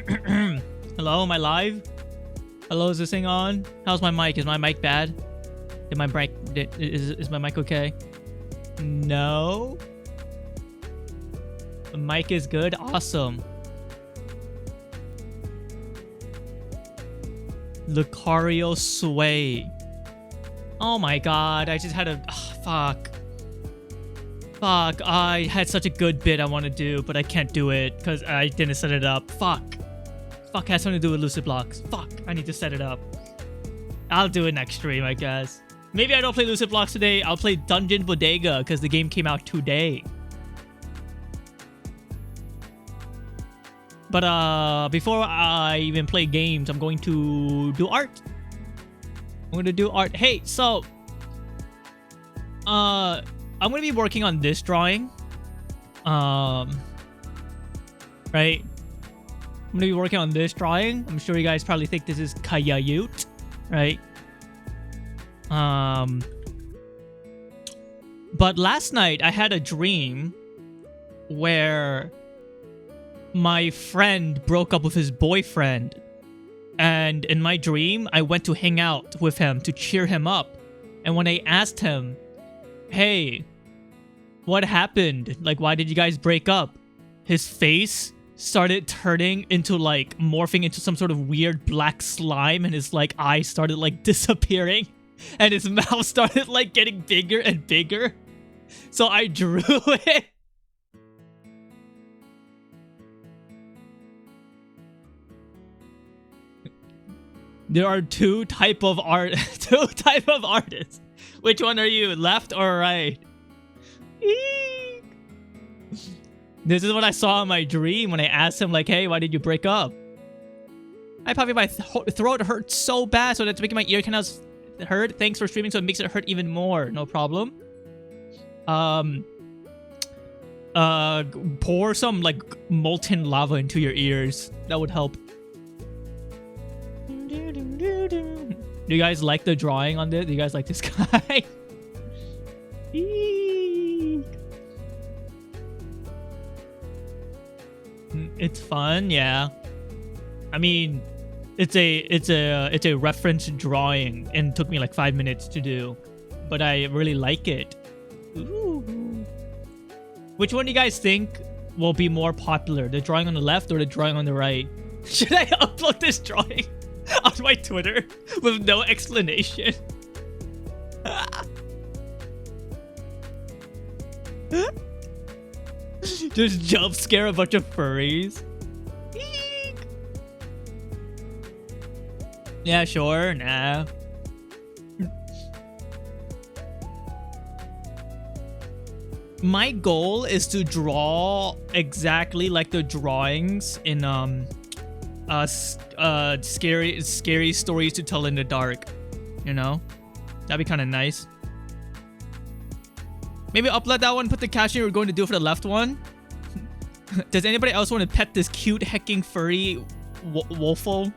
Hello, am I live? Hello, is this thing on? How's my mic? Is my mic bad? Is my mic okay? No. The mic is good. Awesome. Lucario Sway. Oh my god, I just had a... fuck. Fuck, I had such a good bit I want to do, but I can't do it because I didn't set it up. Fuck. Fuck, has something to do with Lucid Blocks. Fuck, I need to set it up. I'll do it next stream, I guess. Maybe I don't play Lucid Blocks today. I'll play Dungeon Bodega because the game came out today. But before I even play games, I'm going to do art. I'm going to do art. Hey, so... I'm going to be working on this drawing. Right? I'm going to be working on this drawing. I'm sure you guys probably think this is Kayayut, right? But last night I had a dream where my friend broke up with his boyfriend. And in my dream, I went to hang out with him to cheer him up. And when I asked him, hey, what happened? Like, why did you guys break up? His face started turning into, like, morphing into some sort of weird black slime, and his, like, eyes started, like, disappearing, and his mouth started, like, getting bigger and bigger. So I drew it. There are two type of artists. Which one are you, left or right? Eek. This is what I saw in my dream when I asked him, like, hey, why did you break up? I probably my throat hurt so bad, so that's making my ear canals hurt. Thanks for streaming, so it makes it hurt even more. No problem. Pour some, like, molten lava into your ears. That would help. Do you guys like the drawing on this? Do you guys like this guy? Eek. It's fun, yeah. I mean, it's a reference drawing, and it took me like 5 minutes to do, but I really like it. Ooh. Which one do you guys think will be more popular, the drawing on the left or the drawing on the right? Should I upload this drawing on my Twitter with no explanation? Just jump scare a bunch of furries. Eek. Yeah, sure. Nah. My goal is to draw exactly like the drawings in scary stories to tell in the dark. You know? That'd be kind of nice. Maybe upload that one, put the caption we're going to do for the left one. Does anybody else want to pet this cute hecking furry wolfo?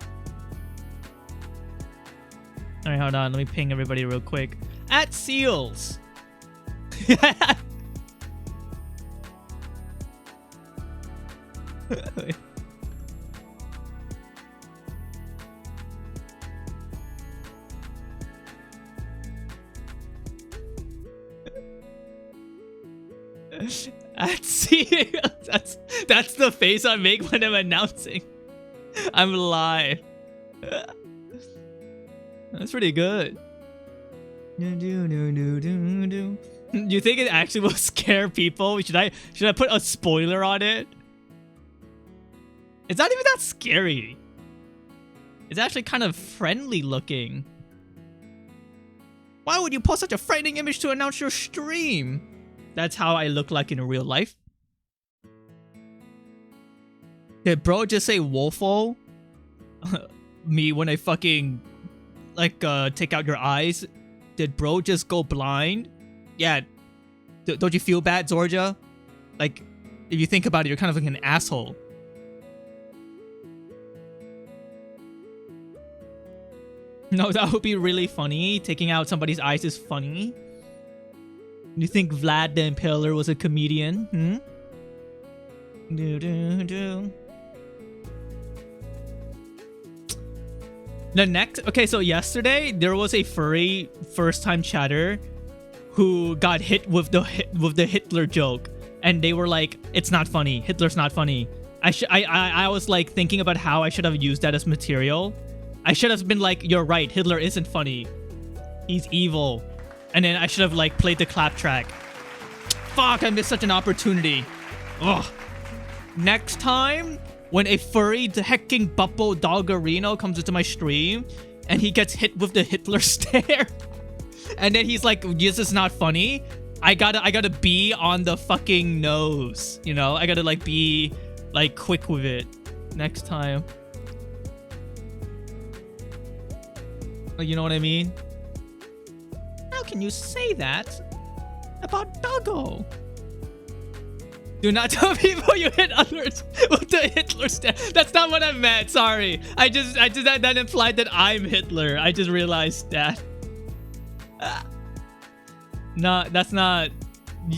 Alright, hold on. Let me ping everybody real quick. At Seals. That's the face I make when I'm announcing I'm live. That's pretty good. Do you think it actually will scare people? Should I put a spoiler on it? It's not even that scary. It's actually kind of friendly looking. Why would you post such a frightening image to announce your stream? That's how I look like in real life. Did bro just say Wolfo? Me when I fucking like take out your eyes? Did bro just go blind? Yeah. Don't you feel bad, Zorja? Like, if you think about it, you're kind of like an asshole. No, that would be really funny. Taking out somebody's eyes is funny. You think Vlad the Impaler was a comedian? The next, okay, so yesterday there was a furry first-time chatter who got hit with the Hitler joke, and they were like, "It's not funny. Hitler's not funny." I was like thinking about how I should have used that as material. I should have been like, "You're right. Hitler isn't funny. He's evil," and then I should have like played the clap track. Fuck! I missed such an opportunity. Ugh. Next time, when a furry hecking Buppo Doggerino comes into my stream and he gets hit with the Hitler stare, and then he's like, "This is not funny," I gotta be on the fucking nose, you know? I gotta like be like quick with it next time. You know what I mean? How can you say that about Doggo? Do not tell people you hit others with the Hitler stare. That's not what I meant. Sorry. I just that implied that I'm Hitler. I just realized that. No, that's not.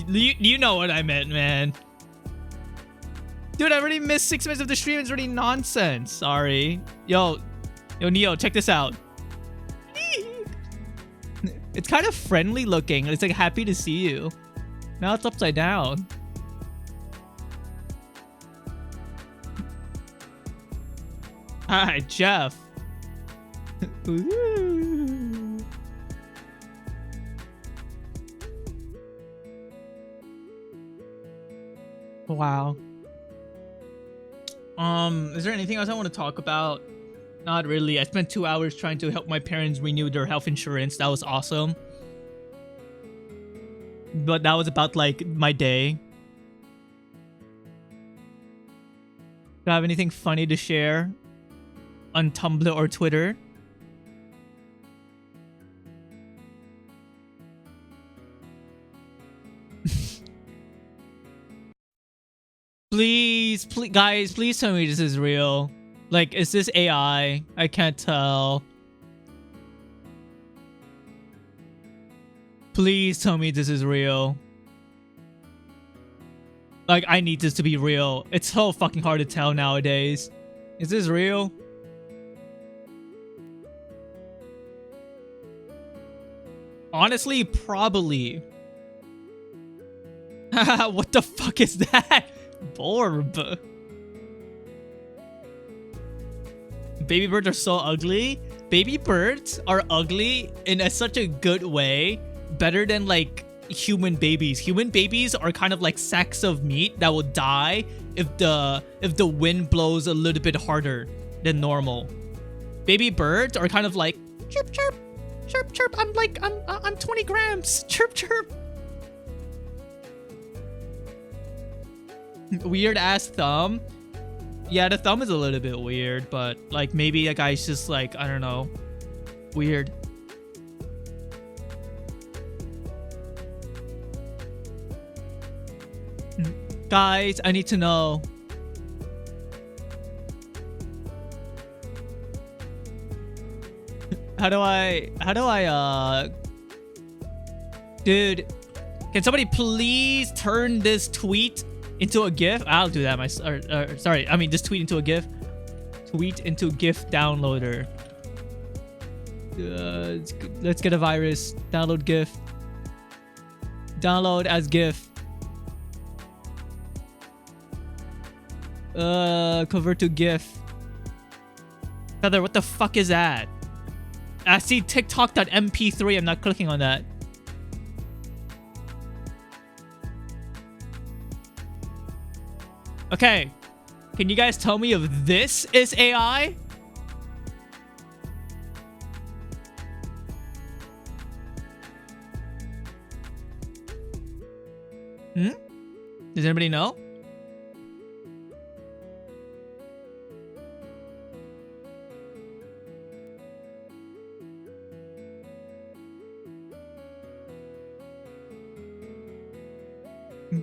You know what I meant, man. Dude, I already missed 6 minutes of the stream. It's already nonsense. Sorry. Yo, Neo, check this out. It's kind of friendly looking. It's like happy to see you. Now it's upside down. Hi, Jeff. Wow. Is there anything else I want to talk about? Not really. I spent 2 hours trying to help my parents renew their health insurance. That was awesome. But that was about like my day. Do I have anything funny to share on Tumblr or Twitter? Please, guys, please tell me this is real. Like, is this AI? I can't tell. Please tell me this is real. Like, I need this to be real. It's so fucking hard to tell nowadays. Is this real? Honestly, probably. What the fuck is that? Borb. Baby birds are so ugly. Baby birds are ugly in such a good way. Better than like human babies. Human babies are kind of like sacks of meat that will die if the wind blows a little bit harder than normal. Baby birds are kind of like chirp chirp chirp chirp. I'm 20 grams. Chirp chirp. Weird ass thumb. Yeah, the thumb is a little bit weird, but like maybe a guy's just like, I don't know, weird. Guys, I need to know. How do I dude, can somebody please turn this tweet into a GIF? I'll do that. Sorry, I mean just tweet into a GIF. Tweet into GIF downloader. Let's get a virus. Download GIF. Download as GIF. Convert to GIF. Feather, what the fuck is that? I see TikTok.mp3. I'm not clicking on that. Okay, can you guys tell me if this is AI? Does anybody know?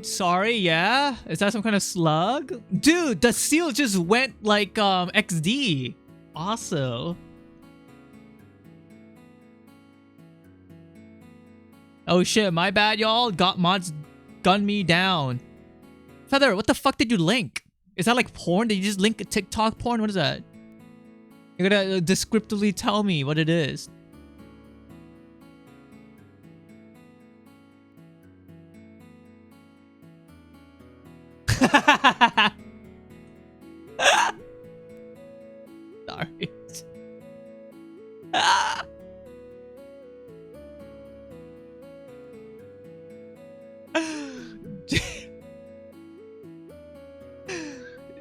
Sorry, yeah? Is that some kind of slug? Dude, the seal just went like XD. Also. Oh shit, my bad, y'all. Got mods gunned me down. Feather, what the fuck did you link? Is that like porn? Did you just link a TikTok porn? What is that? You're gonna descriptively tell me what it is. Sorry.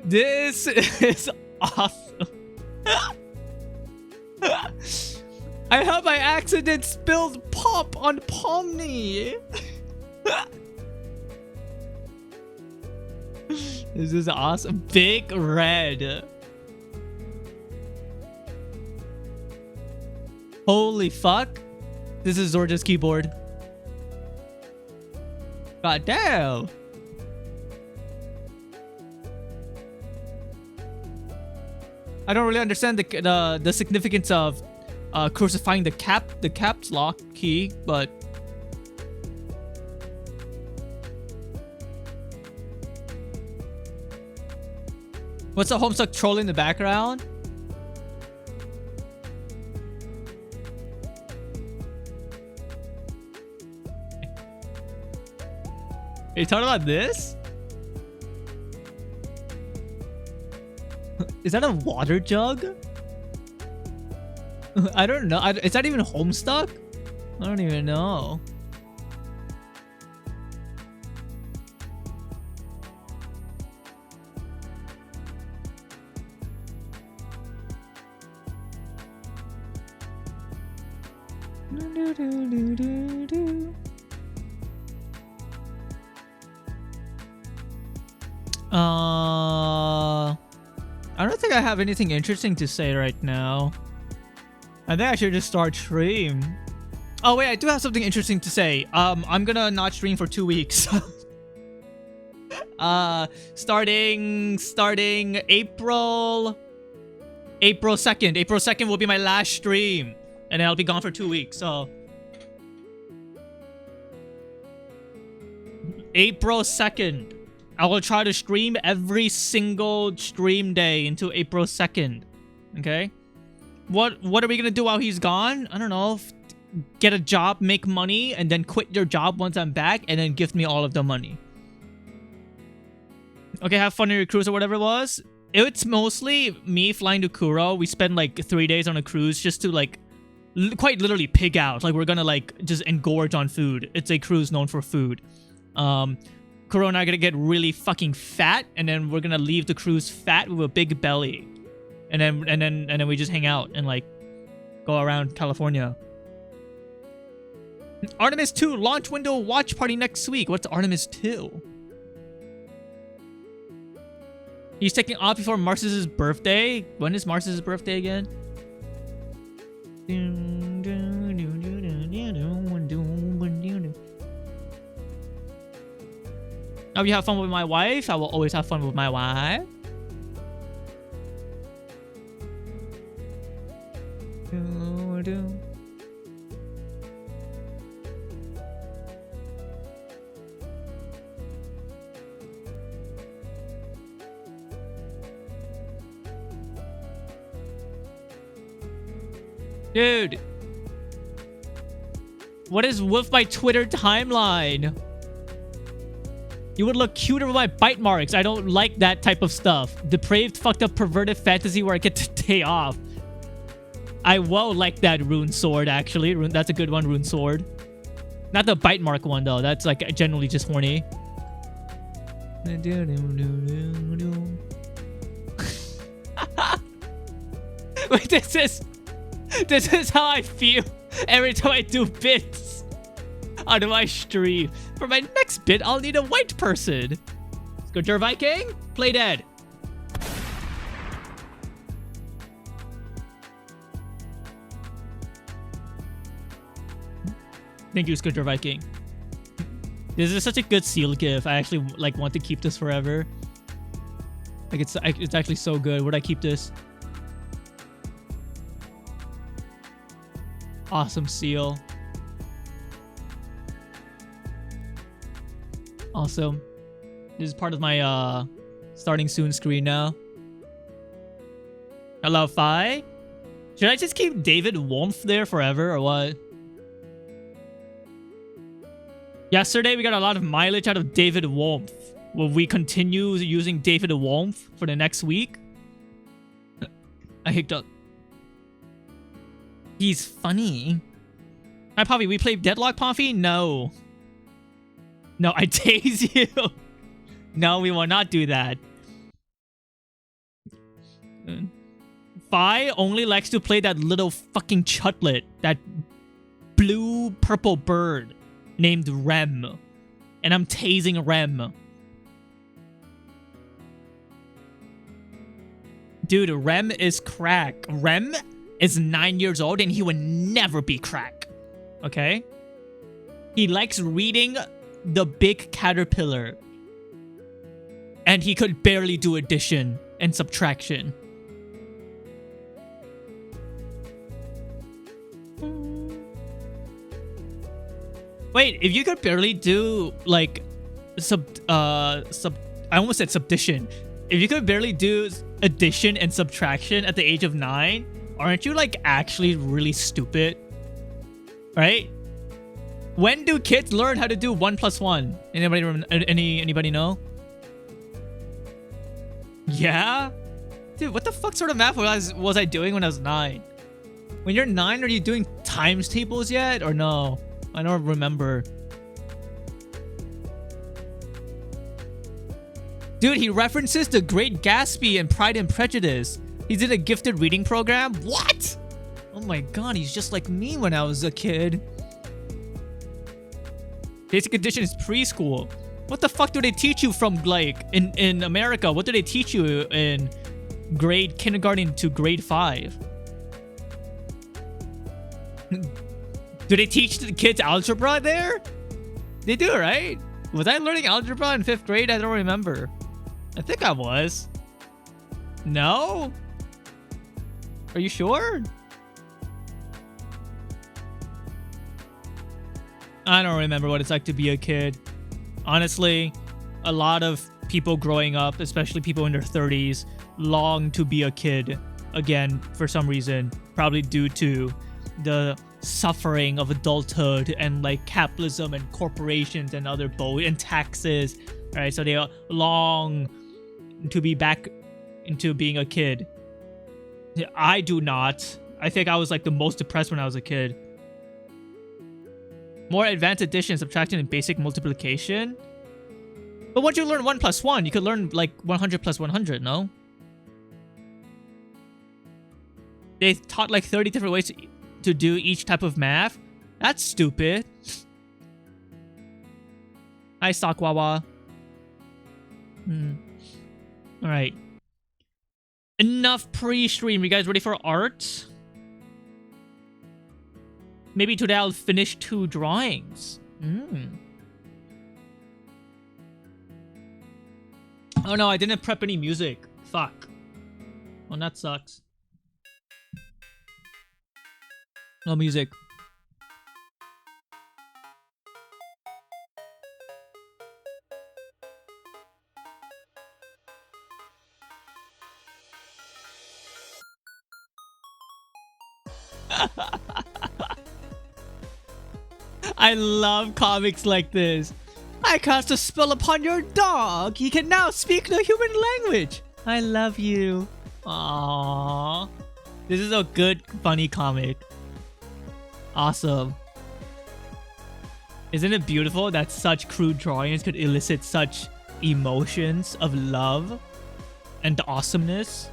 This is awesome. I have by accident spilled pop on Pomni. This is awesome. Big red. Holy fuck. This is Zorja's keyboard. God damn. I don't really understand the significance of crucifying the caps lock key, but what's the Homestuck troll in the background? Are you talking about this? Is that a water jug? I don't know. Is that even Homestuck? I don't even know. I don't think I have anything interesting to say right now. I think I should just start stream. Oh wait, I do have something interesting to say. I'm gonna not stream for 2 weeks. Starting April 2nd. April 2nd will be my last stream, and then I'll be gone for 2 weeks. So April 2nd. I will try to stream every single stream day until April 2nd. Okay? What are we gonna do while he's gone? I don't know. Get a job, make money, and then quit your job once I'm back, and then give me all of the money. Okay, have fun on your cruise or whatever it was. It's mostly me flying to Kuro. We spend like 3 days on a cruise just to like quite literally pig out. Like we're gonna like just engorge on food. It's a cruise known for food. Kuro and I are gonna get really fucking fat, and then we're gonna leave the cruise fat with a big belly, and then we just hang out and like go around California. Artemis 2 launch window watch party next week. What's Artemis 2? He's taking off before Mars' birthday. When is Mars' birthday again? Now you have fun with my wife. I will always have fun with my wife. Dude, what is with my Twitter timeline? You would look cuter with my bite marks. I don't like that type of stuff. Depraved, fucked up, perverted fantasy where I get to day off. I will like that rune sword, actually. That's a good one, rune sword. Not the bite mark one, though. That's like generally just horny. Wait, this is how I feel every time I do bits on my stream. For my next bit, I'll need a white person. Scooter Viking, play dead. Thank you, Scooter Viking. This is such a good seal gif. I actually like want to keep this forever. Like it's actually so good. Would I keep this? Awesome seal. Awesome. This is part of my starting soon screen now. Hello, Fi. Should I just keep David Wolf there forever or what? Yesterday, we got a lot of mileage out of David Wolf. Will we continue using David Wolf for the next week? I hicked up. He's funny. Hi, Poppy. We played Deadlock, Poppy? No. No, I tase you. No, we will not do that. Fi only likes to play that little fucking chutlet. That blue-purple bird named Rem. And I'm tasing Rem. Dude, Rem is crack. Rem is 9 years old and he would never be crack. Okay? He likes reading The Big Caterpillar. And he could barely do addition and subtraction. Wait, if you could barely do like I almost said subdition. If you could barely do addition and subtraction at the age of 9, aren't you like actually really stupid? Right? When do kids learn how to do 1 + 1? Anybody know? Yeah? Dude, what the fuck sort of math was I doing when I was 9? When you're 9, are you doing times tables yet or no? I don't remember. Dude, he references The Great Gatsby and Pride and Prejudice. He's in a gifted reading program? What? Oh my god, he's just like me when I was a kid. Basic Addition is preschool. What the fuck do they teach you from, like, in America? What do they teach you in kindergarten to grade 5? Do they teach the kids algebra there? They do, right? Was I learning algebra in 5th grade? I don't remember. I think I was. No? Are you sure? I don't remember what it's like to be a kid. Honestly, a lot of people growing up, especially people in their 30s, long to be a kid again for some reason. Probably due to the suffering of adulthood and like capitalism and corporations and other and taxes, right? So they long to be back into being a kid. I do not. I think I was like the most depressed when I was a kid. More advanced addition, subtraction, and basic multiplication. But once you learn 1 + 1, you could learn like 100 + 100, no? They taught like 30 different ways to do each type of math. That's stupid. Hi, Stockwawa. Alright. Enough pre-stream. You guys ready for art? Maybe today I'll finish 2 drawings. Oh no, I didn't prep any music. Fuck. Well, that sucks. No music. I love comics like this. I cast a spell upon your dog. He can now speak the human language. I love you. Aww. This is a good, funny comic. Awesome. Isn't it beautiful that such crude drawings could elicit such emotions of love and awesomeness?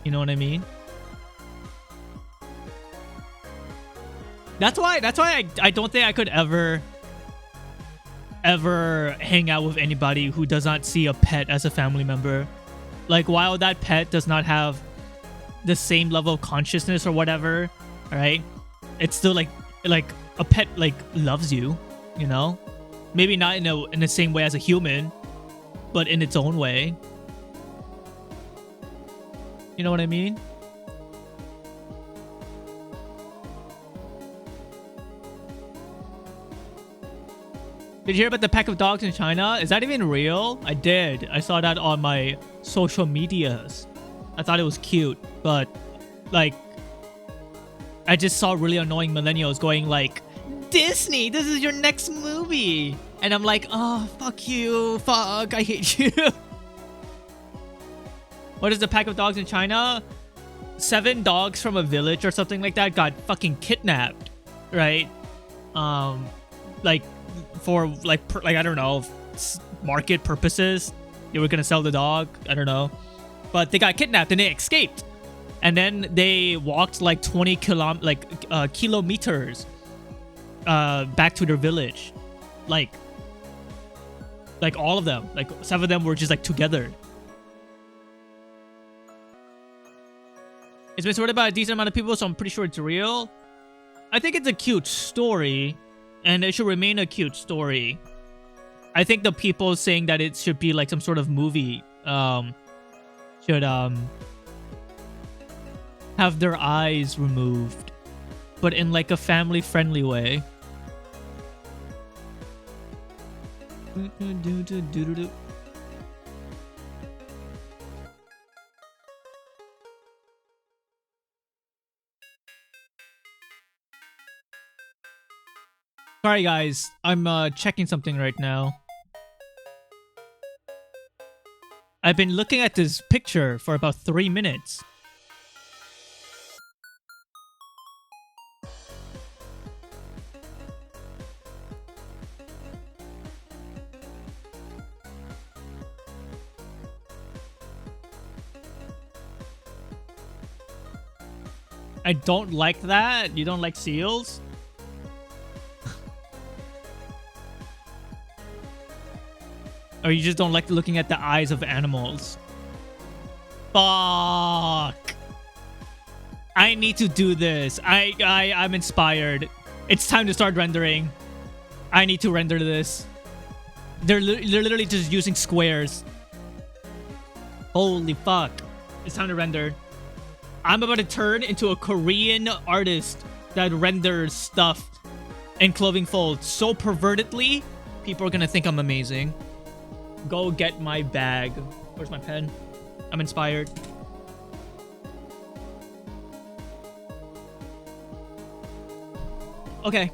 You know what I mean? That's why I don't think I could ever hang out with anybody who does not see a pet as a family member. Like, while that pet does not have the same level of consciousness or whatever, right? It's still like a pet like loves you, you know? Maybe not in the same way as a human, but in its own way. You know what I mean? Did you hear about the pack of dogs in China? Is that even real? I did. I saw that on my social medias. I thought it was cute, but like I just saw really annoying millennials going like, Disney, this is your next movie. And I'm like, oh, fuck you. Fuck, I hate you. What is the pack of dogs in China? 7 dogs from a village or something like that got fucking kidnapped, right? Like for like I don't know, market purposes. They were gonna sell the dog. I don't know, but they got kidnapped and they escaped. And then they walked like 20 kilometers back to their village. Like all of them. Like 7 of them were just like together. It's been sorted by a decent amount of people, so I'm pretty sure it's real. I think it's a cute story, and it should remain a cute story. I think the people saying that it should be like some sort of movie should have their eyes removed, but in like a family-friendly way. Sorry guys, I'm checking something right now. I've been looking at this picture for about 3 minutes. I don't like that. You don't like seals? Or you just don't like looking at the eyes of animals? Fuck. I need to do this. I'm inspired. It's time to start rendering. I need to render this. They're literally just using squares. Holy fuck. It's time to render. I'm about to turn into a Korean artist that renders stuff in clothing folds so pervertedly, people are gonna think I'm amazing. Go get my bag. Where's my pen? I'm inspired. Okay.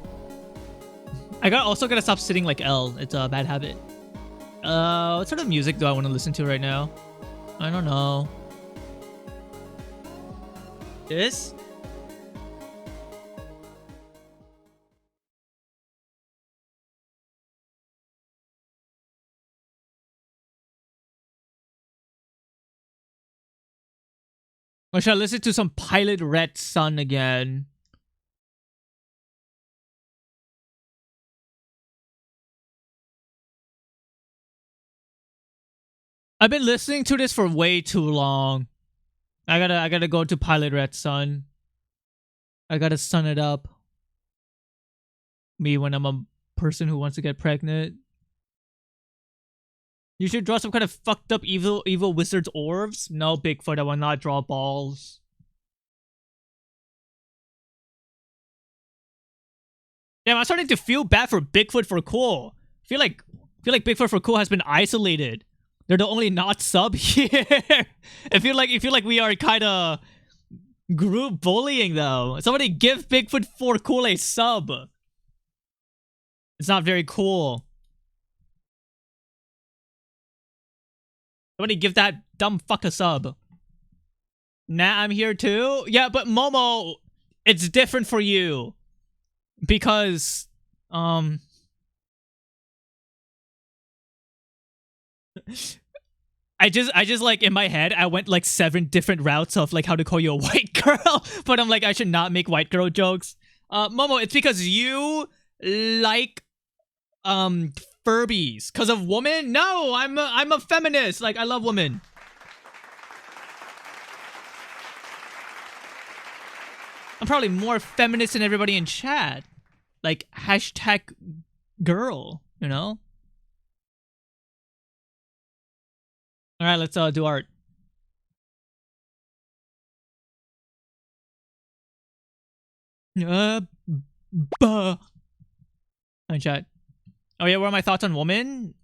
Also gotta stop sitting like L. It's a bad habit. What sort of music do I want to listen to right now? I don't know. This? Or should I listen to some Pilot Red Sun again? I've been listening to this for way too long. I gotta go to Pilot Red Sun. I gotta sun it up. Me when I'm a person who wants to get pregnant. You should draw some kind of fucked up evil wizard's orbs. No, Bigfoot, I will not draw balls. Damn, I'm starting to feel bad for Bigfoot for Cool. I feel like Bigfoot for Cool has been isolated. They're the only not sub here. I feel like we are kind of group bullying though. Somebody give Bigfoot for Cool a sub. It's not very cool. Somebody give that dumb fuck a sub. Nah, I'm here too. Yeah, but Momo, it's different for you. Because, I just like in my head, I went like 7 different routes of like how to call you a white girl. But I'm like, I should not make white girl jokes. Momo, it's because you like, Furbies. Cause of woman? No, I'm a feminist. Like, I love women. I'm probably more feminist than everybody in chat. Like, hashtag girl, you know? Alright, let's do art. Buh. Hi, chat. Oh yeah, what are my thoughts on women?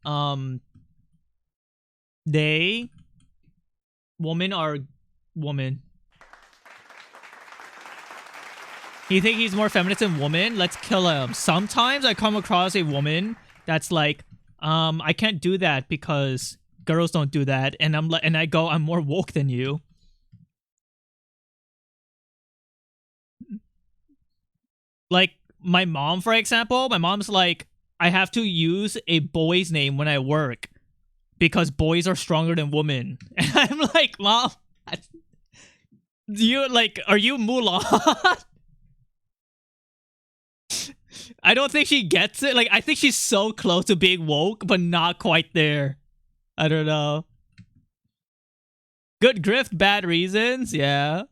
Women are woman. You think he's more feminist than woman? Let's kill him. Sometimes I come across a woman that's like, I can't do that because girls don't do that, and I'm like, and I go, I'm more woke than you. Like my mom, for example, my mom's like, I have to use a boy's name when I work because boys are stronger than women. And I'm like, Mom, do you like, are you Mulan? I don't think she gets it. Like, I think she's so close to being woke, but not quite there. I don't know. Good grift, bad reasons. Yeah.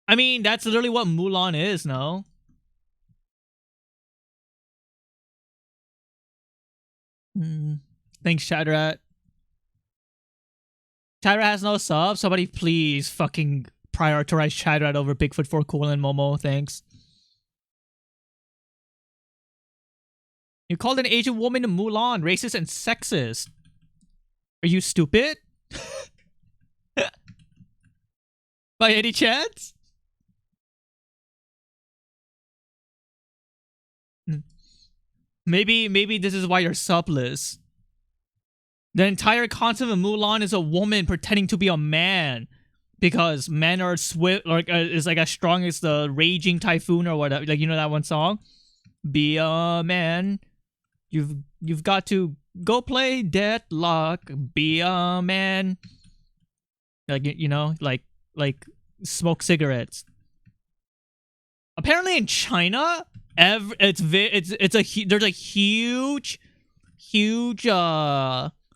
I mean, that's literally what Mulan is, no? Thanks, Shadrat. Shadrat has no sub. Somebody please fucking prioritize Shadrat over Bigfoot for Cool and Momo. Thanks. You called an Asian woman Mulan racist and sexist. Are you stupid? By any chance? Maybe this is why you're subless. The entire concept of Mulan is a woman pretending to be a man because men are swift, like is like as strong as the raging typhoon or whatever. Like, you know that one song, "Be a man." You've got to go play Deadlock. Be a man. Like, you know, like smoke cigarettes. Apparently in China, there's a huge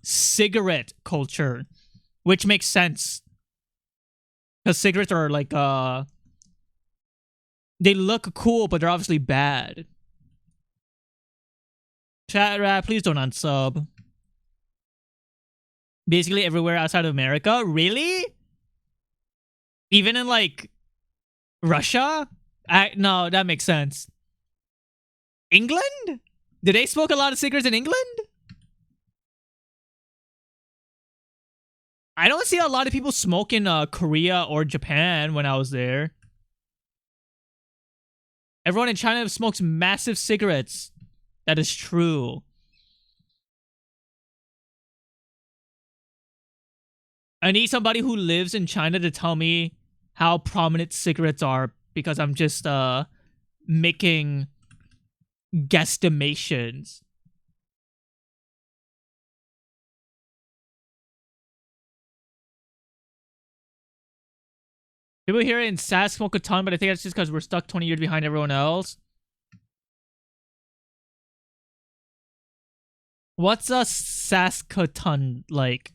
cigarette culture, which makes sense because cigarettes are like they look cool, but they're obviously bad. Chat rat, please don't unsub. Basically everywhere outside of America, really? Even in like Russia? No, that makes sense. England? Did they smoke a lot of cigarettes in England? I don't see a lot of people smoke in Korea or Japan when I was there. Everyone in China smokes massive cigarettes. That is true. I need somebody who lives in China to tell me how prominent cigarettes are because I'm just making guesstimations. People here in SAS smoke a ton, but I think that's just because we're stuck 20 years behind everyone else. What's a Saskatoon like?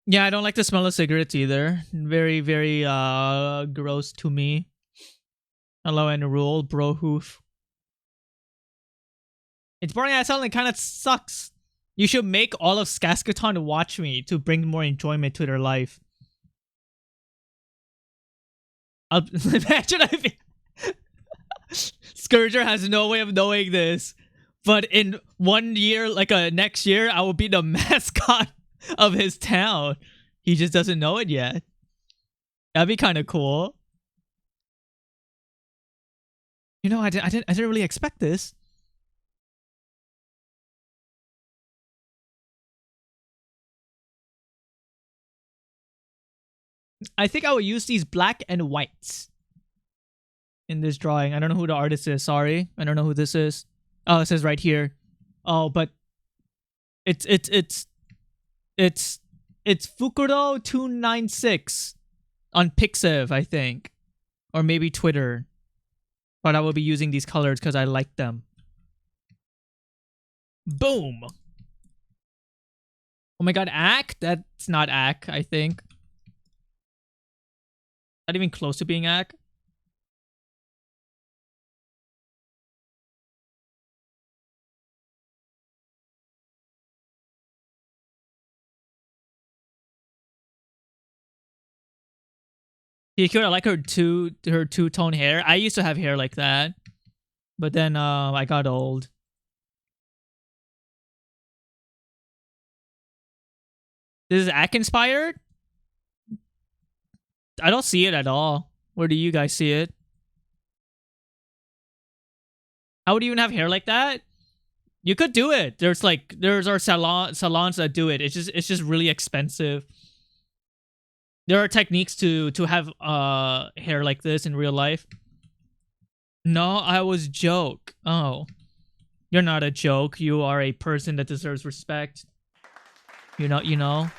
Yeah, I don't like the smell of cigarettes either. Very, very gross to me. Hello and roll, bro hoof. It's boring as hell and kind of sucks. You should make all of Saskatoon watch me to bring more enjoyment to their life. Imagine Scourger has no way of knowing this, but in 1 year, like next year, I will be the mascot of his town. He just doesn't know it yet. That'd be kind of cool. You know, I didn't really expect this. I think I will use these black and whites in this drawing. I don't know who the artist is. Sorry, I don't know who this is. Oh, it says right here. Oh, but it's Fukuro 296 on Pixiv, I think, or maybe Twitter. But I will be using these colors because I like them. Boom. Oh my god, Ack? That's not Ack, I think. Not even close to being Ack. Yeah, cute. I like her two-tone hair. I used to have hair like that, but then I got old. This is Ack inspired? I don't see it at all. Where do you guys see it? How would you even have hair like that? You could do it. There's our salons that do it. It's just really expensive. There are techniques to have hair like this in real life. No, I was joke. Oh. You're not a joke. You are a person that deserves respect. You know.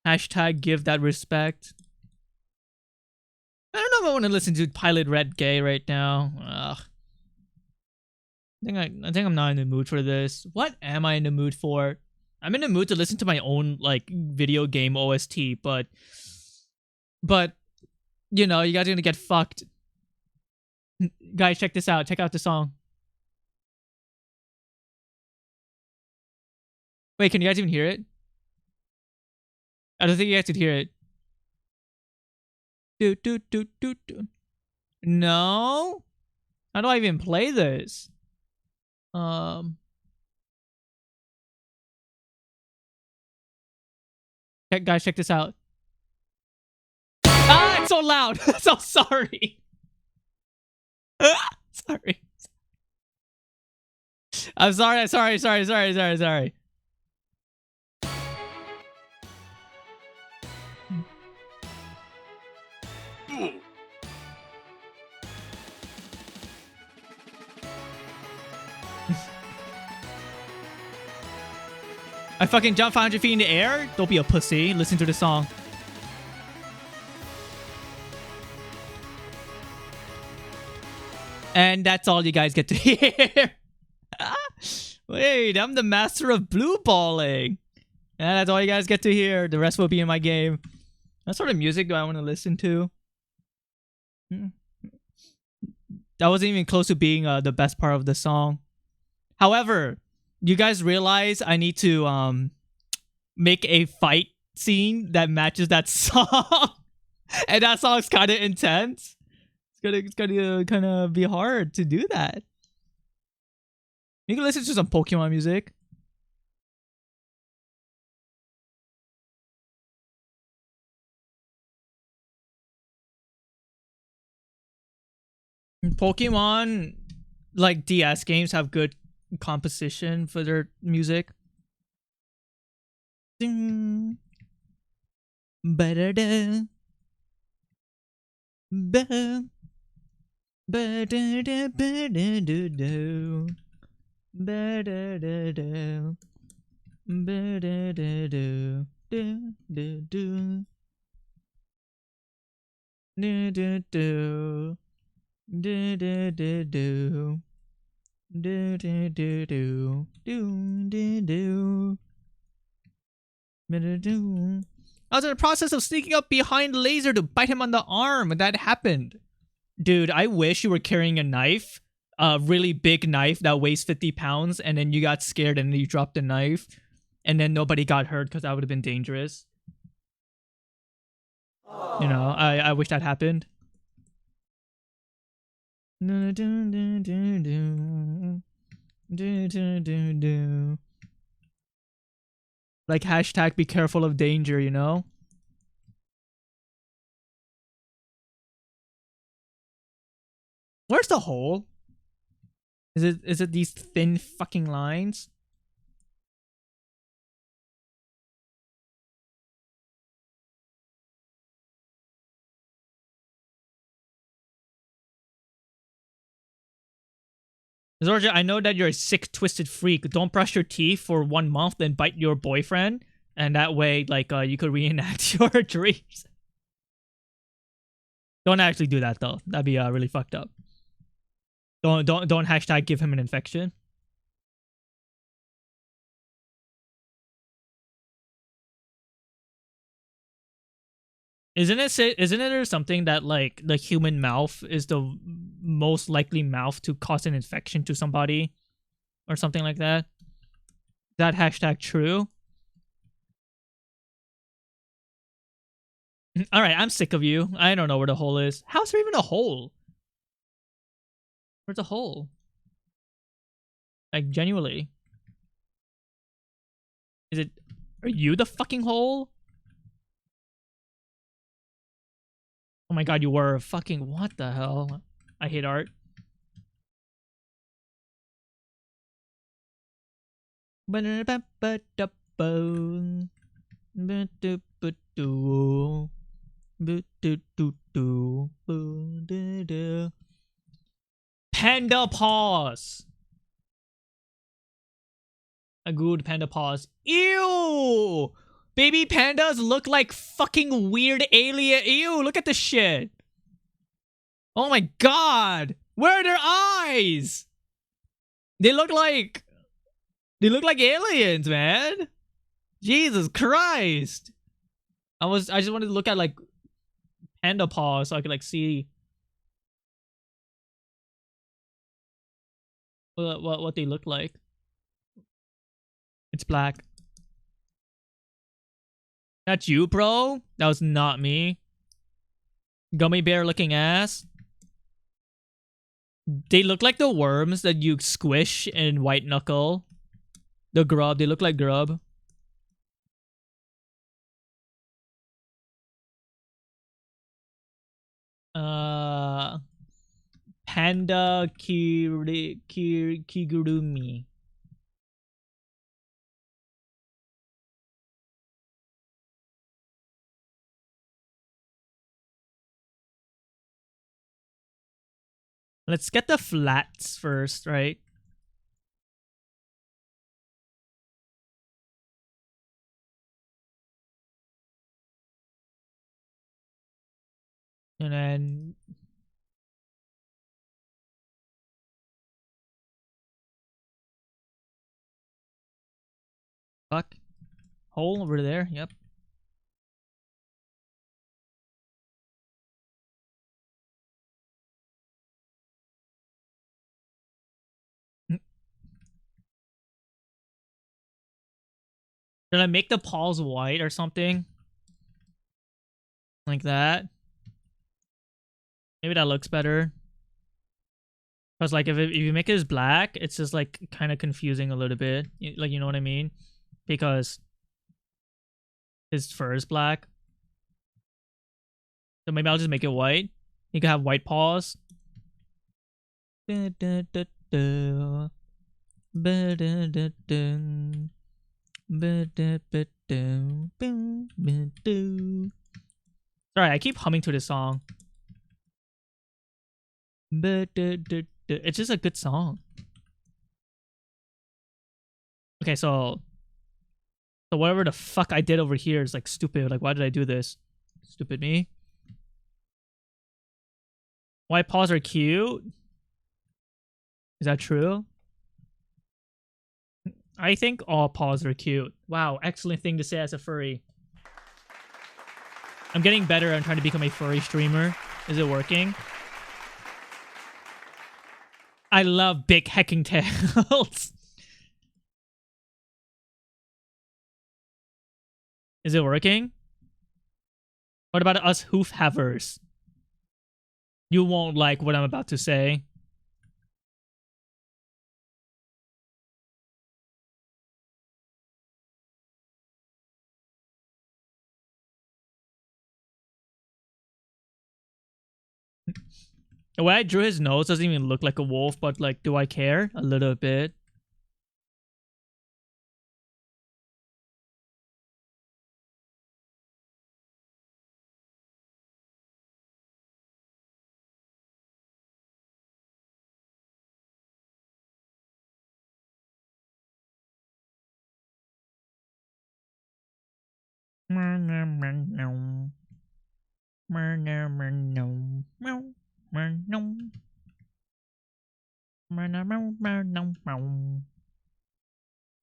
Hashtag give that respect. I don't know if I want to listen to Pilot Red Gay right now. Ugh. I think I'm not in the mood for this. What am I in the mood for? I'm in the mood to listen to my own like video game OST, but you know, you guys are gonna get fucked. Guys, check this out. Check out the song. Wait, can you guys even hear it? I don't think you guys could hear it. Do. No? How do I even play this? Guys, check this out. Ah, it's so loud. So sorry. Sorry. I'm sorry. Sorry. I fucking jump 500 feet in the air? Don't be a pussy. Listen to the song. And that's all you guys get to hear. Wait, I'm the master of blue balling. And that's all you guys get to hear. The rest will be in my game. What sort of music do I want to listen to? That wasn't even close to being the best part of the song. However, you guys realize I need to make a fight scene that matches that song. And that song's kind of intense. It's gonna kind of be hard to do that. You can listen to some Pokemon music. Pokemon, like DS games, have good composition for their music. Ding. Ba-da-da. Ba. Ba-da-da, ba-da-da-do. Ba-da-da-do. Ba-da-da-do. Do-do-do. Do-do-do. Do-do-do-do. Do-do-do-do. Do-do-do. Do-do-do. I was in the process of sneaking up behind Laser to bite him on the arm when that happened. Dude, I wish you were carrying a knife. A really big knife that weighs 50 pounds, and then you got scared and you dropped the knife. And then nobody got hurt because that would have been dangerous. You know, I wish that happened. Like hashtag be careful of danger, you know? Where's the hole? Is it these thin fucking lines? Zorja, I know that you're a sick, twisted freak. Don't brush your teeth for 1 month, then bite your boyfriend, and that way, like, you could reenact your dreams. Don't actually do that though. That'd be really fucked up. Don't hashtag give him an infection. Isn't it or something that like the human mouth is the most likely mouth to cause an infection to somebody or something like that? That hashtag true? Alright, I'm sick of you. I don't know where the hole is. How's there even a hole? Where's the hole? Like, genuinely. Is it... Are you the fucking hole? Oh my god, you were fucking... What the hell? I hate art. Panda paws. A good panda paws. Ew! Baby pandas look like fucking weird alien. Ew, look at this shit. Oh my god! Where are their eyes? They look like aliens, man. Jesus Christ. I just wanted to look at like panda paws so I could like see what they look like. It's black. That's you, bro? That was not me. Gummy bear looking ass. They look like the worms that you squish in White Knuckle. The grub. They look like grub. Panda Kigurumi. Let's get the flats first, right? And then... Fuck. Hole over there, yep. Should I make the paws white or something? Like that? Maybe that looks better. Because like if you make it black, it's just like kind of confusing a little bit. Like, you know what I mean? Because his fur is black. So maybe I'll just make it white. You can have white paws. Sorry, I keep humming to this song. It's just a good song. Okay, so whatever the fuck I did over here is like stupid. Like, why did I do this? Stupid me. White paws are cute. Is that true? I think all paws are cute. Wow, excellent thing to say as a furry. I'm getting better. I'm trying to become a furry streamer. Is it working? I love big hecking tails. Is it working? What about us hoof havers? You won't like what I'm about to say. The way I drew his nose doesn't even look like a wolf, but like, do I care? A little bit.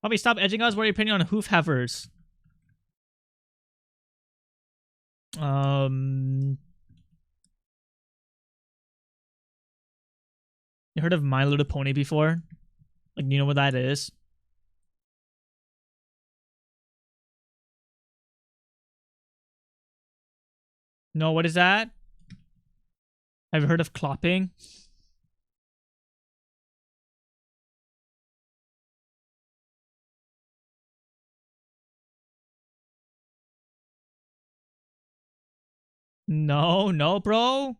Bobby, stop edging us. What are your opinion on hoof havers? You heard of My Little Pony before? Like, you know what that is? No, what is that? Have you heard of clopping? No, bro.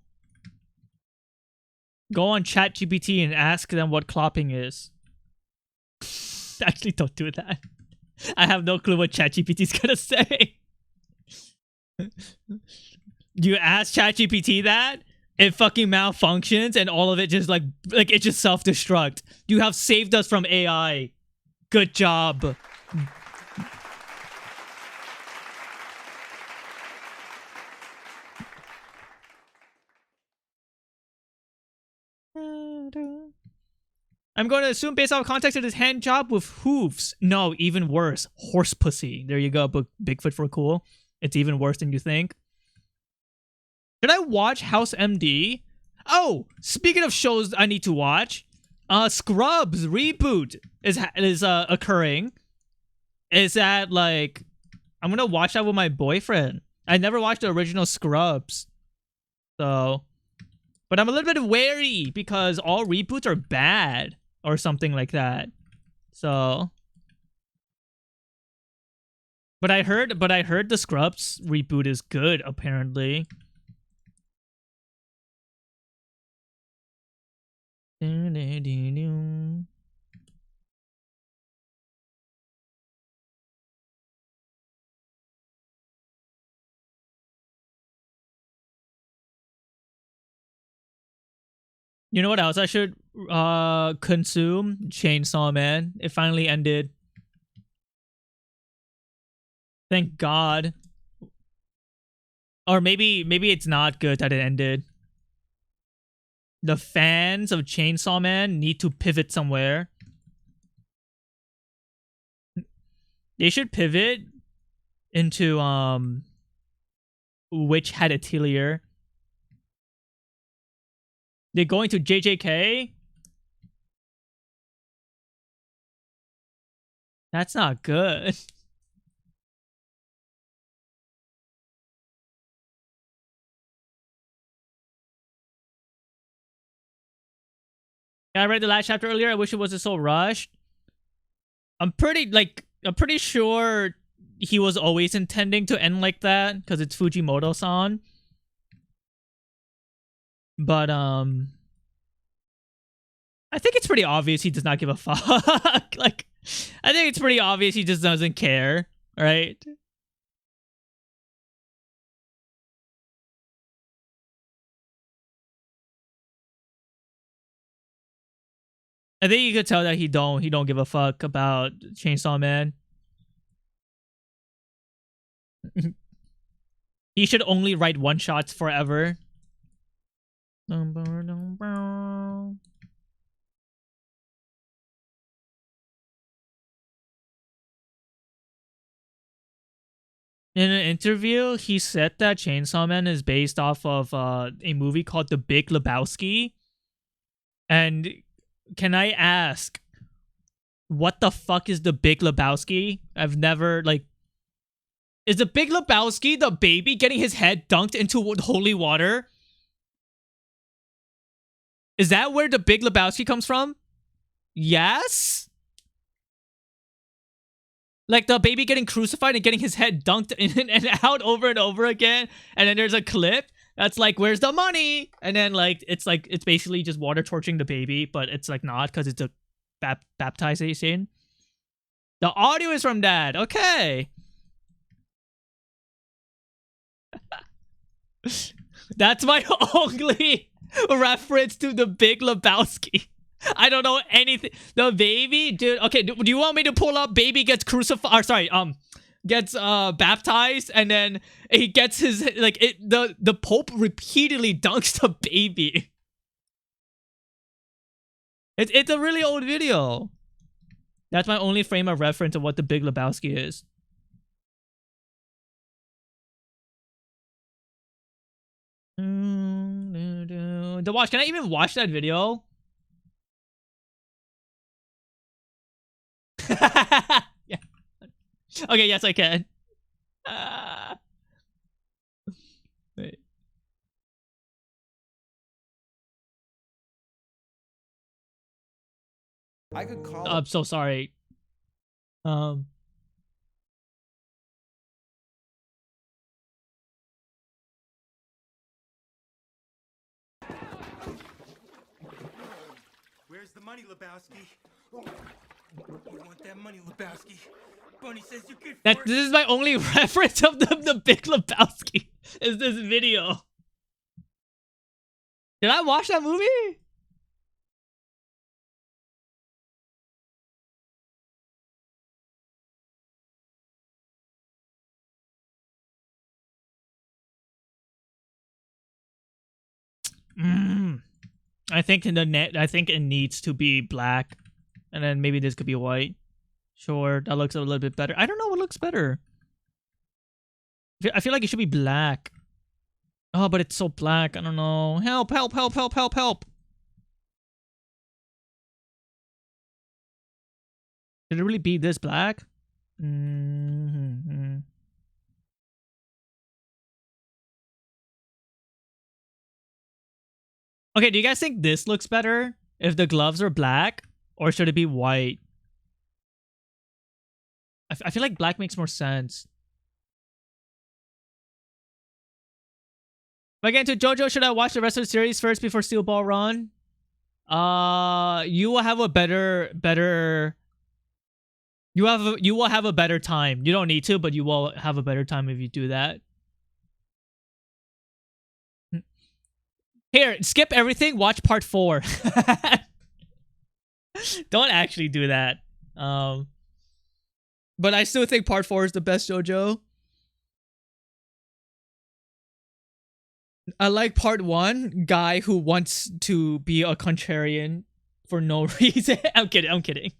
Go on ChatGPT and ask them what clopping is. Actually, don't do that. I have no clue what ChatGPT is gonna say. You ask ChatGPT that, it fucking malfunctions, and all of it just like it just self-destruct. You have saved us from AI. Good job. I'm going to assume based off context it is hand job with hooves. No, even worse. Horse pussy. There you go, Bigfoot for cool. It's even worse than you think. Should I watch House MD? Oh, speaking of shows I need to watch, Scrubs reboot is occurring. Is that like I'm gonna watch that with my boyfriend. I never watched the original Scrubs. So but I'm a little bit wary because all reboots are bad or something like that. So but I heard the Scrubs reboot is good apparently. You know what else I should consume? Chainsaw Man. It finally ended. Thank God. Or maybe it's not good that it ended. The fans of Chainsaw Man need to pivot somewhere. They should pivot into Witch Hat Atelier. They're going to JJK? That's not good. I read the last chapter earlier. I wish it wasn't so rushed. I'm pretty sure he was always intending to end like that because it's Fujimoto-san. But I think it's pretty obvious he does not give a fuck. Like, I think it's pretty obvious he just doesn't care, right? I think you could tell that he don't give a fuck about Chainsaw Man. He should only write one-shots forever. In an interview, he said that Chainsaw Man is based off of a movie called The Big Lebowski. And can I ask, what the fuck is The Big Lebowski? I've never, like... Is The Big Lebowski the baby getting his head dunked into holy water? Is that where The Big Lebowski comes from? Yes? Like the baby getting crucified and getting his head dunked in and out over and over again. And then there's a clip that's like, where's the money? And then like it's basically just water torching the baby, but it's like not because it's a baptization. The audio is from that. Okay. That's my only reference to The Big Lebowski. I don't know anything. The baby, dude. Okay, do you want me to pull up baby gets crucified? Or sorry, gets baptized, and then he gets his the Pope repeatedly dunks the baby. It's a really old video. That's my only frame of reference of what The Big Lebowski is. The watch. Can I even watch that video? Yeah. Okay, yes, I can. Wait. I could call. I'm so sorry. Where's the money, Lebowski? Oh, you want that money, Lebowski? Bunny says you're good for it. This is my only reference of the Big Lebowski. Is this video? Did I watch that movie? I think I think it needs to be black, and then maybe this could be white. Sure, that looks a little bit better. I don't know what looks better. I feel like it should be black. Oh, but it's so black. I don't know. Help! Help! Help! Help! Help! Help! Did it really be this black? Okay, do you guys think this looks better if the gloves are black, or should it be white? I feel like black makes more sense. Again, to JoJo, should I watch the rest of the series first before Steel Ball Run? You will have a better. You will have a better time. You don't need to, but you will have a better time if you do that. Here, skip everything. Watch part 4. Don't actually do that. But I still think part 4 is the best JoJo. I like part 1, guy who wants to be a contrarian for no reason. I'm kidding. I'm kidding.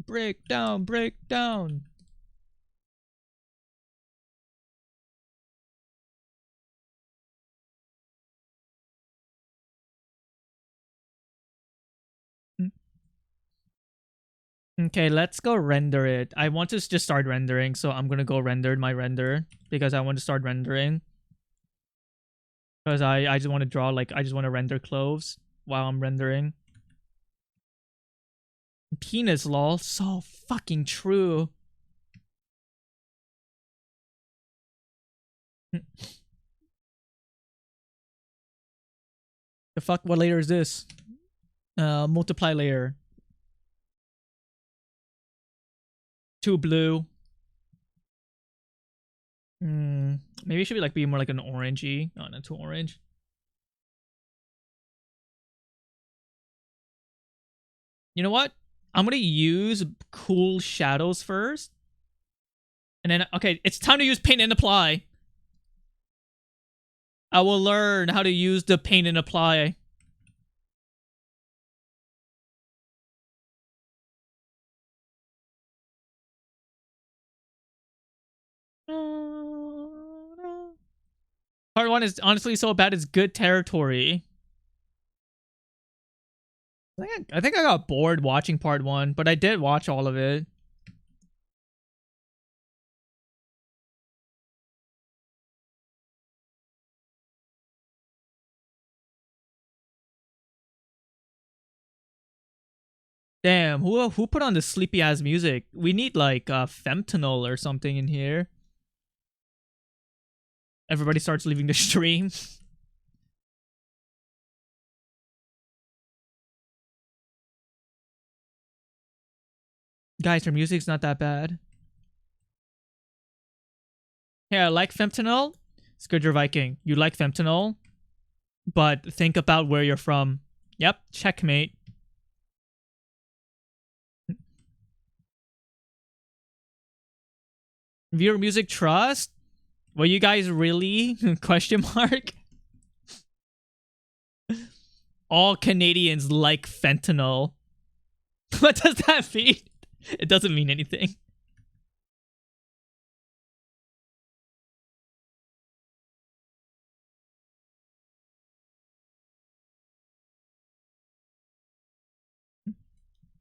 Break down, break down. Okay, let's go render it. I want to just start rendering, so I'm gonna go render my render because I want to start rendering. Because I just want to draw, like, I just want to render clothes while I'm rendering. Penis, lol. So fucking true. The fuck? What layer is this? Multiply layer. 2 blue. Maybe it should be like more like an orangey. Oh, not too orange. You know what? I'm gonna use cool shadows first. And then, okay, it's time to use paint and apply. I will learn how to use the paint and apply. Part 1 is honestly so bad it's good territory. I think I got bored watching part 1, but I did watch all of it. Damn, who put on the sleepy ass music? We need like fentanyl or something in here. Everybody starts leaving the stream. Guys, her music's not that bad. Yeah, I like fentanyl. Scourger Viking, you like fentanyl, but think about where you're from. Yep, checkmate. Viewer music trust? Well, you guys really? Question mark. All Canadians like fentanyl. What does that mean? It doesn't mean anything.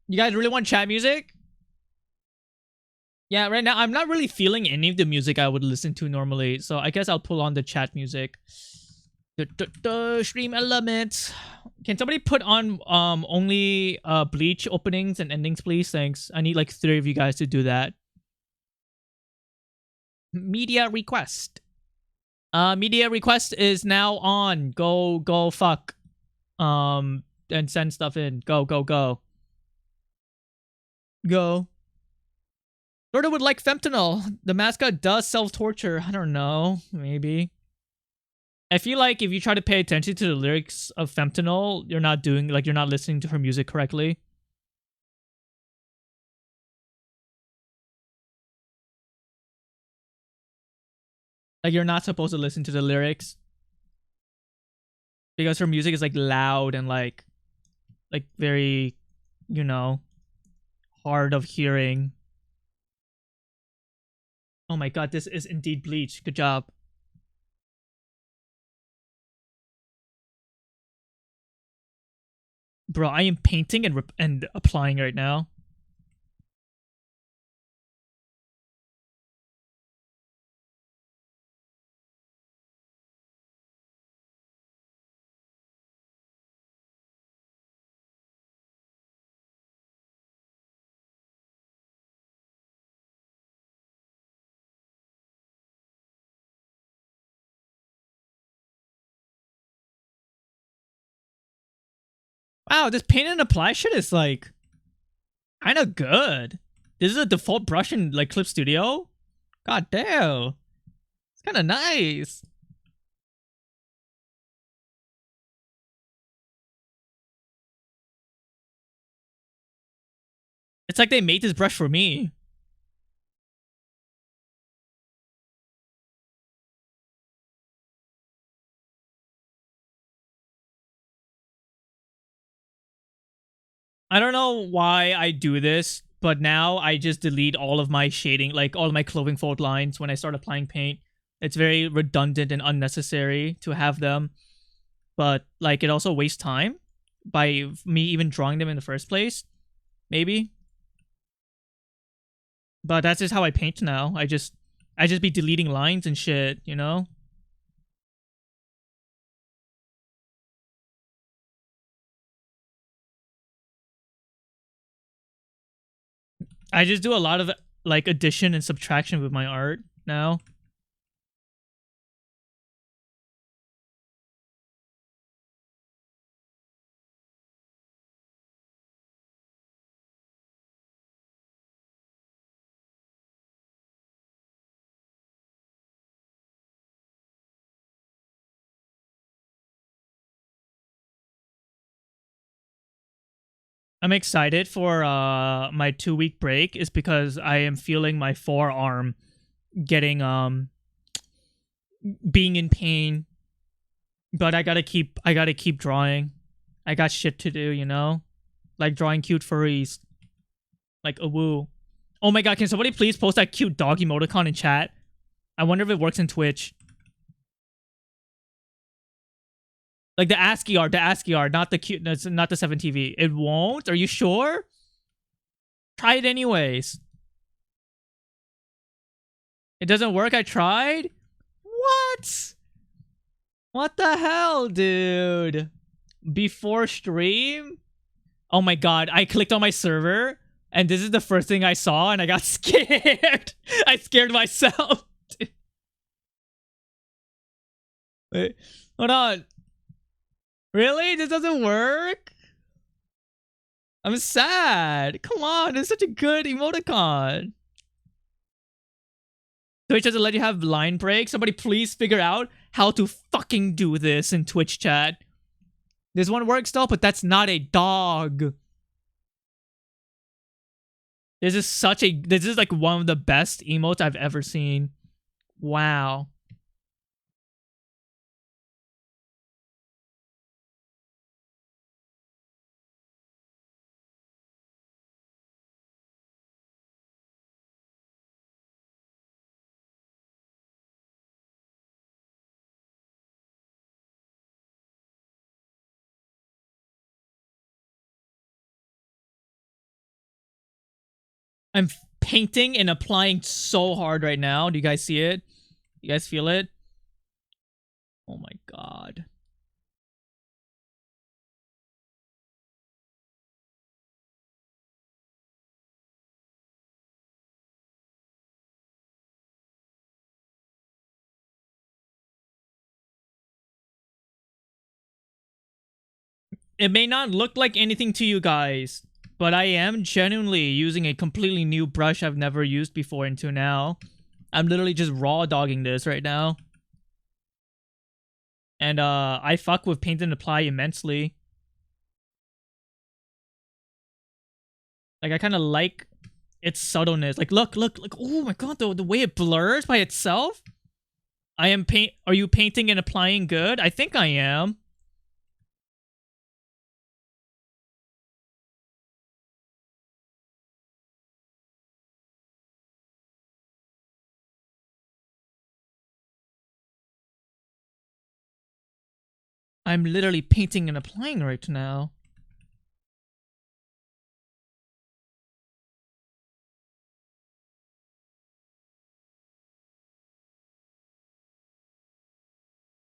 You guys really want chat music? Yeah, right now I'm not really feeling any of the music I would listen to normally, so I guess I'll pull on the chat music. Stream elements. Can somebody put on only Bleach openings and endings, please? Thanks. I need like 3 of you guys to do that. Media request. Media request is now on. Go fuck. And send stuff in. Go. Go. Florida would like fentanyl. The mascot does self-torture. I don't know. Maybe. I feel like if you try to pay attention to the lyrics of fentanyl, you're not listening to her music correctly. Like, you're not supposed to listen to the lyrics. Because her music is like loud and like very, you know, hard of hearing. Oh my god, this is indeed Bleach. Good job. Bro, I am painting and applying right now. Wow, this paint and apply shit is like kind of good. This is a default brush in like Clip Studio. God damn. It's kind of nice. It's like they made this brush for me. I don't know why I do this, but now I just delete all of my shading, like all of my clothing fold lines when I start applying paint. It's very redundant and unnecessary to have them, but like it also wastes time by me even drawing them in the first place. Maybe. But that's just how I paint now. I just be deleting lines and shit, you know? I just do a lot of like addition and subtraction with my art now. I'm excited for my 2-week break is because I am feeling my forearm getting being in pain. But I gotta keep drawing. I got shit to do, you know? Like drawing cute furries. Like a woo. Oh my god, can somebody please post that cute dog emoticon in chat? I wonder if it works in Twitch. Like the ASCII art, not the cute, not the 7TV. It won't? Are you sure? Try it anyways. It doesn't work? I tried? What? What the hell, dude? Before stream? Oh my god, I clicked on my server and this is the first thing I saw and I got scared. I scared myself. Wait, hold on. Really? This doesn't work? I'm sad. Come on, it's such a good emoticon. Twitch doesn't let you have line breaks. Somebody please figure out how to fucking do this in Twitch chat. This one works though, but that's not a dog. This is like one of the best emotes I've ever seen. Wow. painting and applying so hard right now. Do you guys see it? You guys feel it? Oh my god. It may not look like anything to you guys, but I am genuinely using a completely new brush I've never used before until now. I'm literally just raw dogging this right now. And I fuck with paint and apply immensely. Like I kind of like its subtleness. Like look. Oh my god, the way it blurs by itself. Are you painting and applying good? I think I am. I'm literally painting and applying right now.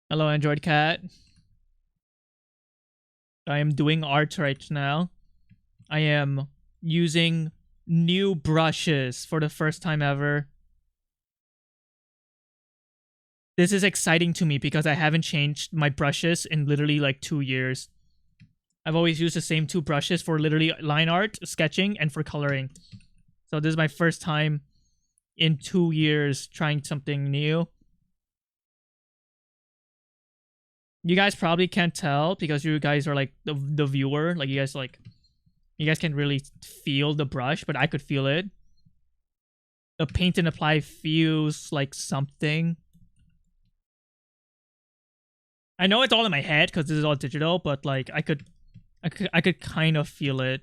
Hello, Android Cat. I am doing art right now. I am using new brushes for the first time ever. This is exciting to me because I haven't changed my brushes in literally like 2 years. I've always used the same 2 brushes for literally line art, sketching, and for coloring. So this is my first time in 2 years trying something new. You guys probably can't tell because you guys are like the viewer. Like you guys can't really feel the brush, but I could feel it. The paint and apply feels like something. I know it's all in my head because this is all digital, but like I could kind of feel it.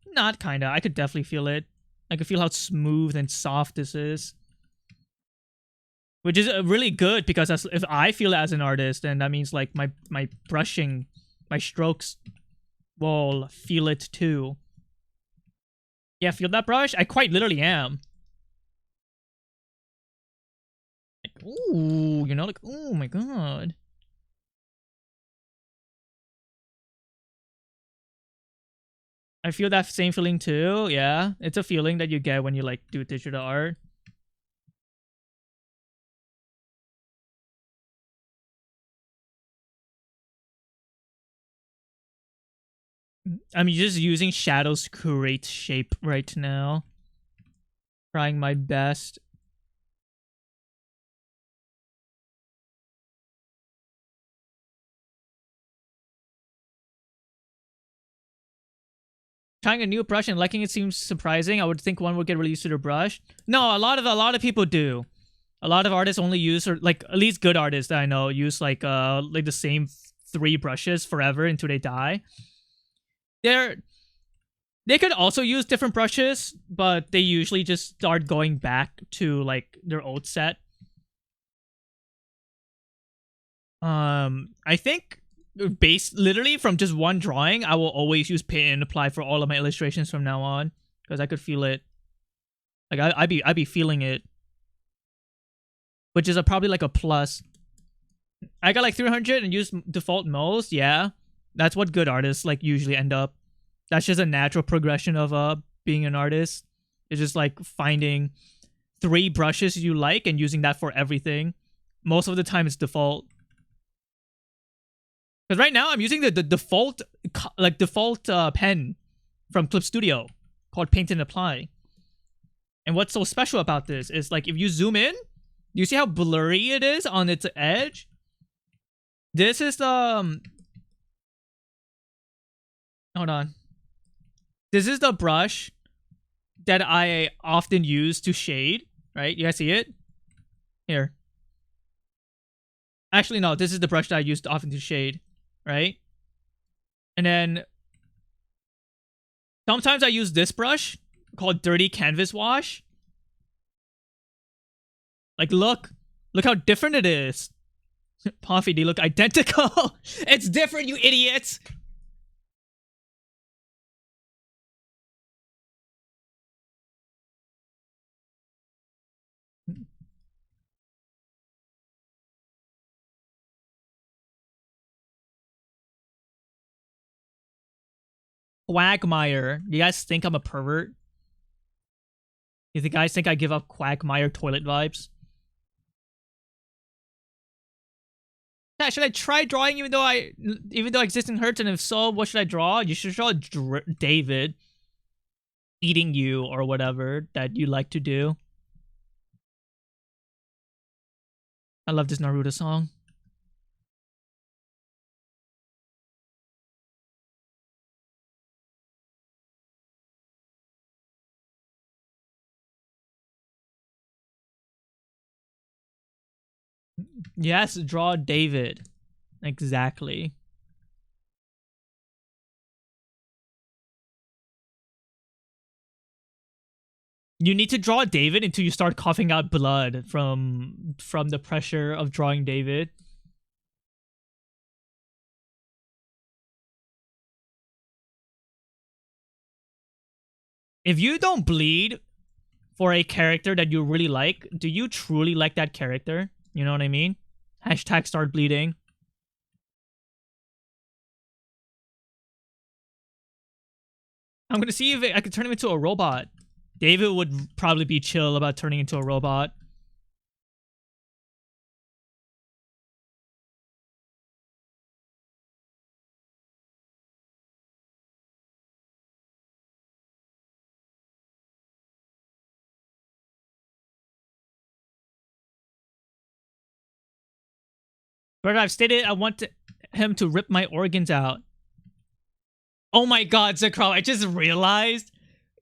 Not kinda. I could definitely feel it. I could feel how smooth and soft this is. Which is really good because if I feel it as an artist, then that means like my brushing, my strokes will feel it too. Yeah, feel that brush? I quite literally am. Like, ooh, you know, like, oh my god. I feel that same feeling too, yeah. It's a feeling that you get when you like do digital art. I'm just using shadows to create shape right now. Trying my best. Trying a new brush and liking it seems surprising. I would think one would get really used to the brush. No, a lot of people do. A lot of artists only use, or like at least good artists that I know use like the same 3 brushes forever until they die. They could also use different brushes, but they usually just start going back to like their old set. I think based literally from just one drawing, I will always use paint and apply for all of my illustrations from now on because I could feel it. Like I'd be feeling it, which is probably like a plus. I got like 300 and use default most. Yeah, that's what good artists like usually end up. That's just a natural progression of being an artist. It's just like finding 3 brushes you like and using that for everything. Most of the time it's default. Because right now I'm using the default pen from Clip Studio called Paint and Apply. And what's so special about this is like if you zoom in, you see how blurry it is on its edge? This is hold on. This is the brush that I often use to shade, right? You guys see it? Here. Actually, no, this is the brush that I used often to shade, right? And then sometimes I use this brush called Dirty Canvas Wash. Like, look how different it is. Poffy, they look identical. It's different, you idiots. Quagmire. You guys think I'm a pervert? You guys think I give up Quagmire toilet vibes? Yeah, should I try drawing even though existing hurts? And if so, what should I draw? You should draw David eating you or whatever that you like to do. I love this Naruto song. Yes, draw David. Exactly. You need to draw David until you start coughing out blood from the pressure of drawing David. If you don't bleed for a character that you really like, do you truly like that character? You know what I mean? Hashtag start bleeding. I'm gonna see if I can turn him into a robot. David would probably be chill about turning into a robot. But I've stated I want him to rip my organs out. Oh my god, Zekrom, I just realized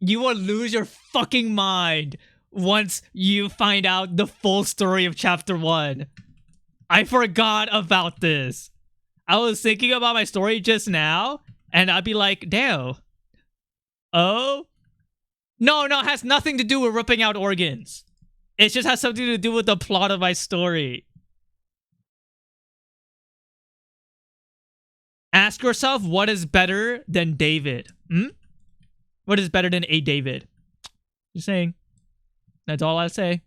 you will lose your fucking mind once you find out the full story of chapter 1. I forgot about this. I was thinking about my story just now, and I'd be like, damn. Oh? No, it has nothing to do with ripping out organs. It just has something to do with the plot of my story. Ask yourself, what is better than David? What is better than a David? Just saying. That's all I say.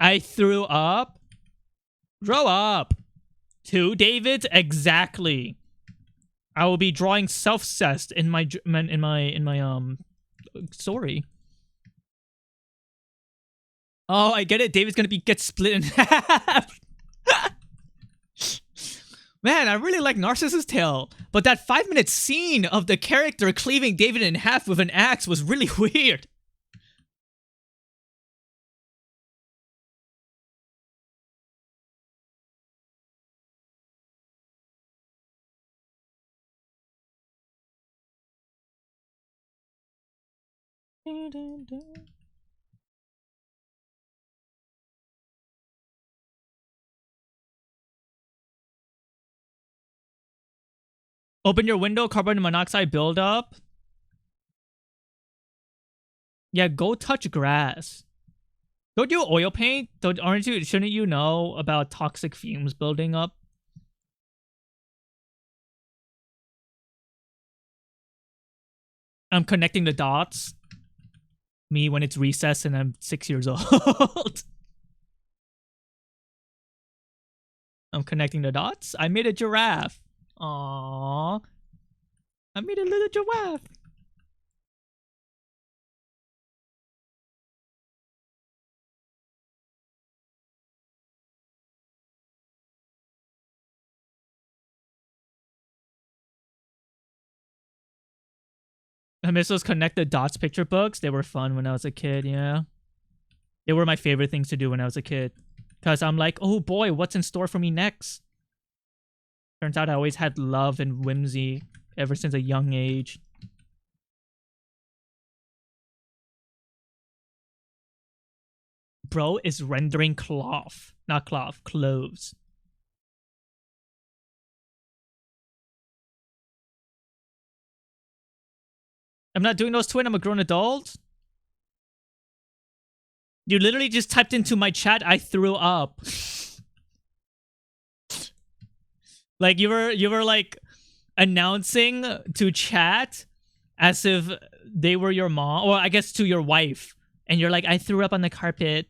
I threw up. Grow up. 2 Davids? Exactly. I will be drawing self-cessed in my story. Oh, I get it. David's gonna get split in half. Man, I really like Narcissus Tale, but that 5-minute scene of the character cleaving David in half with an axe was really weird. Open your window, carbon monoxide buildup. Yeah, go touch grass. Don't you oil paint? Shouldn't you know about toxic fumes building up? I'm connecting the dots. Me when it's recess and I'm 6 years old. I'm connecting the dots. I made a giraffe. Aww. I made a little giraffe. I miss those connect the dots picture books. They were fun when I was a kid, yeah. They were my favorite things to do when I was a kid. Because I'm like, oh boy, what's in store for me next? Turns out I always had love and whimsy ever since a young age. Bro is rendering cloth. Not cloth, clothes. I'm not doing those, twin. I'm a grown adult. You literally just typed into my chat, I threw up. Like you were like announcing to chat as if they were your mom, or I guess to your wife, and you're like, I threw up on the carpet.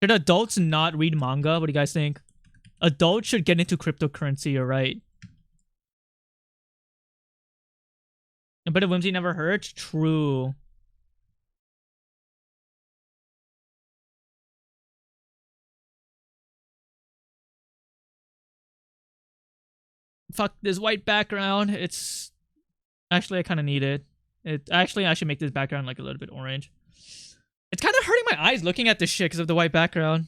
Should adults not read manga? What do you guys think? Adults should get into cryptocurrency, you're right. But a whimsy never hurts? True. Fuck this white background. It's... Actually, I kind of need it. Actually, I should make this background like a little bit orange. It's kind of hurting my eyes looking at this shit because of the white background.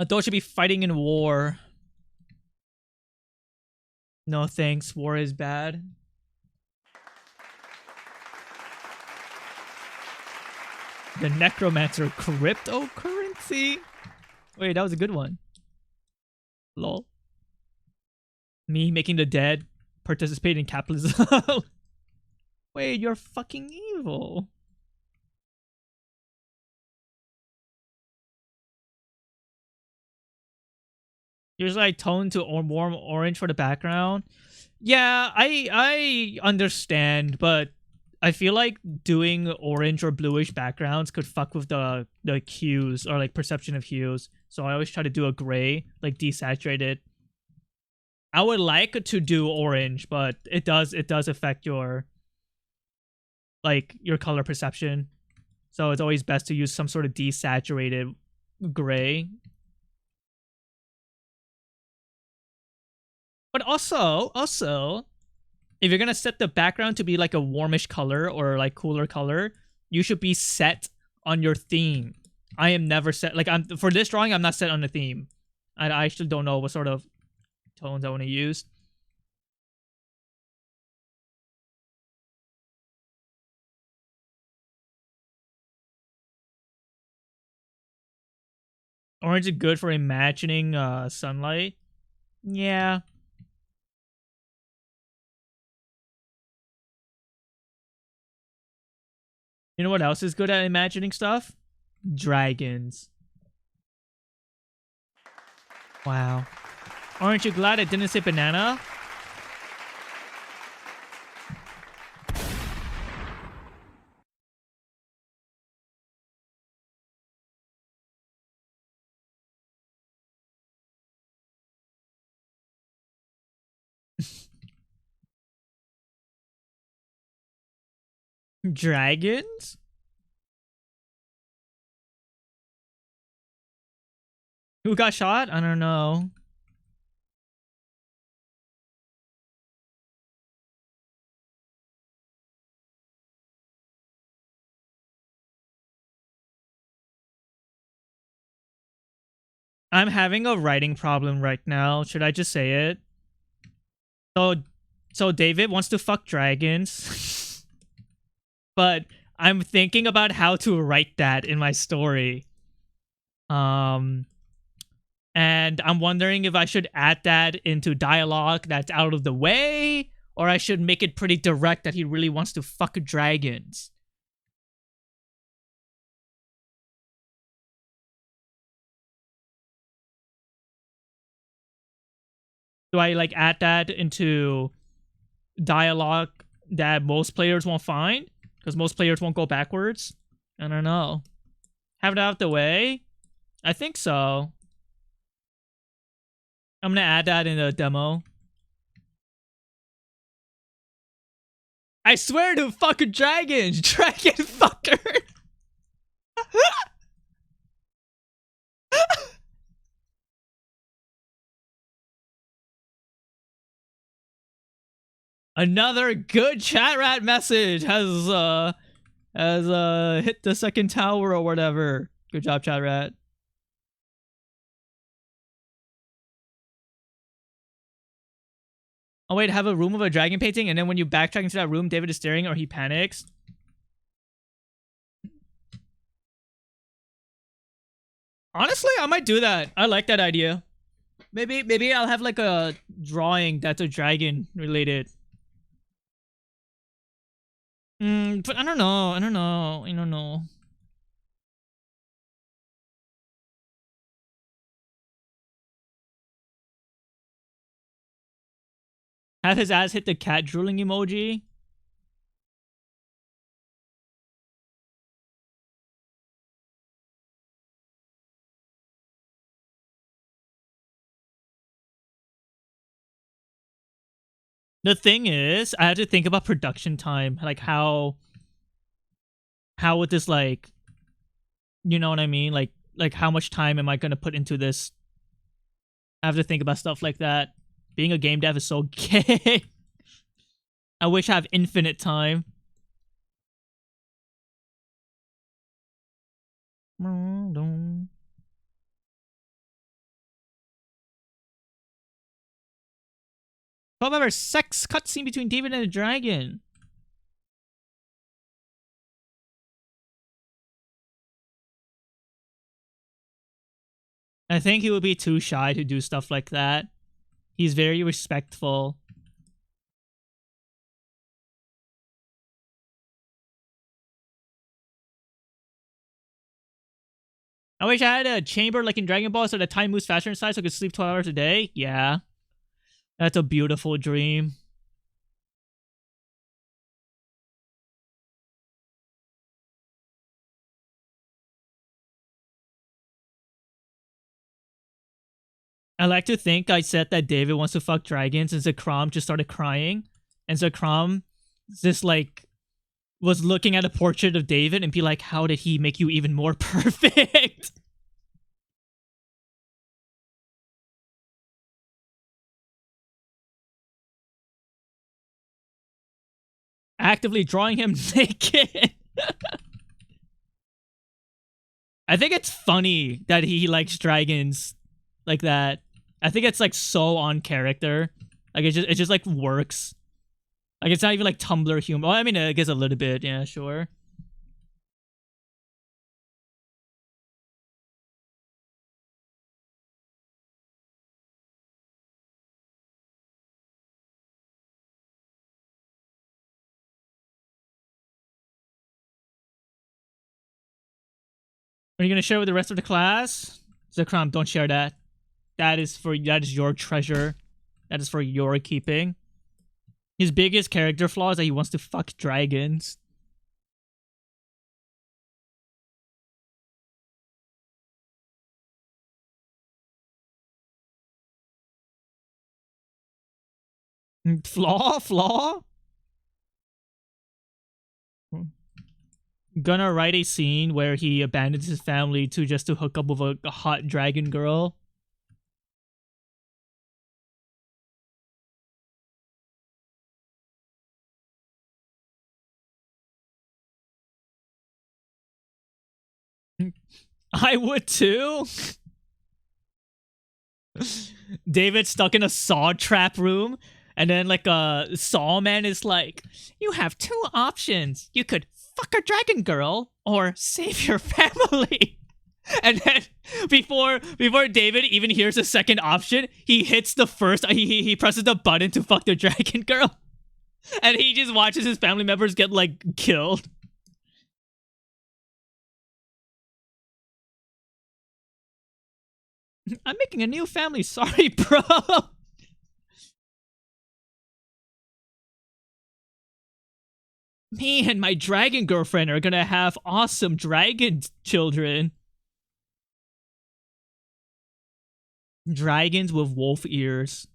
Adults should be fighting in war. No thanks, war is bad. The Necromancer cryptocurrency? Wait, that was a good one. Lol. Me making the dead participate in capitalism. Wait, you're fucking evil. Here's like tone to warm orange for the background. Yeah, I understand, but I feel like doing orange or bluish backgrounds could fuck with the hues or like perception of hues. So I always try to do a gray, like desaturated. I would like to do orange, but it does affect your like your color perception. So it's always best to use some sort of desaturated gray. But also, if you're gonna set the background to be like a warmish color or like cooler color, you should be set on your theme. I am never set. Like for this drawing, I'm not set on the theme. I actually don't know what sort of tones I want to use. Orange is good for imagining sunlight. Yeah. You know what else is good at imagining stuff? Dragons. Wow. Aren't you glad I didn't say banana? Dragons? Who got shot? I don't know. I'm having a writing problem right now. Should I just say it? So David wants to fuck dragons. But I'm thinking about how to write that in my story. And I'm wondering if I should add that into dialogue that's out of the way, or I should make it pretty direct that he really wants to fuck dragons. Do I like add that into dialogue that most players won't find? Because most players won't go backwards? I don't know. Have it out of the way? I think so. I'm gonna add that in the demo. I swear to fucking dragons! Dragon fucker! Another good chat rat message has hit the second tower or whatever. Good job, chat rat. Oh wait, have a room of a dragon painting, and then when you backtrack into that room, David is staring or he panics. Honestly, I might do that. I like that idea. Maybe I'll have like a drawing that's a dragon related. But I don't know. I don't know. Have his ass hit the cat drooling emoji. The thing is, I had to think about production time, like how would this like, you know what I mean? Like how much time am I gonna put into this? I have to think about stuff like that. Being a game dev is so gay. I wish I have infinite time. However, sex cutscene between David and a dragon. I think he would be too shy to do stuff like that. He's very respectful. I wish I had a chamber like in Dragon Ball so the time moves faster inside so I could sleep 12 hours a day. Yeah. That's a beautiful dream. I like to think I said that David wants to fuck dragons and Zekrom just started crying. And Zekrom just like was looking at a portrait of David and be like, how did he make you even more perfect? Actively drawing him naked. I think it's funny that he likes dragons like that. I think it's like so on character. Like it just like works. Like it's not even like Tumblr humor. Well, I mean, I guess a little bit. Yeah, sure. Are you gonna share with the rest of the class? Zekrom, don't share that. That is your treasure. That is for your keeping. His biggest character flaw is that he wants to fuck dragons. Flaw? Gonna write a scene where he abandons his family to just to hook up with a hot dragon girl. I would too. David stuck in a saw trap room, and then like a saw man is like, you have two options. You could fuck a dragon girl or save your family. And then before David even hears the second option, he hits the first. He presses the button to fuck the dragon girl, and he just watches his family members get like killed. I'm making a new family. Sorry, bro. Me and my dragon girlfriend are gonna have awesome dragon children. Dragons with wolf ears.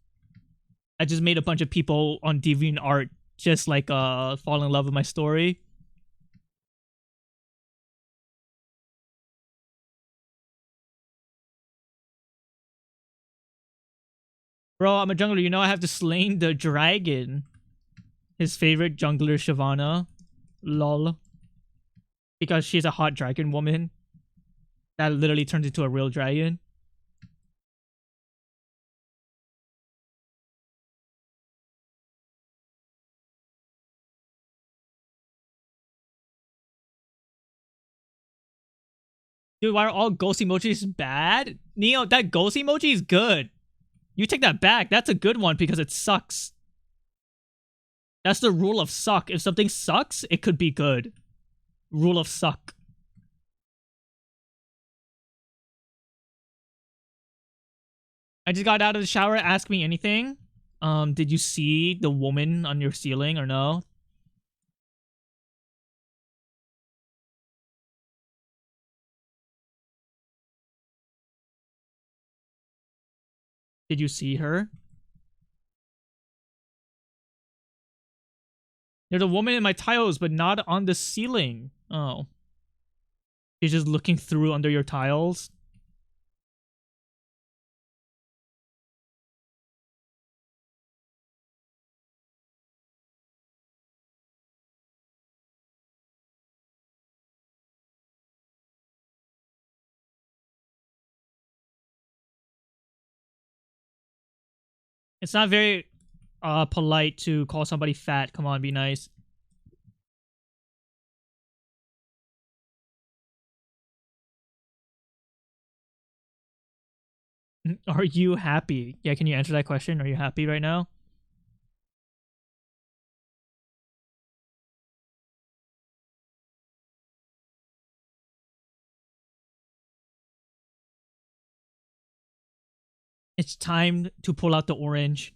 I just made a bunch of people on DeviantArt just like fall in love with my story. Bro, I'm a jungler. You know I have to slay the dragon. His favorite jungler, Shyvana. Lol. Because she's a hot dragon woman. That literally turns into a real dragon. Dude, why are all ghost emojis bad? Neo, that ghost emoji is good. You take that back. That's a good one because it sucks. That's the rule of suck. If something sucks, it could be good. Rule of suck. I just got out of the shower. Ask me anything. Did you see the woman on your ceiling or no? Did you see her? There's a woman in my tiles, but not on the ceiling. Oh. She's just looking through under your tiles. It's not very polite to call somebody fat. Come on, be nice. Are you happy? Yeah, can you answer that question? Are you happy right now? It's time to pull out the orange.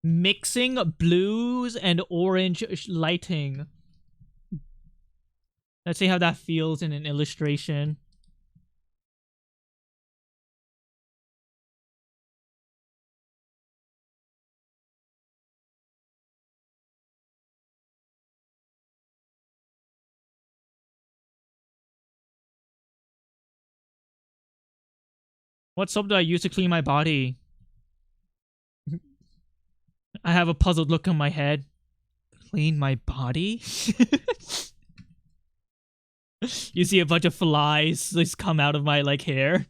Mixing blues and orange lighting. Let's see how that feels in an illustration. What soap do I use to clean my body? I have a puzzled look on my head. Clean my body? You see a bunch of flies just come out of my like hair.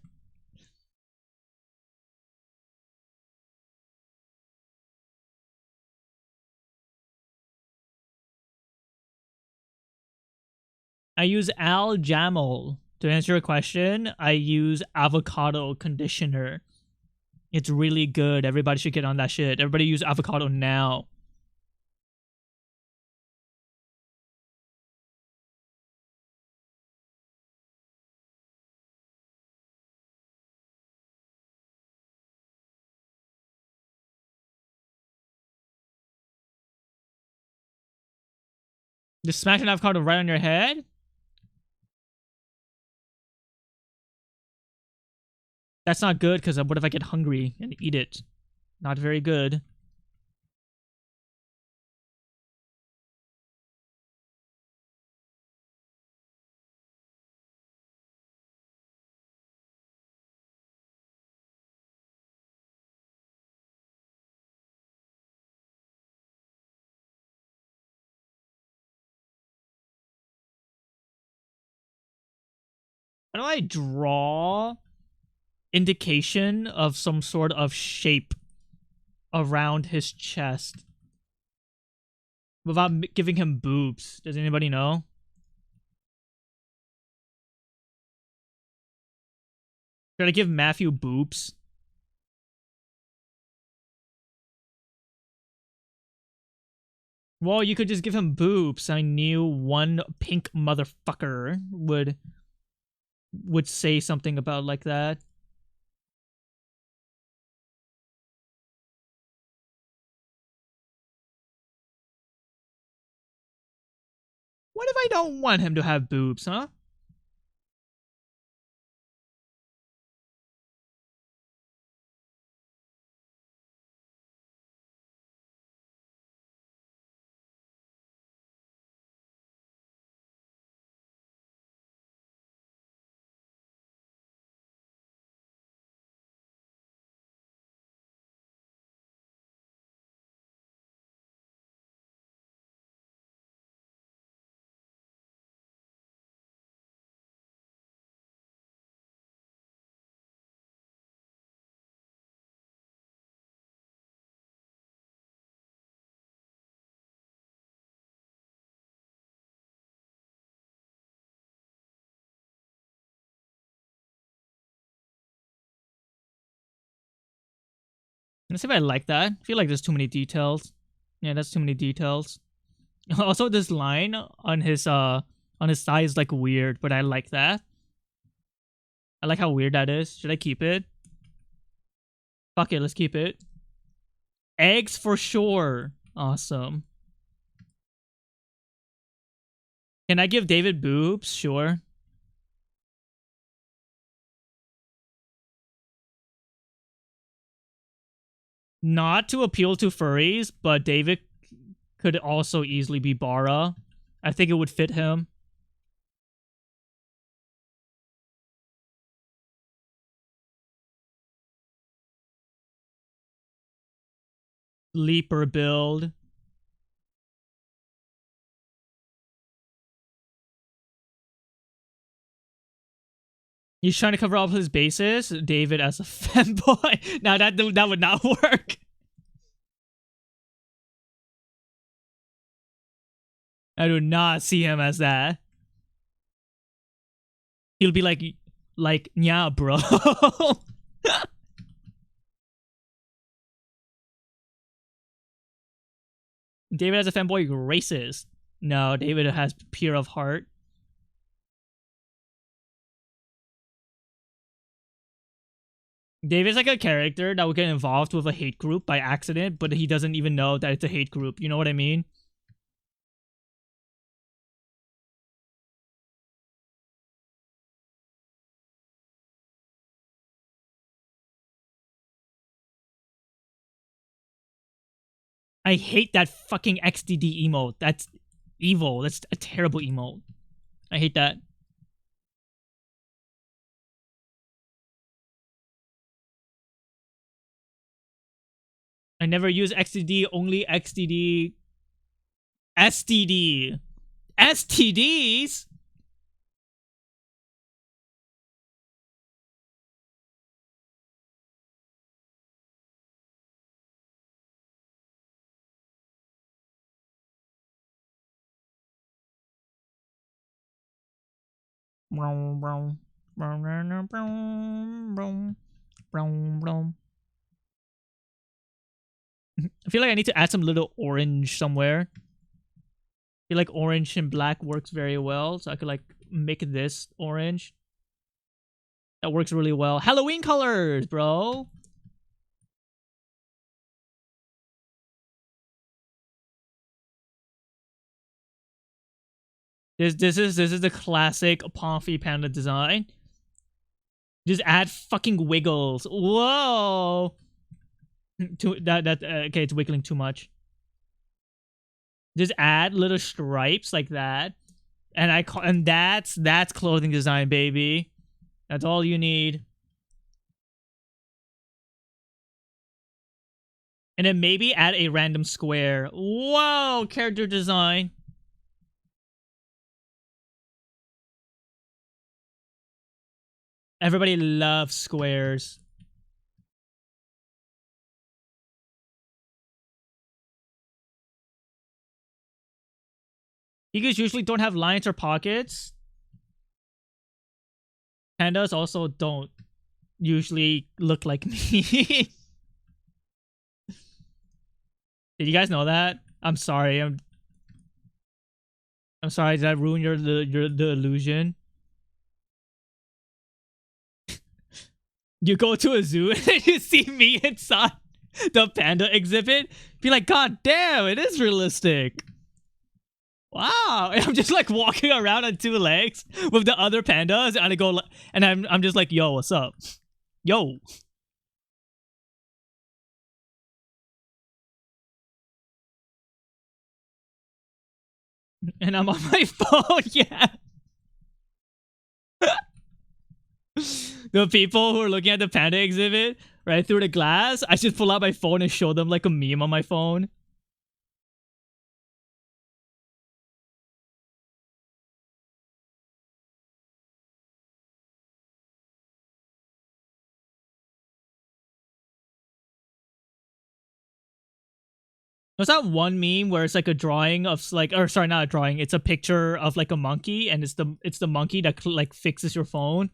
I use Al Jamel. To answer your question, I use avocado conditioner. It's really good. Everybody should get on that shit. Everybody use avocado now. Just smash an avocado right on your head? That's not good, because what if I get hungry and eat it? Not very good. How do I draw indication of some sort of shape around his chest without giving him boobs? Does anybody know? Should I give Matthew boobs? Well, you could just give him boobs. I knew one pink motherfucker would say something about like that. What if I don't want him to have boobs, huh? Let's see if I like that. I feel like there's too many details. Yeah, that's too many details. Also, this line on his thigh is like weird, but I like that. I like how weird that is. Should I keep it? Fuck it, let's keep it. Eggs for sure. Awesome. Can I give David boobs? Sure. Not to appeal to furries, but David could also easily be Bara. I think it would fit him. Leaper build. He's trying to cover all of his bases. David as a femboy. Now that would not work. I do not see him as that. He'll be like, yeah, bro. David as a femboy racist. No, David has pure of heart. David's like a character that would get involved with a hate group by accident, but he doesn't even know that it's a hate group. You know what I mean? I hate that fucking XDD emote. That's evil. That's a terrible emote. I hate that. I never use XDD, only XDD. STD. STDs? I feel like I need to add some little orange somewhere. I feel like orange and black works very well, so I could like make this orange. That works really well. Halloween colors, bro. This is the classic Pomfrey Panda design. Just add fucking wiggles. Whoa. Okay, it's wiggling too much. Just add little stripes like that, and that's clothing design, baby. That's all you need. And then maybe add a random square. Whoa, character design. Everybody loves squares. You guys usually don't have lines or pockets. Pandas also don't usually look like me. Did you guys know that? I'm sorry. I'm sorry. Did I ruin the illusion? You go to a zoo and you see me inside the panda exhibit. Be like, God damn, it is realistic. Wow. And I'm just like walking around on two legs with the other pandas, and I go and I'm just like, yo, what's up? Yo. And I'm on my phone, yeah. The people who are looking at the panda exhibit right through the glass, I just pull out my phone and show them like a meme on my phone. There's that one meme where it's like a drawing of like, or sorry, not a drawing. It's a picture of like a monkey, and it's the monkey that like fixes your phone.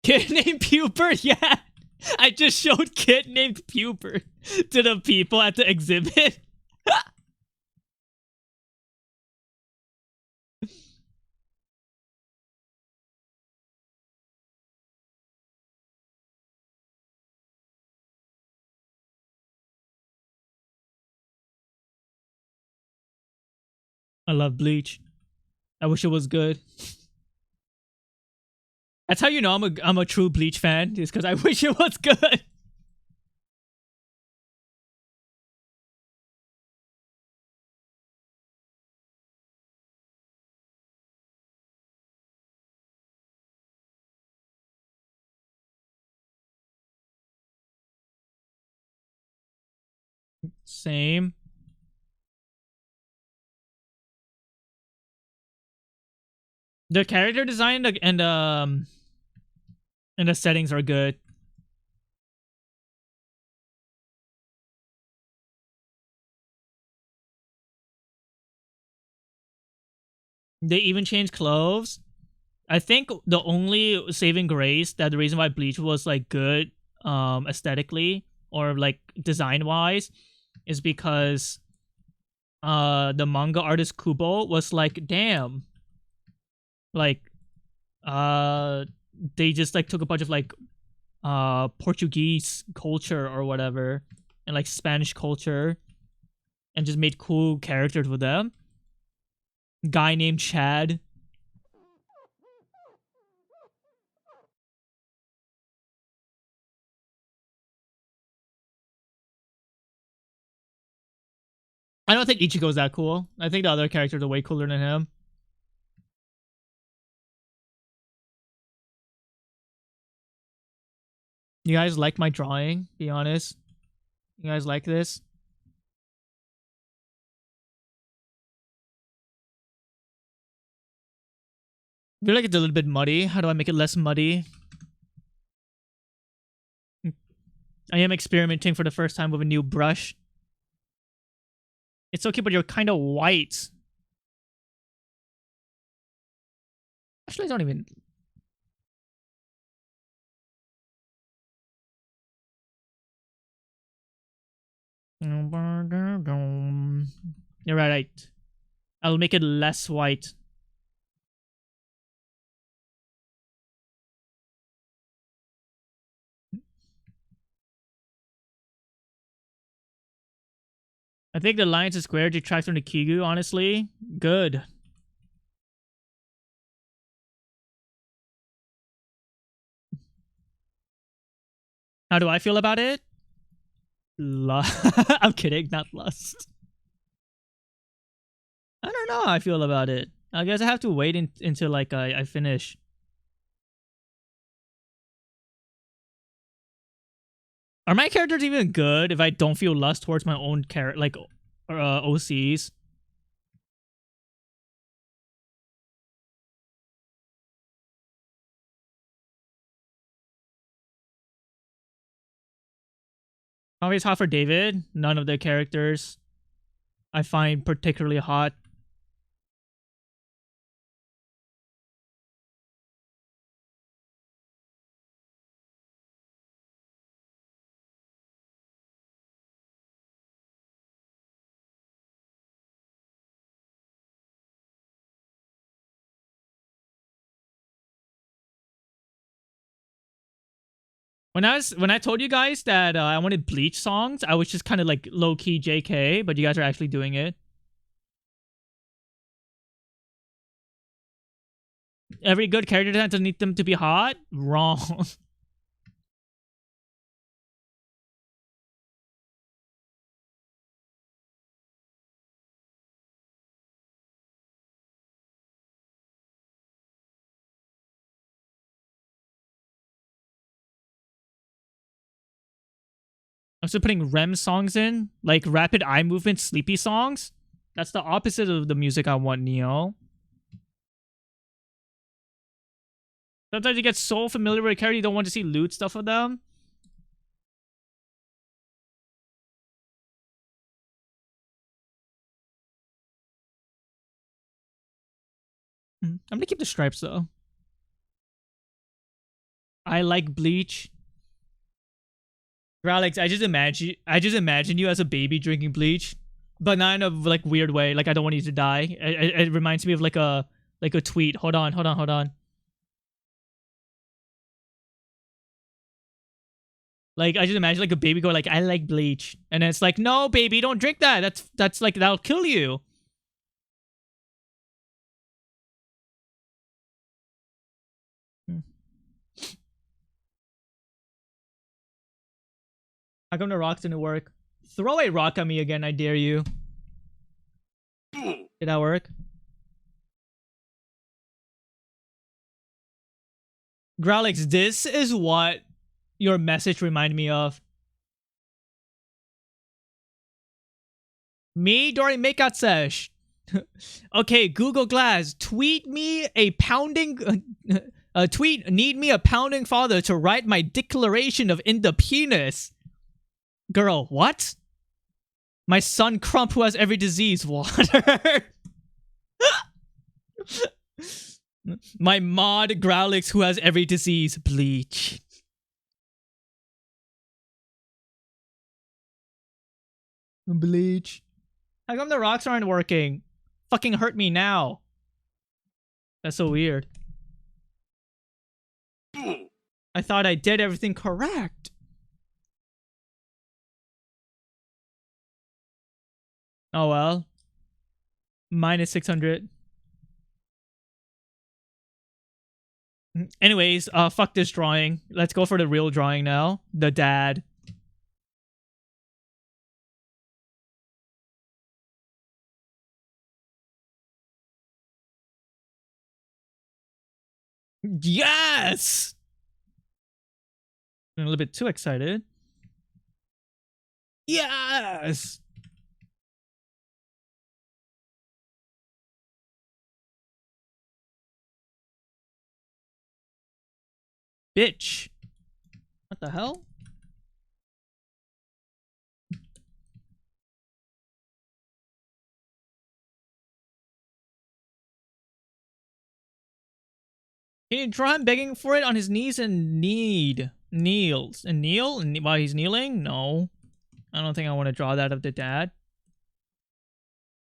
Kid named Puber, yeah. I just showed kid named Puber to the people at the exhibit. I love Bleach. I wish it was good. That's how you know I'm a true Bleach fan, is because I wish it was good. Same. The character design and the settings are good. They even changed clothes. I think the only saving grace, that the reason why Bleach was like good aesthetically or like design wise, is because the manga artist Kubo was like, damn, like they just like took a bunch of like Portuguese culture or whatever and like Spanish culture and just made cool characters with them. Guy named Chad. I don't think Ichigo's that cool. I think the other characters are way cooler than him. You guys like my drawing? Be honest. You guys like this? I feel like it's a little bit muddy. How do I make it less muddy? I am experimenting for the first time with a new brush. It's okay, but you're kind of white. Actually, I don't even... You're right. I'll make it less white. I think the lines and square detract from the Kigu, honestly. Good. How do I feel about it? I'm kidding, not lust. I don't know how I feel about it. I guess I have to wait until like I finish. Are my characters even good if I don't feel lust towards my own character, like OCs? Probably it's hot for David. None of the characters I find particularly hot. When I told you guys that I wanted Bleach songs, I was just kind of like low key JK, but you guys are actually doing it. Every good character design doesn't need them to be hot. Wrong. I'm still putting REM songs in, like rapid eye movement, sleepy songs. That's the opposite of the music I want, Neo. Sometimes you get so familiar with a character you don't want to see loot stuff with them. I'm gonna keep the stripes though. I like Bleach. Alex, I just imagine you as a baby drinking Bleach, but not in a like weird way. Like I don't want you to die. It reminds me of like a tweet. Hold on. Like I just imagine like a baby going like I like Bleach, and then it's like no baby, don't drink that. That's like that'll kill you. How come the rocks didn't work? Throw a rock at me again, I dare you. Did that work? Growlix, this is what your message reminded me of. Me during makeout sesh. Okay, Google Glass, tweet me a pounding tweet need me a pounding father to write my declaration of independence. Girl, what? My son Crump who has every disease. Water. My mod Growlix who has every disease. Bleach. Bleach. How come the rocks aren't working? Fucking hurt me now. That's so weird. I thought I did everything correct. Oh well. Minus 600. Anyways, fuck this drawing. Let's go for the real drawing now. The dad. Yes! I'm a little bit too excited. Yes! Bitch. What the hell? Can you draw him begging for it on his knees and kneels and kneel and while he's kneeling? No, I don't think I want to draw that of the dad.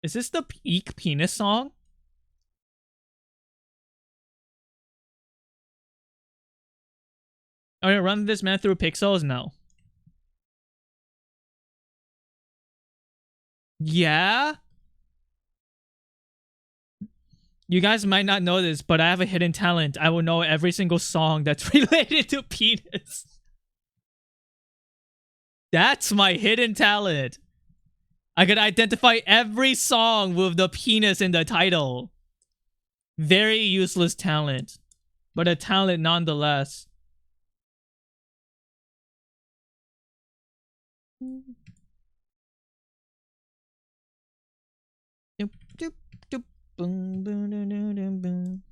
Is this the peak penis song? Are you gonna run this man through pixels? No. Yeah. You guys might not know this, but I have a hidden talent. I will know every single song that's related to penis. That's my hidden talent. I could identify every song with the penis in the title. Very useless talent, but a talent nonetheless. Doop, doop, doop, boom, boom, boom, boom, boom, boom.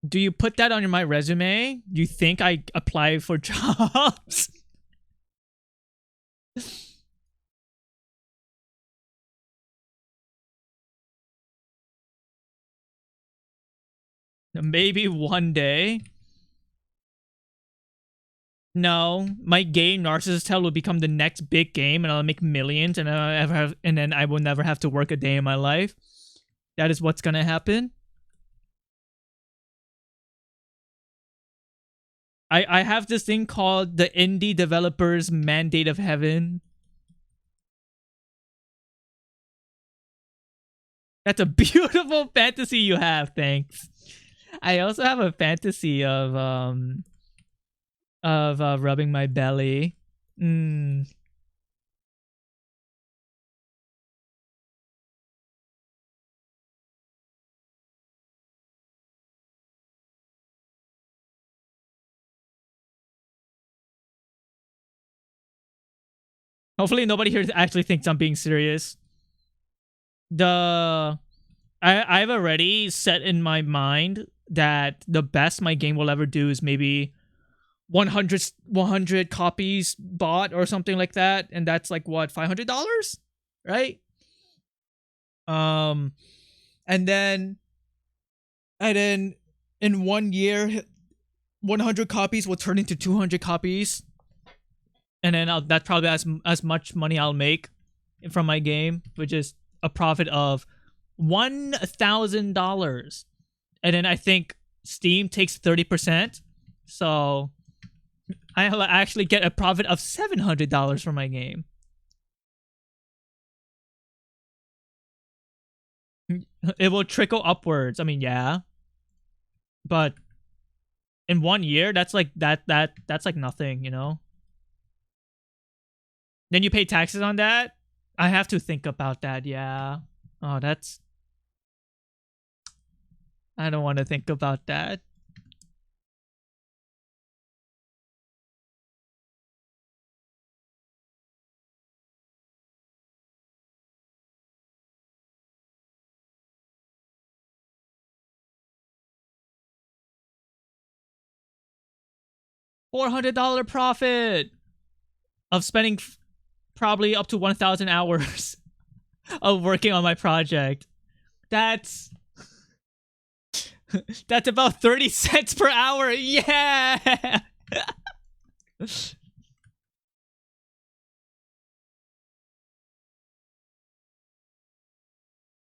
Do you put that on my resume? Do you think I apply for jobs? Maybe one day. No, my gay narcissist hell will become the next big game, and I'll make millions, and then I will never have to work a day in my life. That is what's gonna happen. I have this thing called the Indie Developers Mandate of Heaven. That's a beautiful fantasy you have, thanks. I also have a fantasy of rubbing my belly. Hopefully nobody here actually thinks I'm being serious. I've already set in my mind that the best my game will ever do is maybe 100 copies bought or something like that, and that's like what, $500, right? And then in 1 year 100 copies will turn into 200 copies, and then that's probably as much money I'll make from my game, which is a profit of $1,000. And then I think Steam takes 30%, so I'll actually get a profit of $700 for my game. It will trickle upwards. I mean, yeah. But in 1 year, that's like that's like nothing, you know? Then you pay taxes on that? I have to think about that, yeah. Oh, that's... I don't want to think about that. $400 profit of spending probably up to 1,000 hours of working on my project. That's that's about 30 cents per hour. Yeah.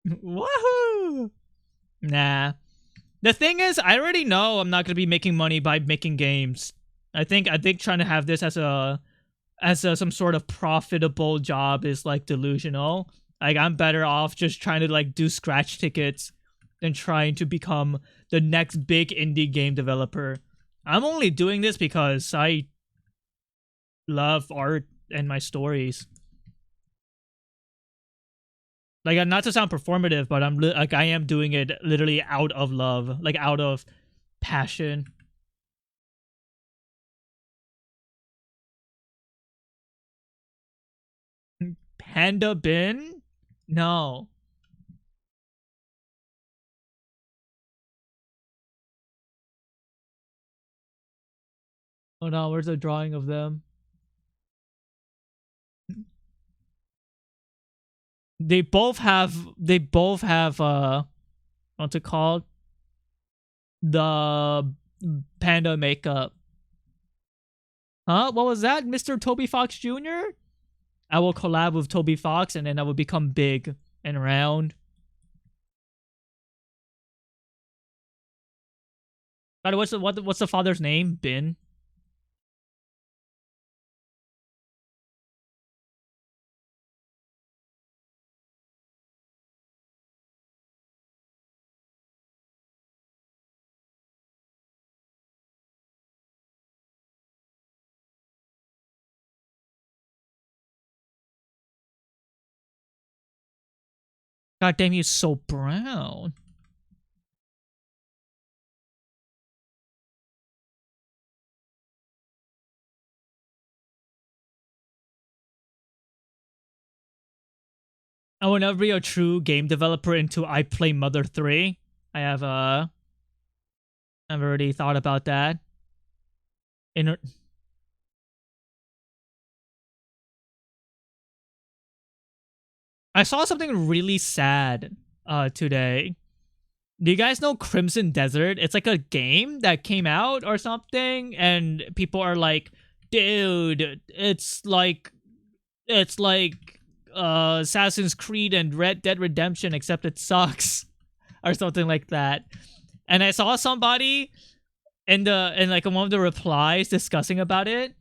Woohoo! Nah. The thing is, I already know I'm not gonna be making money by making games. I think trying to have this as a some sort of profitable job is like delusional. Like, I'm better off just trying to like do scratch tickets than trying to become the next big indie game developer. I'm only doing this because I love art and my stories. Like, not to sound performative, but I'm like, I am doing it literally out of love, like out of passion. Panda Bin? No. Oh no, where's the drawing of them? They both have what's it called? The panda makeup. Huh? What was that? Mr. Toby Fox Jr.? I will collab with Toby Fox and then I will become big and round. By the way, what's the father's name? Bin? God damn, he's so brown. I will never be a true game developer until I play Mother 3. I've already thought about that. I saw something really sad today. Do you guys know Crimson Desert? It's like a game that came out or something, and people are like, dude, it's like Assassin's Creed and Red Dead Redemption, except it sucks. Or something like that. And I saw somebody in like one of the replies discussing about it,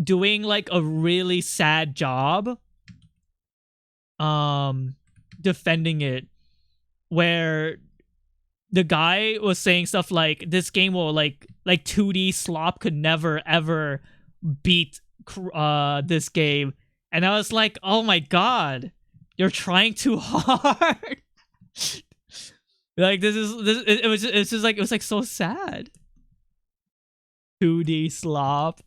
doing like a really sad job defending it, where the guy was saying stuff like, this game will like 2D slop could never ever beat this game. And I was like, oh my god, you're trying too hard. Like, it was like so sad. 2D slop.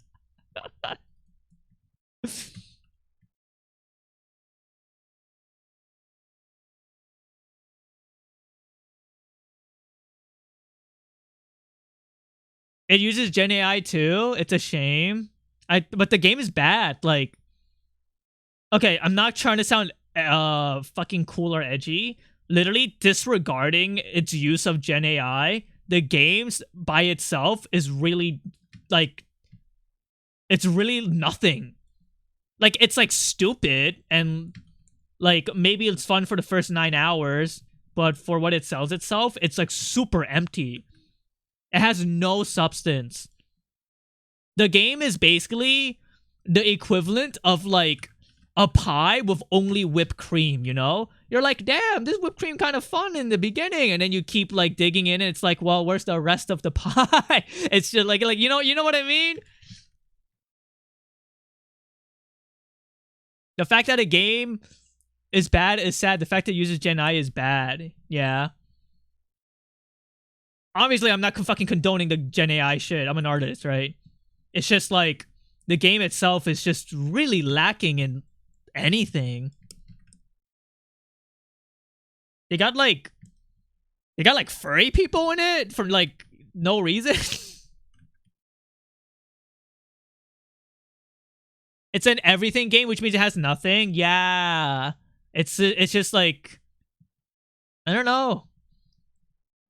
It uses Gen AI too. It's a shame. But the game is bad. Like, okay, I'm not trying to sound fucking cool or edgy. Literally disregarding its use of Gen AI, the games by itself is really like, it's really nothing. Like, it's like stupid and like maybe it's fun for the first 9 hours, but for what it sells itself, it's like super empty. It has no substance. The game is basically the equivalent of like a pie with only whipped cream, you know? You're like, damn, this whipped cream kind of fun in the beginning, and then you keep like digging in, and it's like, well, where's the rest of the pie? It's just like you know what I mean? The fact that a game is bad is sad. The fact that it uses Gen I is bad. Yeah. Obviously, I'm not fucking condoning the Gen AI shit. I'm an artist, right? It's just like the game itself is just really lacking in anything. They got like furry people in it for like no reason. It's an everything game, which means it has nothing. Yeah. It's just like, I don't know.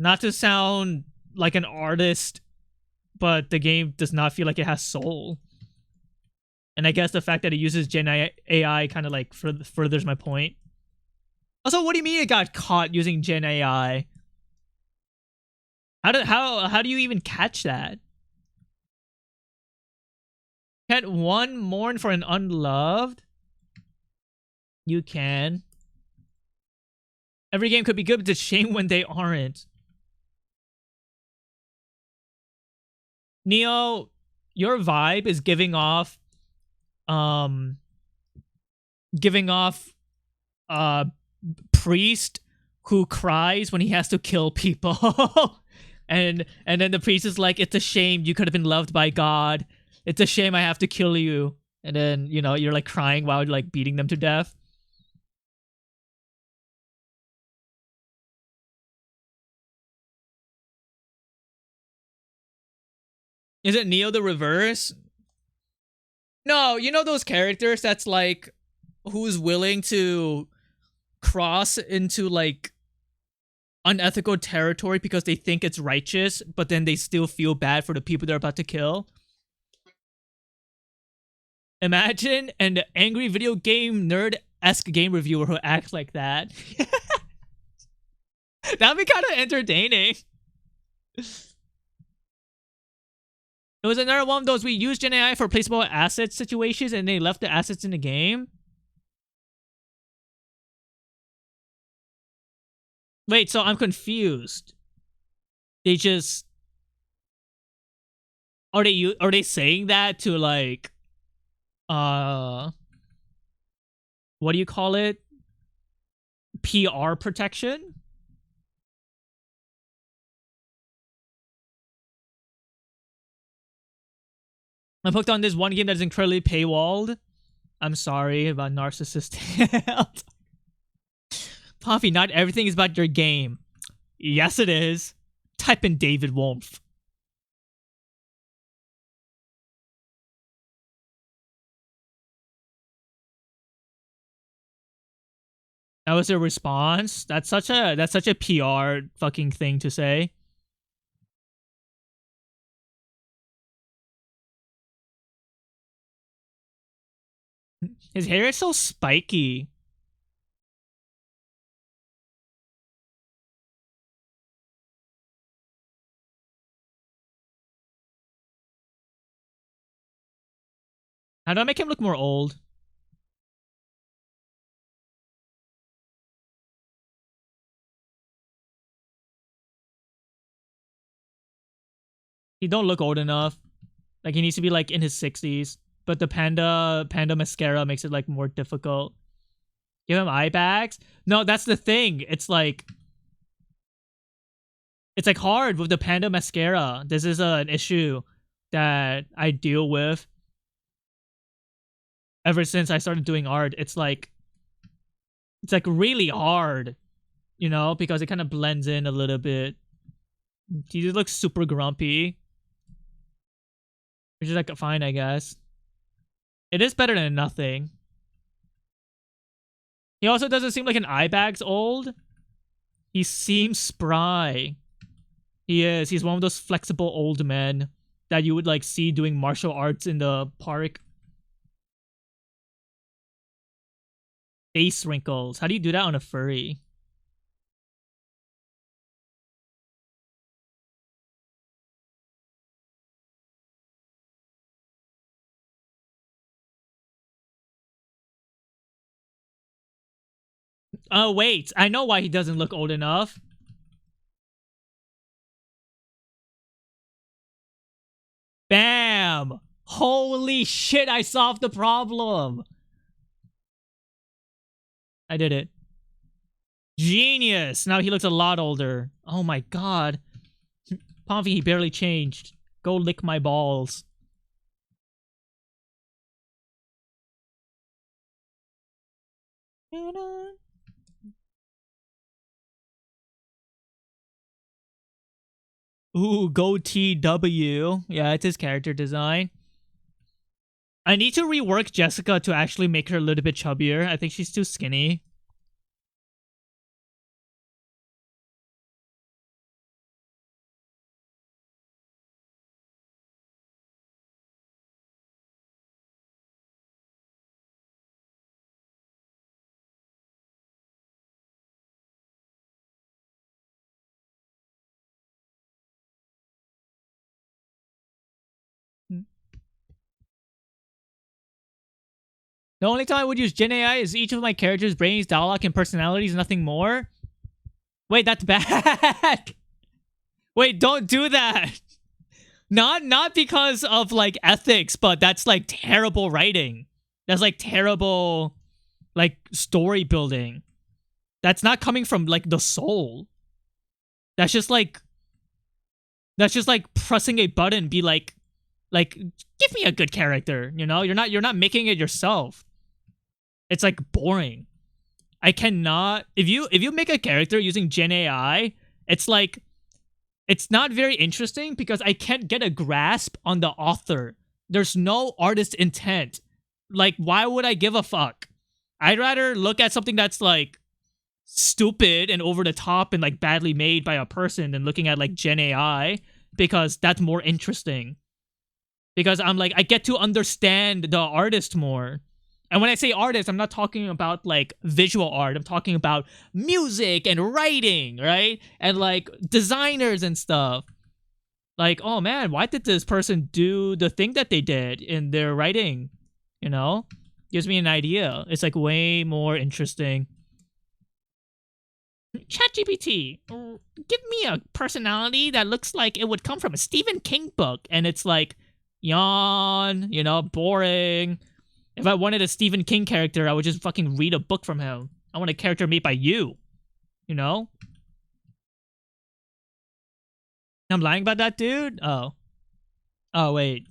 Not to sound like an artist, but the game does not feel like it has soul. And I guess the fact that it uses Gen AI kind of like furthers my point. Also, what do you mean it got caught using Gen AI? How do you even catch that? Can't one mourn for an unloved? You can. Every game could be good, but it's a shame when they aren't. Neo, your vibe is giving off priest who cries when he has to kill people. and then the priest is like, it's a shame you could have been loved by God. It's a shame I have to kill you. And then, you know, you're like crying while you're like beating them to death. Is it Neo the reverse? No, you know those characters that's like, who's willing to cross into like unethical territory because they think it's righteous, but then they still feel bad for the people they're about to kill? Imagine an angry video game nerd-esque game reviewer who acts like that. That'd be kind of entertaining. It was another one of those, we used Gen AI for placeable assets situations and they left the assets in the game. Wait, so I'm confused. They just... Are they saying that to like... What do you call it? PR protection? I'm hooked on this one game that is incredibly paywalled. I'm sorry about narcissist. Poppy, not everything is about your game. Yes, it is. Type in David Wolf. That was a response. That's such a PR fucking thing to say. His hair is so spiky. How do I make him look more old? He don't look old enough. Like, he needs to be like in his 60s. But the panda mascara makes it like more difficult. Give him eye bags? No, that's the thing. It's like hard with the panda mascara. This is an issue that I deal with ever since I started doing art. It's like really hard, you know, because it kind of blends in a little bit. He just looks super grumpy, which is like fine, I guess. It is better than nothing. He also doesn't seem like an eye bag's old. He seems spry. He is. He's one of those flexible old men that you would like see doing martial arts in the park. Face wrinkles. How do you do that on a furry? Oh, wait. I know why he doesn't look old enough. Bam! Holy shit, I solved the problem. I did it. Genius! Now he looks a lot older. Oh my god. Pomfy, he barely changed. Go lick my balls. Ooh, goatee W. Yeah, it's his character design. I need to rework Jessica to actually make her a little bit chubbier. I think she's too skinny. The only time I would use Gen AI is each of my characters' brains, dialogue, and personalities, nothing more. Wait, that's bad. Wait, don't do that. Not because of like ethics, but that's like terrible writing. That's like terrible like story building. That's not coming from like the soul. That's just like pressing a button, be like give me a good character, you know? You're not making it yourself. It's like boring. I cannot if you make a character using Gen AI, it's like it's not very interesting because I can't get a grasp on the author. There's no artist intent. Like, why would I give a fuck? I'd rather look at something that's like stupid and over the top and like badly made by a person than looking at like Gen AI because that's more interesting. Because I'm like, I get to understand the artist more. And when I say artist, I'm not talking about like visual art. I'm talking about music and writing, right? And like designers and stuff. Like, oh man, why did this person do the thing that they did in their writing? You know? Gives me an idea. It's like way more interesting. ChatGPT, give me a personality that looks like it would come from a Stephen King book. And it's like, yawn, you know, boring. If I wanted a Stephen King character, I would just fucking read a book from him. I want a character made by you. You know? I'm lying about that, dude? Oh. Oh, wait.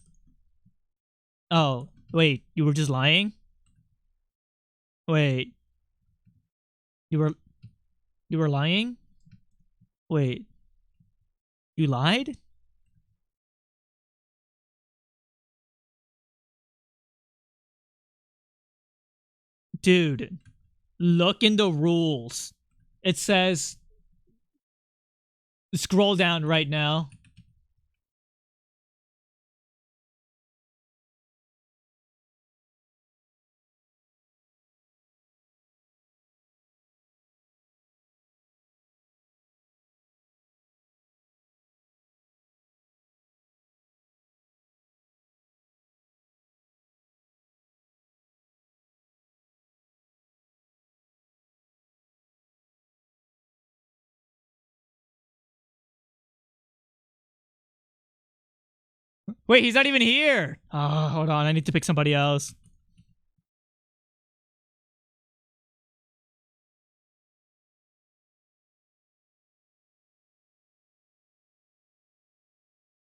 Oh, wait. You were just lying? Wait. You were lying? Wait. You lied? Dude, look in the rules. It says scroll down right now. Wait, he's not even here. Oh, hold on. I need to pick somebody else.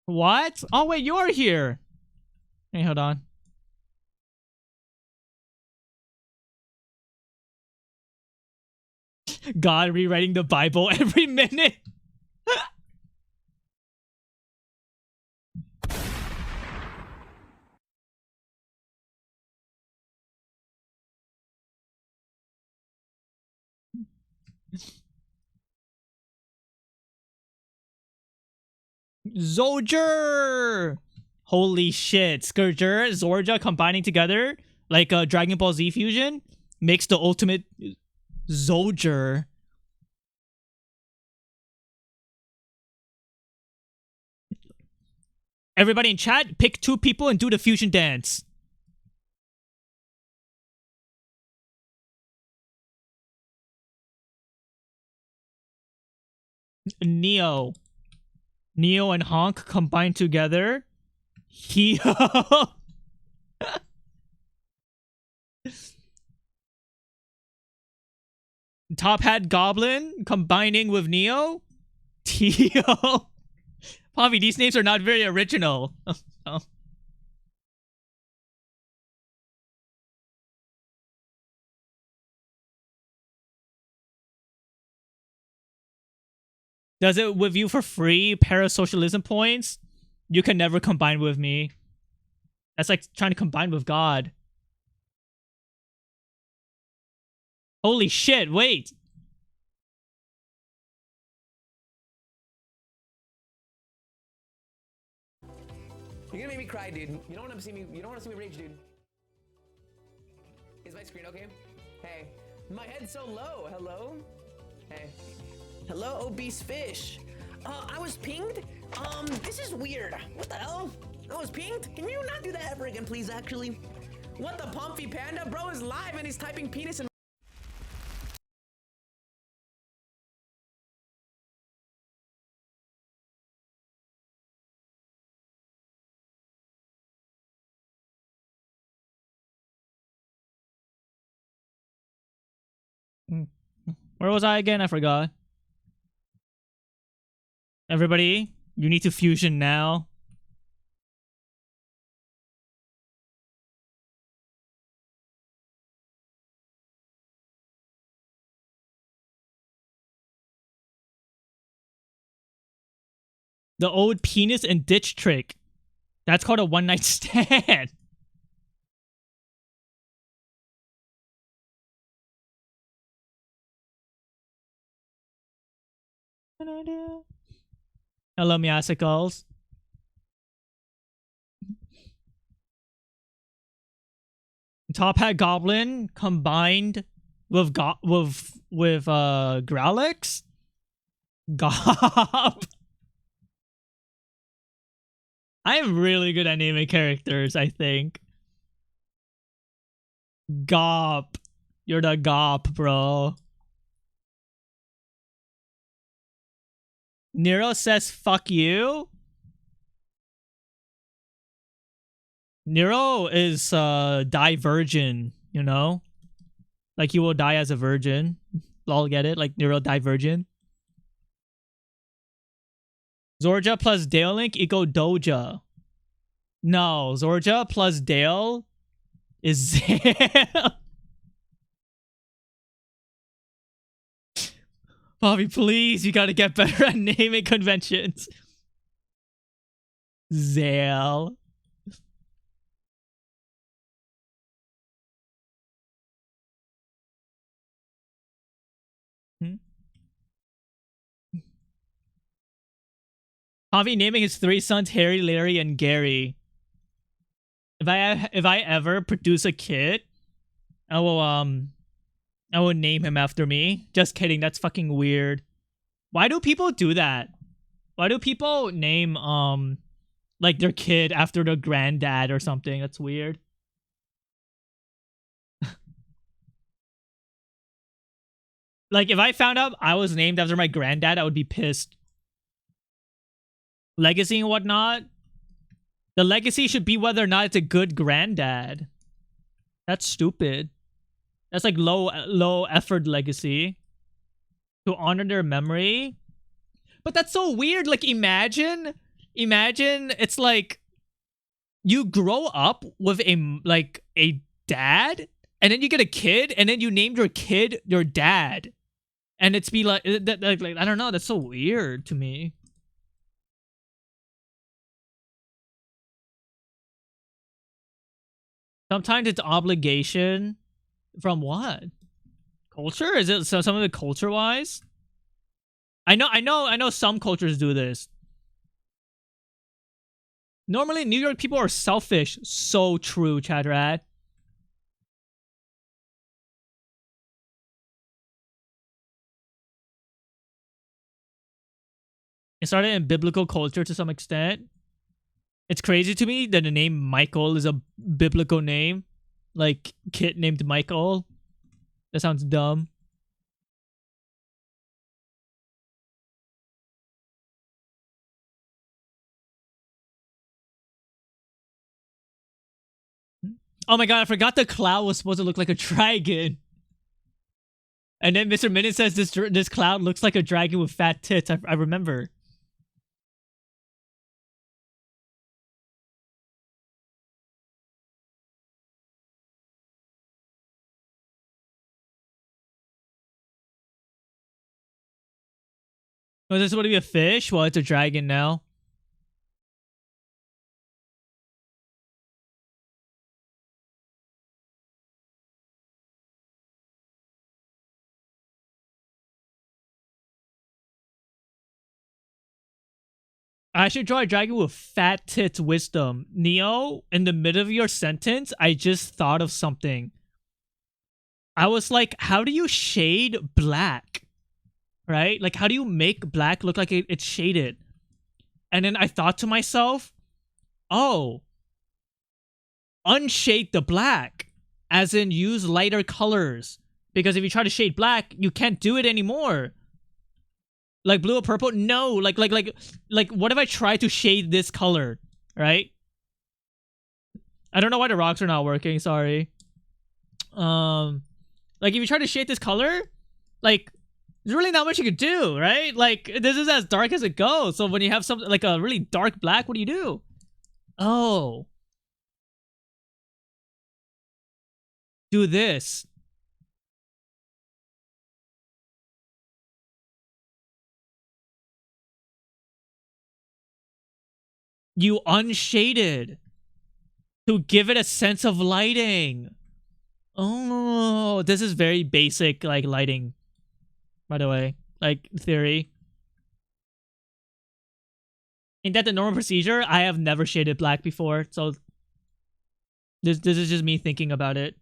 What? Oh, wait, you're here. Hey, hold on. God rewriting the Bible every minute. Zolger! Holy shit. Scourger, Zorja combining together like a Dragon Ball Z fusion makes the ultimate Zolger. Everybody in chat, pick 2 people and do the fusion dance. Neo. Neo and Honk combined together. He. Top Hat Goblin combining with Neo. Tio. Pavi, these names are not very original. Oh. Does it with you for free? Parasocialism points? You can never combine with me. That's like trying to combine with God. Holy shit, wait. You're gonna make me cry, dude. You don't want to see me. You don't want to see me rage, dude. Is my screen okay? Hey, my head's so low. Hello. Hey. Hello, obese fish. I was pinged. This is weird. What the hell? I was pinged. Can you not do that ever again, please? Actually. What the Pumpy Panda, bro, is live and he's typing penis and. Where was I again? I forgot. Everybody, you need to fusion now. The old penis and ditch trick. That's called a one-night stand. Hello, Meowsicles. Top Hat Goblin combined with Growlix? Gob. I am really good at naming characters, I think. Gop. You're the Gop, bro. Nero says fuck you. Nero is die virgin, you know? Like he will die as a virgin. Lol, get it? Like Nero die virgin. Zorja plus Dale Link equal Doja. No, Zorja plus Dale is Zale. Bobby, please, you gotta get better at naming conventions. Zale. Javi naming his 3 sons Harry, Larry, and Gary. If I ever produce a kid, I will name him after me. Just kidding, that's fucking weird. Why do people do that? Why do people name like their kid after their granddad or something? That's weird. Like if I found out I was named after my granddad, I would be pissed. Legacy and whatnot. The legacy should be whether or not it's a good granddad. That's stupid. That's like low effort legacy. To honor their memory. But that's so weird. Like imagine it's like you grow up with a dad and then you get a kid and then you named your kid your dad. And it's be like I don't know, that's so weird to me. Sometimes it's obligation. From what? Culture? Is it some of it culture-wise? I know some cultures do this. Normally, New York people are selfish. So true, Chadrat. It started in biblical culture to some extent. It's crazy to me that the name Michael is a biblical name. Like, kid named Michael. That sounds dumb. Oh my god, I forgot the cloud was supposed to look like a dragon. And then Mr. Minute says this cloud looks like a dragon with fat tits. I remember. Was this supposed to be a fish? Well, it's a dragon now. I should draw a dragon with fat tits wisdom. Neo, in the middle of your sentence, I just thought of something. I was like, how do you shade black? Right? Like, how do you make black look like it's shaded? And then I thought to myself, oh, unshade the black. As in, use lighter colors. Because if you try to shade black, you can't do it anymore. Like blue or purple? No. Like, what if I try to shade this color? Right? I don't know why the rocks are not working. Sorry. Like, if you try to shade this color, like, there's really not much you could do, right? Like, this is as dark as it goes. So when you have something like a really dark black, what do you do? Oh. Do this. You unshaded to give it a sense of lighting. Oh, this is very basic, like, lighting, by the way, like, theory. Ain't that the normal procedure? I have never shaded black before, so this is just me thinking about it.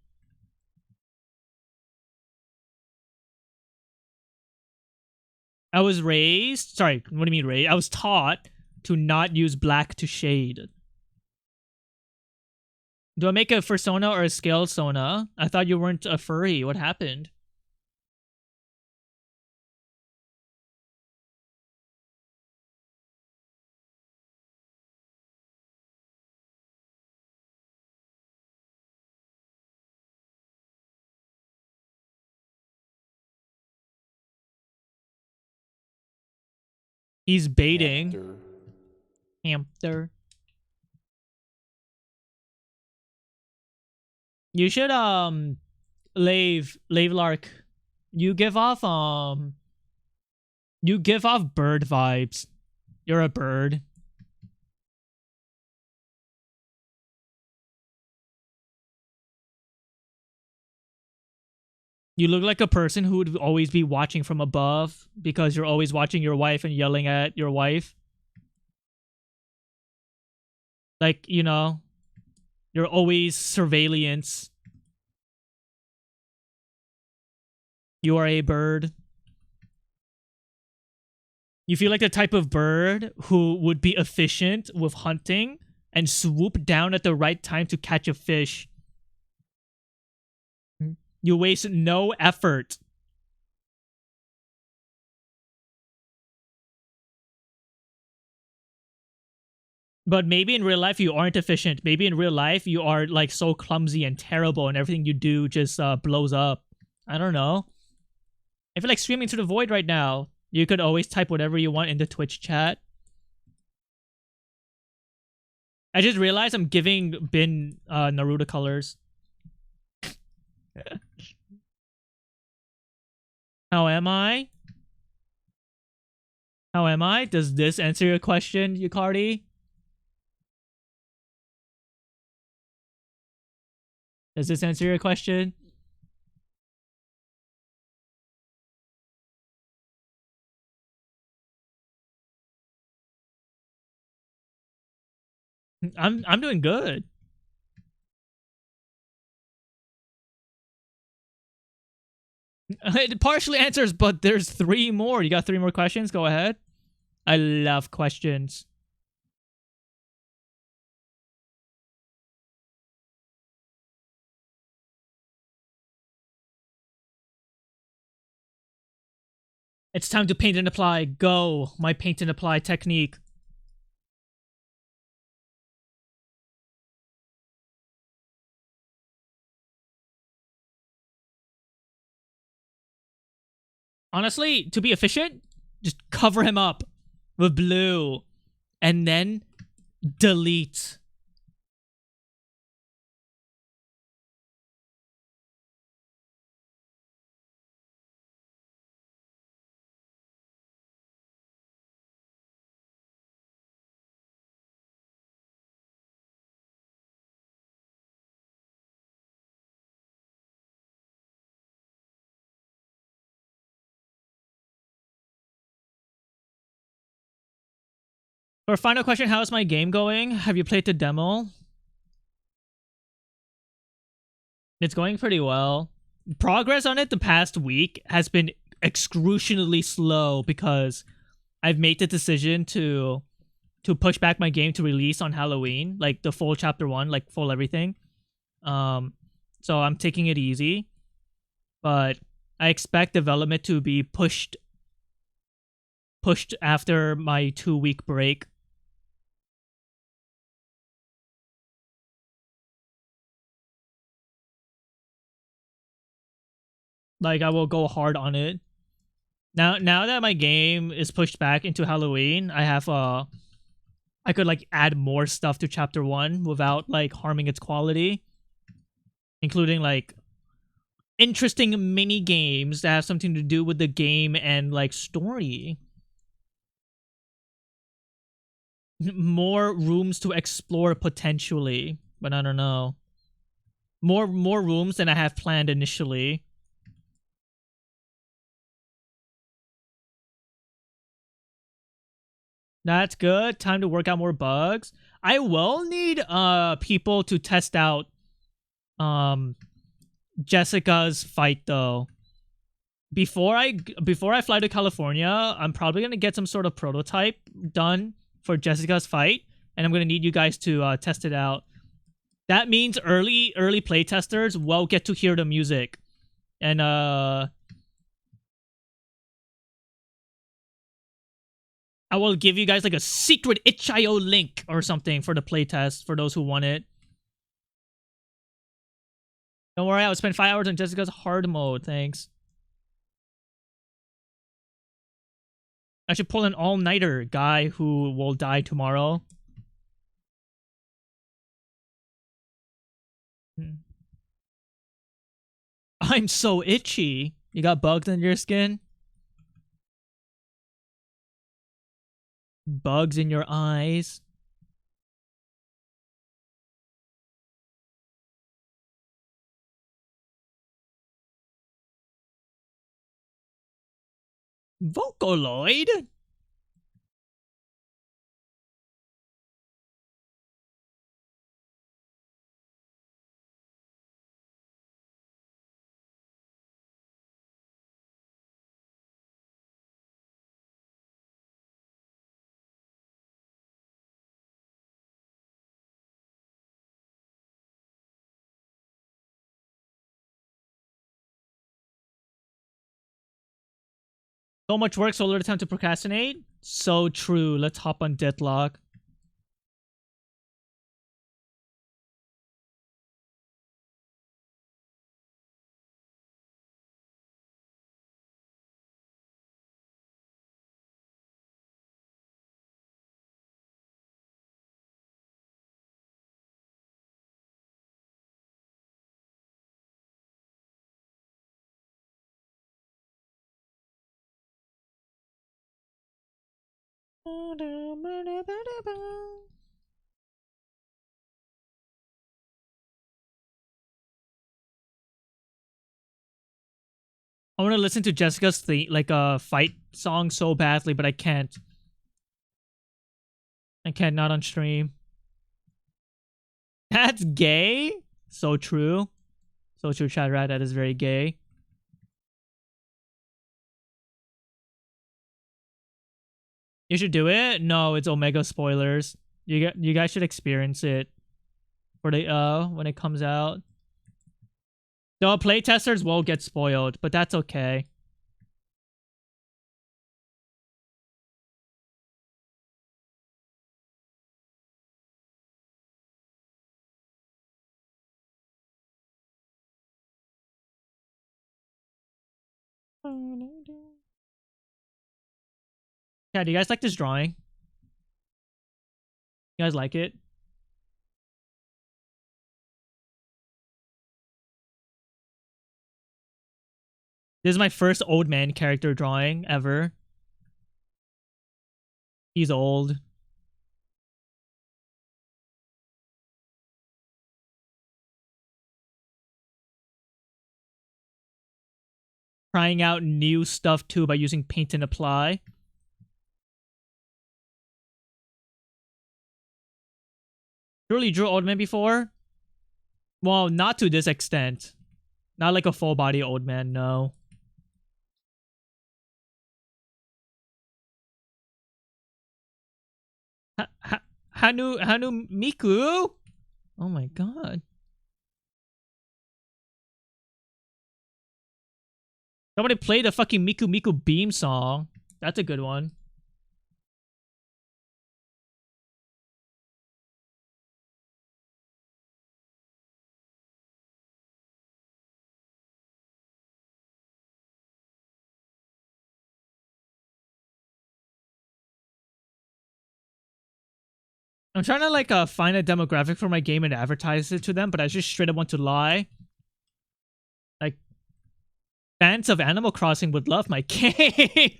I was raised, sorry, what do you mean raised? I was taught to not use black to shade. Do I make a fursona or a scale sona? I thought you weren't a furry. What happened? He's baiting. Hamster. You should Lave Lark. You give off bird vibes. You're a bird. You look like a person who would always be watching from above because you're always watching your wife and yelling at your wife. Like, you know, you're always surveillance. You are a bird. You feel like the type of bird who would be efficient with hunting and swoop down at the right time to catch a fish. You waste no effort. But maybe in real life you aren't efficient. Maybe in real life you are like so clumsy and terrible and everything you do just blows up. I don't know. I feel like screaming to the void right now. You could always type whatever you want in the Twitch chat. I just realized I'm giving Bin Naruto colors. How am I? How am I? Does this answer your question, Yukardi? Does this answer your question? I'm doing good. It partially answers, but there's 3 more. You got 3 more questions? Go ahead. I love questions. It's time to paint and apply. Go. My paint and apply technique. Honestly, to be efficient, just cover him up with blue and then delete. For final question, how's my game going? Have you played the demo? It's going pretty well. Progress on it the past week has been excruciatingly slow because I've made the decision to push back my game to release on Halloween, like the full chapter 1, like full everything. So I'm taking it easy, but I expect development to be pushed after my 2-week break. Like I will go hard on it. Now that my game is pushed back into Halloween, I could like add more stuff to chapter 1 without like harming its quality, including like interesting mini games that have something to do with the game and like story. More rooms to explore potentially, but I don't know. More rooms than I have planned initially. That's good. Time to work out more bugs. I will need people to test out um Jessica's fight though. Before I fly to California, I'm probably gonna get some sort of prototype done for Jessica's fight, and I'm gonna need you guys to test it out. That means early play testers will get to hear the music, and I will give you guys like a secret itch.io link or something for the playtest for those who want it. Don't worry, I would spend 5 hours on Jessica's hard mode. Thanks. I should pull an all-nighter guy who will die tomorrow. I'm so itchy. You got bugs in your skin? Bugs in your eyes? Vocaloid? So much work, so little time to procrastinate? So true. Let's hop on Deadlock. I want to listen to Jessica's thing, like a fight song so badly, but I can't. I can't, not on stream. That's gay? So true. So true, Chad Rat. That is very gay. You should do it? No, it's Omega spoilers. You guys should experience it for the when it comes out. The playtesters will get spoiled, but that's okay. Yeah, do you guys like this drawing? You guys like it? This is my first old man character drawing ever. He's old. Trying out new stuff too by using paint and apply. Surely drew old man before? Well, not to this extent. Not like a full body old man, no. Hanu Miku? Oh my god. Somebody play the fucking Miku Miku Beam song. That's a good one. I'm trying to like find a demographic for my game and advertise it to them, but I just straight up want to lie. Like, fans of Animal Crossing would love my game.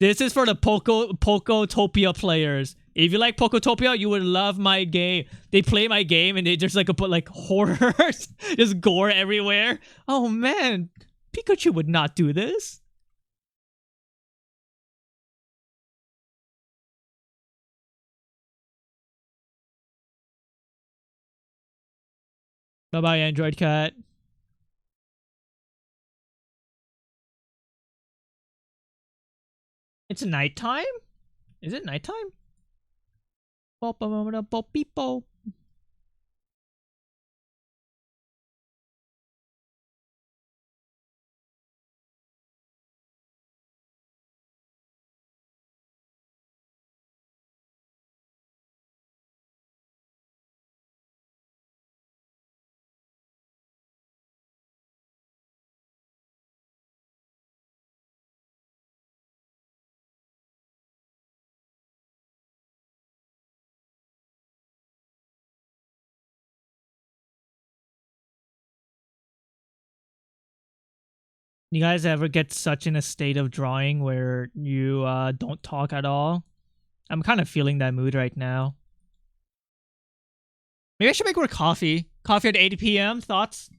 This is for the Pokotopia players. If you like Pokotopia, you would love my game. They play my game and they just like put like horrors, just gore everywhere. Oh man, Pikachu would not do this. Bye-bye, Android Cat. It's nighttime? Is it nighttime? You guys ever get such in a state of drawing where you don't talk at all? I'm kind of feeling that mood right now. Maybe I should make more coffee. Coffee at 8 p.m. Thoughts?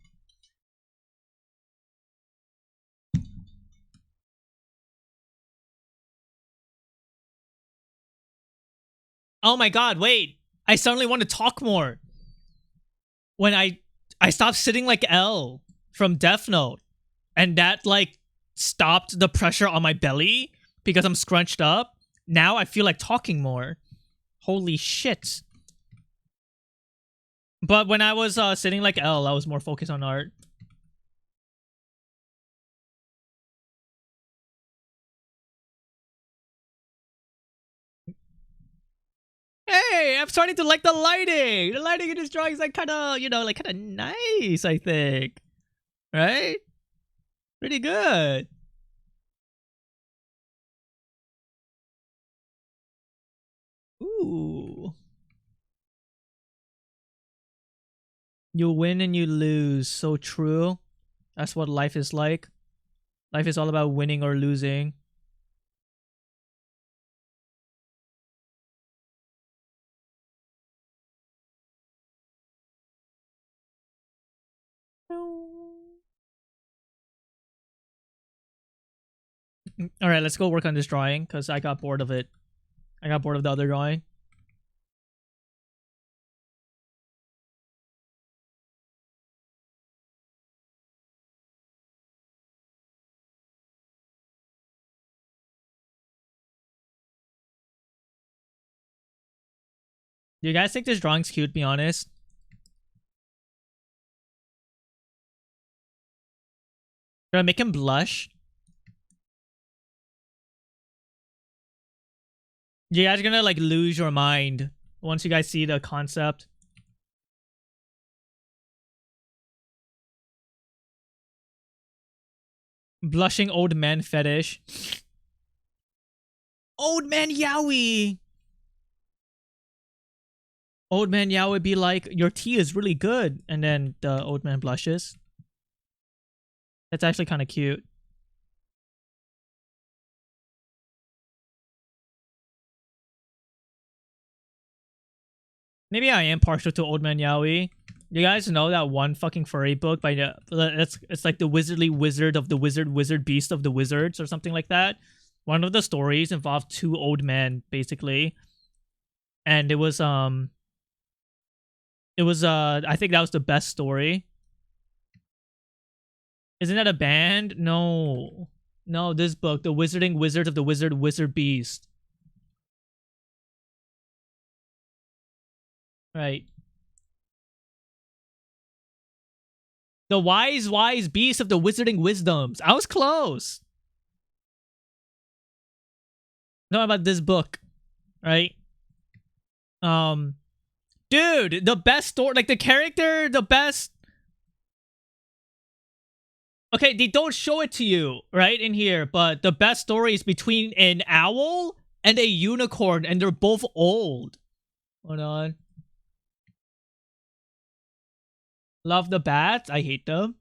Oh my god, wait. I suddenly want to talk more. When I stopped sitting like L from Death Note. And that like stopped the pressure on my belly because I'm scrunched up. Now I feel like talking more. Holy shit. But when I was sitting like L, I was more focused on art. Hey, I'm starting to like the lighting. The lighting in this drawing is like kind of, you know, like kind of nice, I think. Right? Pretty good. Ooh. You win and you lose. So true. That's what life is like. Life is all about winning or losing. All right, let's go work on this drawing because I got bored of it. I got bored of the other drawing. Do you guys think this drawing's cute, be honest? Should I make him blush? You guys are gonna like lose your mind once you guys see the concept. Blushing old man fetish. Old man yaoi. Old man yaoi would be like, your tea is really good. And then the old man blushes. That's actually kind of cute. Maybe I am partial to Old Man Yaoi. You guys know that one fucking furry book by the it's like the Wizardly Wizard of the Wizard Beast of the Wizards or something like that. One of the stories involved two old men basically, and it was I think that was the best story. Isn't that a band? No, this book, The Wizarding Wizard of the Wizard Beast. Right. The wise beast of the Wizarding Wisdoms. I was close. Know about this book, right? Dude, the best story, like the character, the best. Okay, they don't show it to you right in here, but the best story is between an owl and a unicorn, and they're both old. Hold on. Love the bats. I hate them.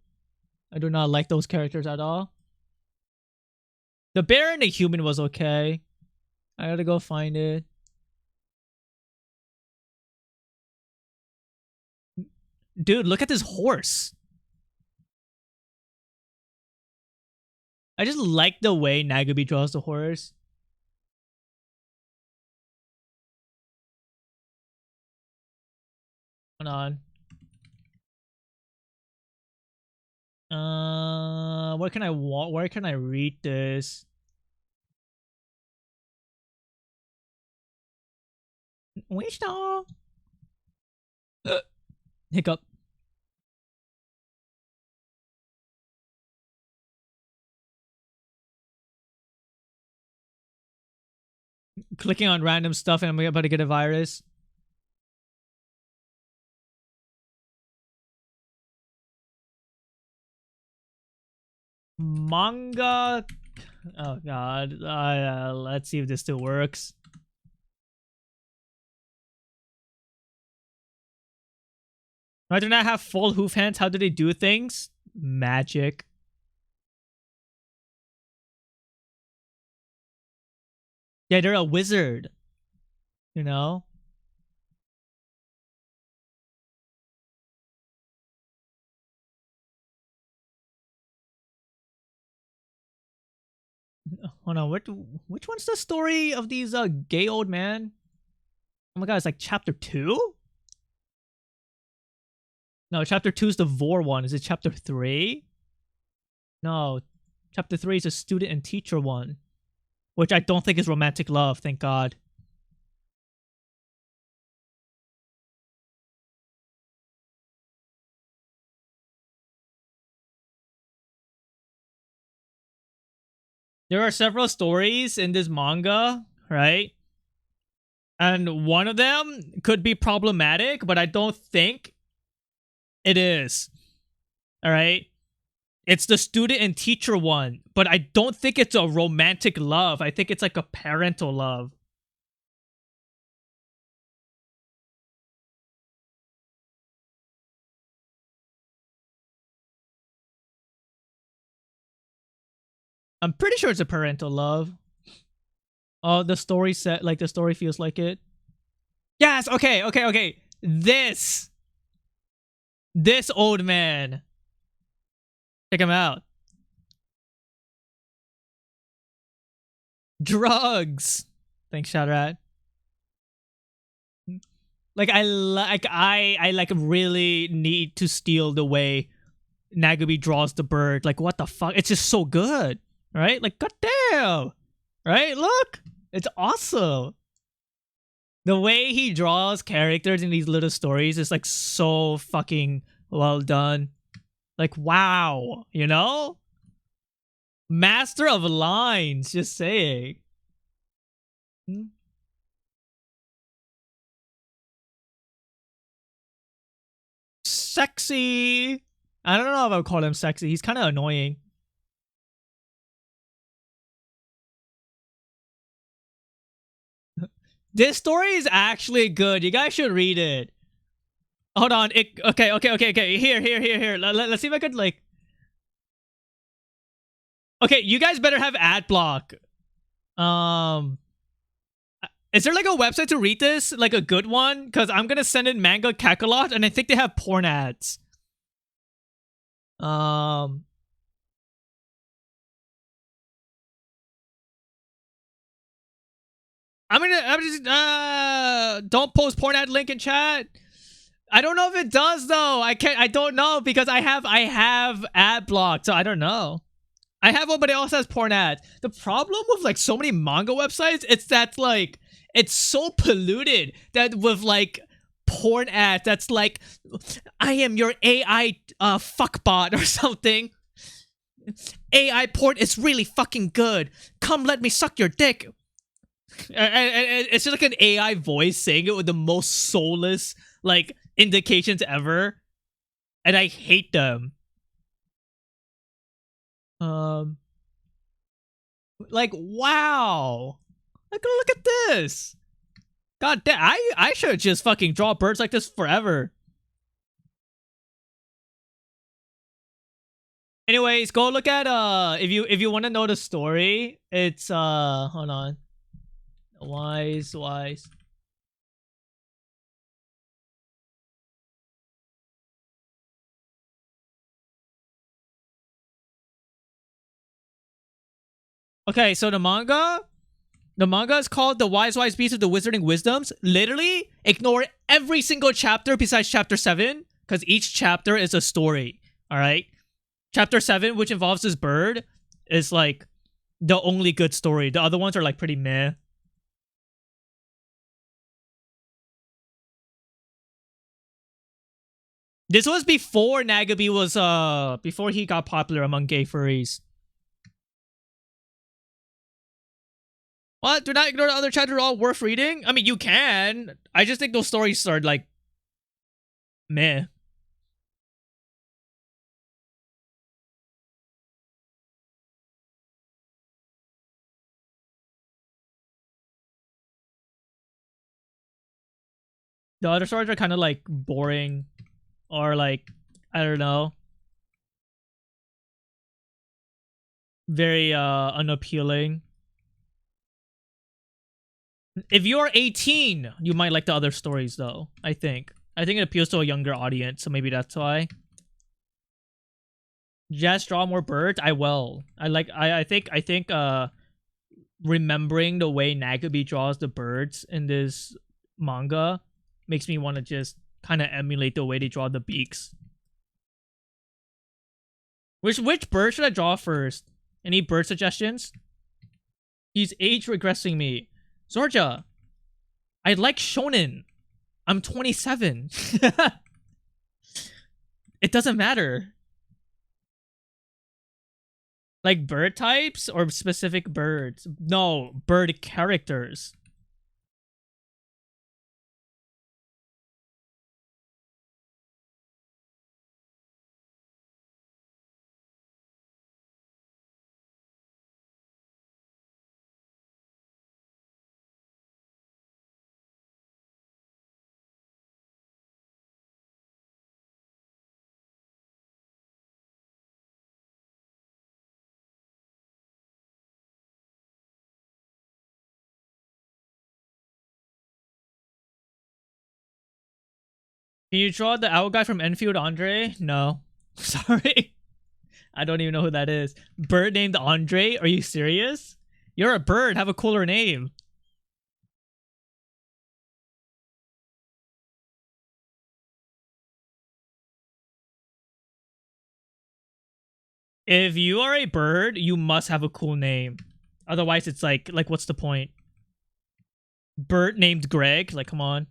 I do not like those characters at all. The bear and the human was okay. I gotta go find it. Dude, look at this horse. I just like the way Nagumi draws the horse. Hold on. Where can I read this? Which dog? Hiccup. Clicking on random stuff and I'm about to get a virus. Manga. Oh god. Let's see if this still works. I do not have full hoof hands. How do they do things? Magic. Yeah, they're a wizard. You know? Hold on, which one's the story of these gay old man? Oh my god, it's like chapter 2? No, chapter 2 is the Vor one. Is it chapter 3? No, chapter 3 is a student and teacher one. Which I don't think is romantic love, thank god. There are several stories in this manga, right? And one of them could be problematic, but I don't think it is. Alright? It's the student and teacher one, but I don't think it's a romantic love. I think it's like a parental love. I'm pretty sure it's a parental love. Oh, the story set, like the story feels like it. Yes, okay. This old man. Check him out. Drugs. Thanks, Shadrat. Like I like really need to steal the way Nagumi draws the bird. Like what the fuck? It's just so good. Right? Like goddamn. Right? Look. It's awesome. The way he draws characters in these little stories is like so fucking well done. Like wow, you know? Master of lines, just saying. Sexy. I don't know if I would call him sexy. He's kind of annoying. This story is actually good. You guys should read it. Hold on. Okay. Here. Let's see if I could like. Okay, you guys better have ad block. Is there like a website to read this? Like a good one? Because I'm gonna send in Manga Kakalot, and I think they have porn ads. I'm just don't post porn ad link in chat. I don't know if it does though. I don't know because I have ad block, so I don't know. I have one, but it also has porn ads. The problem with like so many manga websites, it's that like it's so polluted that with like porn ads that's like, I am your AI fuckbot or something. AI porn is really fucking good. Come let me suck your dick. And it's just like an AI voice saying it with the most soulless like indications ever. And I hate them. Like, wow. Like, look at this. God damn, I should just fucking draw birds like this forever. Anyways, go look at if you want to know the story, it's hold on. Wise. Okay, so the manga is called The Wise Beast of the Wizarding Wisdoms. Literally, ignore every single chapter besides chapter 7, because each chapter is a story. Alright? Chapter 7, which involves this bird, is like the only good story. The other ones are like pretty meh. This was before Nagabi was before he got popular among gay furries. What? Do not ignore the other chapters, all worth reading? I mean, you can. I just think those stories are like meh. The other stories are kind of like boring or like, I don't know, very unappealing. If you're 18, you might like the other stories though. I think it appeals to a younger audience, so maybe that's why. Just draw more birds. I will. I think remembering the way Nagabi draws the birds in this manga makes me want to just kind of emulate the way they draw the beaks. Which bird should I draw first? Any bird suggestions? He's age regressing me. Zorja, I like shonen. I'm 27. It doesn't matter. Like bird types or specific birds? No, bird characters. Can you draw the owl guy from Enfield Andre? No. Sorry. I don't even know who that is. Bird named Andre? Are you serious? You're a bird. Have a cooler name. If you are a bird, you must have a cool name. Otherwise, it's like what's the point? Bird named Greg? Like, come on.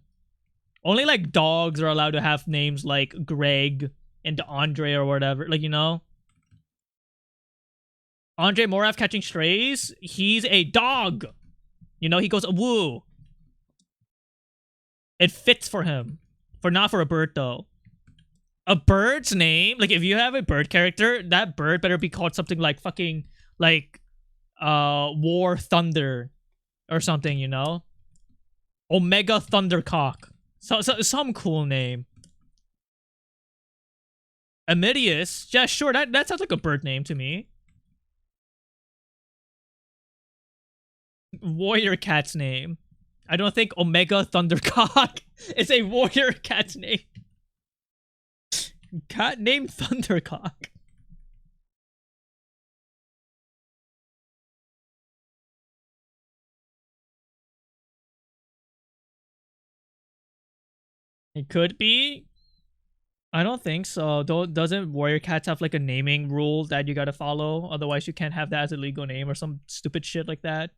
Only like dogs are allowed to have names like Greg and Andre or whatever. Like, you know? Andre Morav catching strays? He's a dog. You know, he goes woo. It fits for him. Not for a bird though. A bird's name, like if you have a bird character, that bird better be called something like fucking like War Thunder or something, you know? Omega Thundercock. So some cool name. Amidius? Yeah, sure. That sounds like a bird name to me. Warrior cat's name. I don't think Omega Thundercock is a warrior cat's name. Cat named Thundercock. It could be. I don't think so. Doesn't Warrior Cats have like a naming rule that you gotta follow? Otherwise, you can't have that as a legal name or some stupid shit like that.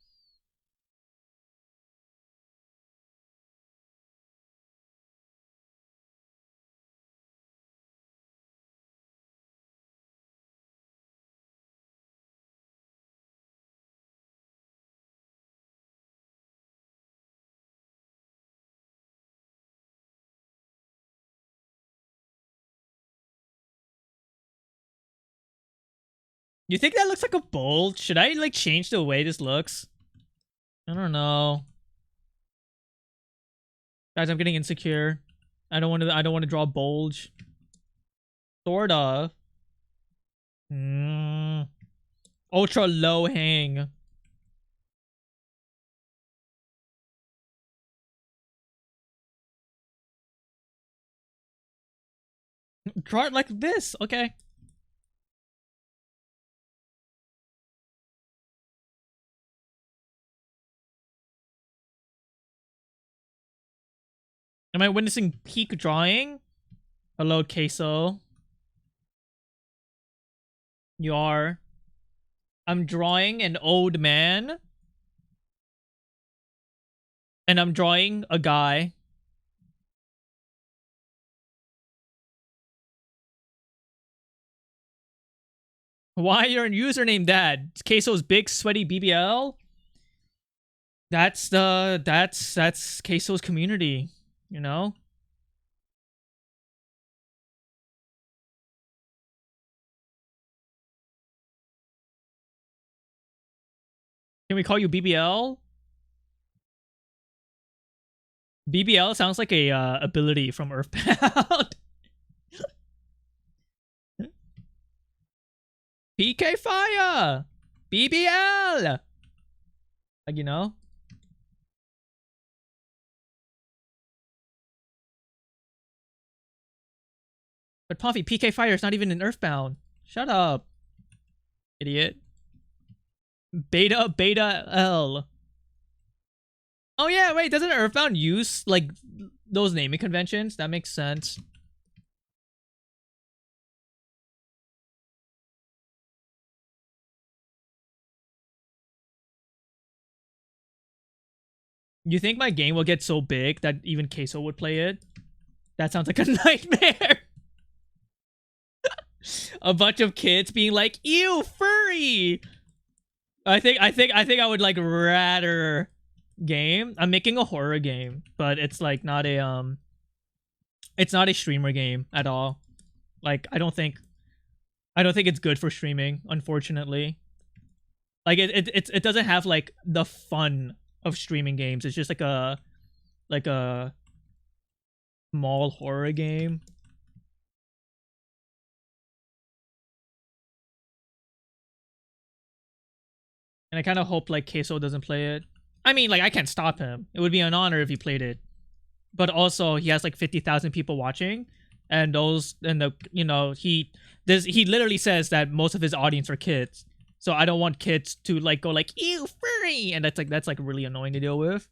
You think that looks like a bulge? Should I like change the way this looks? I don't know. Guys, I'm getting insecure. I don't want to draw a bulge. Sort of. Ultra low hang. Draw it like this. Okay. Am I witnessing peak drawing? Hello, Queso. You are. I'm drawing an old man. And I'm drawing a guy. Why your username that? Queso's big sweaty BBL? That's Queso's community. You know? Can we call you BBL? BBL sounds like a ability from Earthbound. PK Fire! BBL! Like, you know? But Puffy, PK Fire is not even in Earthbound. Shut up. Idiot. Beta L. Oh yeah, wait, doesn't Earthbound use, like, those naming conventions? That makes sense. You think my game will get so big that even Queso would play it? That sounds like a nightmare. A bunch of kids being like, "Ew, furry." I think I would like rather game. I'm making a horror game, but it's like not a it's not a streamer game at all. Like I don't think it's good for streaming, unfortunately. Like it doesn't have like the fun of streaming games. It's just like a small horror game. And I kind of hope like Queso doesn't play it. I mean, like I can't stop him. It would be an honor if he played it. But also he has like 50,000 people watching, and he literally says that most of his audience are kids. So I don't want kids to like go like, "Ew, furry," and that's like really annoying to deal with.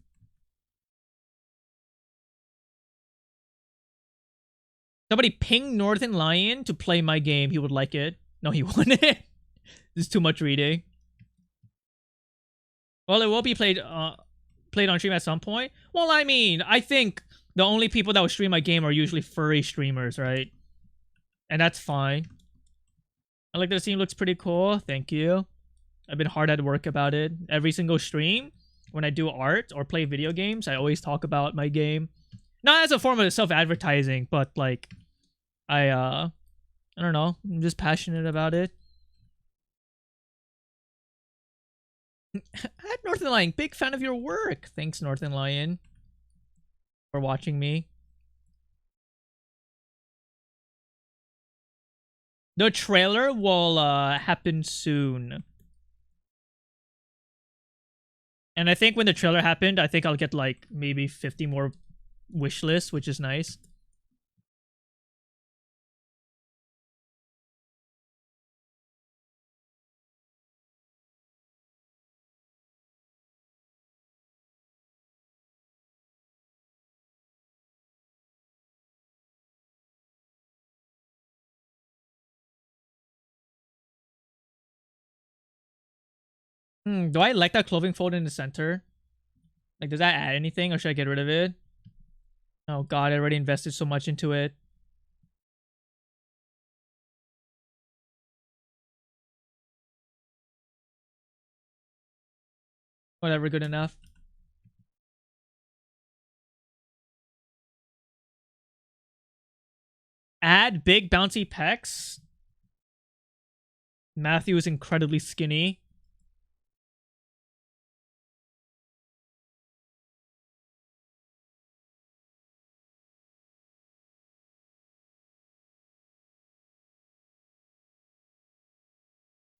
Somebody ping Northern Lion to play my game. He would like it. No, he wouldn't. There's too much reading. Well, it will be played on stream at some point. Well, I mean, I think the only people that will stream my game are usually furry streamers, right? And that's fine. I like that the scene looks pretty cool. Thank you. I've been hard at work about it. Every single stream, when I do art or play video games, I always talk about my game. Not as a form of self-advertising, but like, I don't know. I'm just passionate about it. At Northern Lion, big fan of your work. Thanks, Northern Lion. for watching me. The trailer will happen soon. And I think when the trailer happened, I think I'll get like maybe 50 more wish lists, which is nice. Do I like that clothing fold in the center? Like, does that add anything or should I get rid of it? Oh god, I already invested so much into it. Whatever, good enough. Add big bouncy pecs. Matthew is incredibly skinny.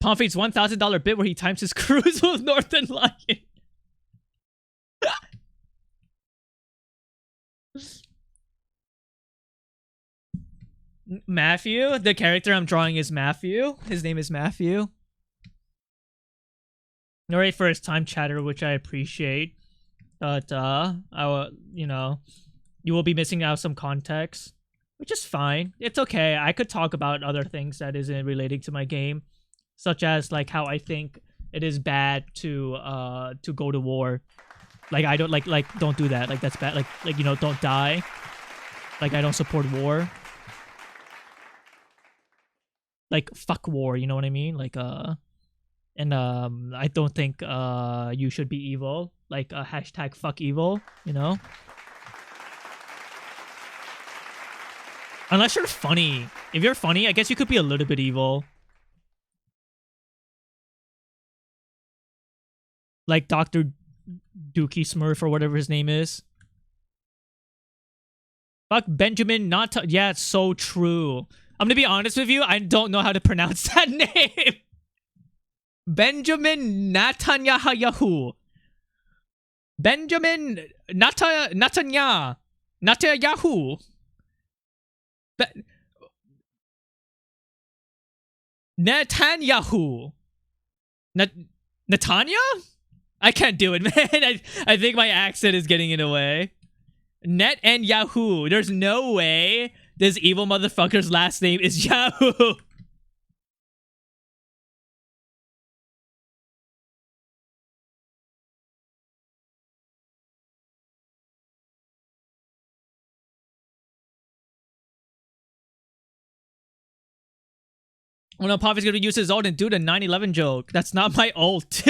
Pomfrey's $1,000 bit where he times his cruise with Northern Lion. Matthew? The character I'm drawing is Matthew. His name is Matthew. Very first time chatter, which I appreciate. But, you know, you will be missing out some context, which is fine. It's okay. I could talk about other things that isn't relating to my game, such as like how I think it is bad to go to war. Like I don't like don't do that. Like that's bad. Like you know, don't die. Like I don't support war. Like fuck war, you know what I mean? Like and I don't think you should be evil. Like hashtag fuck evil, you know? Unless you're funny. If you're funny, I guess you could be a little bit evil. Like Dr. Dookie Smurf or whatever his name is. Fuck Benjamin Not. Yeah, it's so true. I'm gonna be honest with you. I don't know how to pronounce that name. Benjamin Netanyahu. Benjamin Netanyahu. Netanyahu. Netanya? I can't do it, man. I think my accent is getting in the way. Net and Yahoo. There's no way this evil motherfucker's last name is Yahoo. Oh no, Poppy's gonna use his ult and do the 9/11 joke. That's not my ult.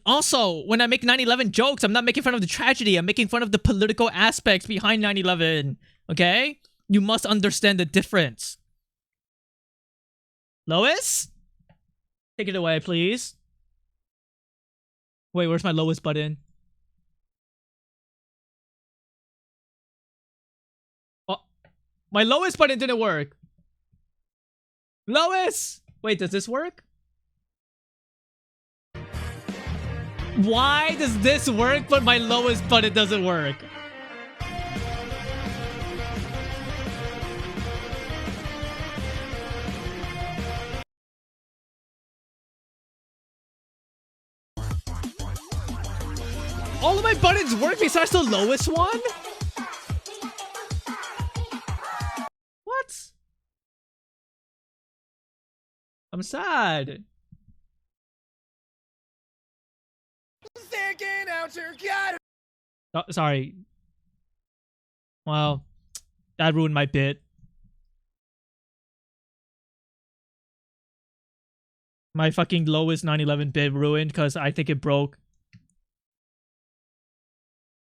Also, when I make 9/11 jokes, I'm not making fun of the tragedy. I'm making fun of the political aspects behind 9/11. Okay? You must understand the difference. Lois? Take it away, please. Wait, where's my Lois button? Oh, my Lois button didn't work. Lois! Wait, does this work? Why does this work, but my Lois button doesn't work? All of my buttons work besides the Lois one? What? I'm sad. Oh, sorry. Well, that ruined my bit. My fucking lowest 9/11 bit ruined because I think it broke.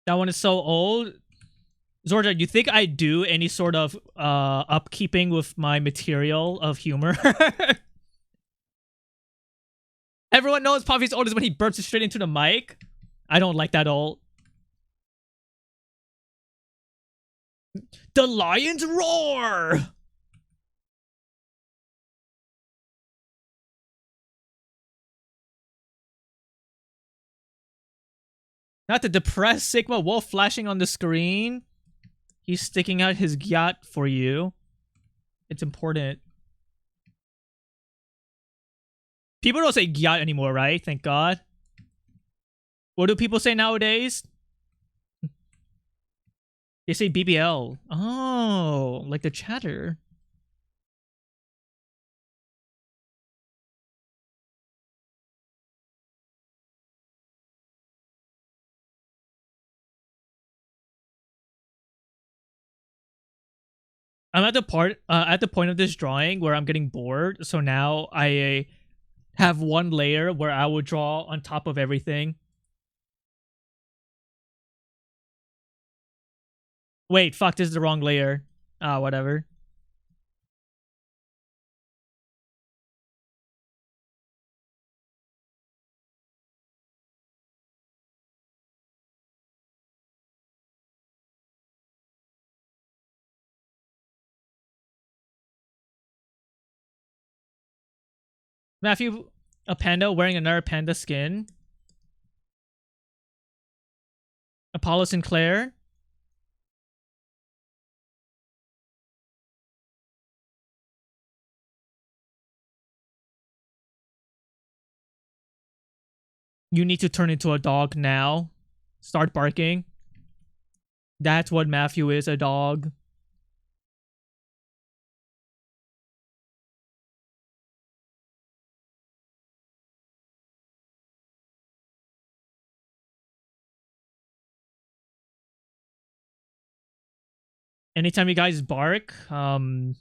That one is so old. Zorja, you think I do any sort of upkeeping with my material of humor? Everyone knows Puffy's ult is when he burps it straight into the mic. I don't like that ult. The lions roar! Not the depressed Sigma Wolf flashing on the screen. He's sticking out his gyat for you. It's important. People don't say gyat anymore, right? Thank God. What do people say nowadays? They say BBL. Oh, like the chatter. I'm at the point of this drawing where I'm getting bored. So now I have one layer where I will draw on top of everything. Wait, fuck, this is the wrong layer. Whatever. Matthew, a panda wearing another panda skin. Apollo Sinclair. You need to turn into a dog now. Start barking. That's what Matthew is, a dog. Anytime you guys bark, a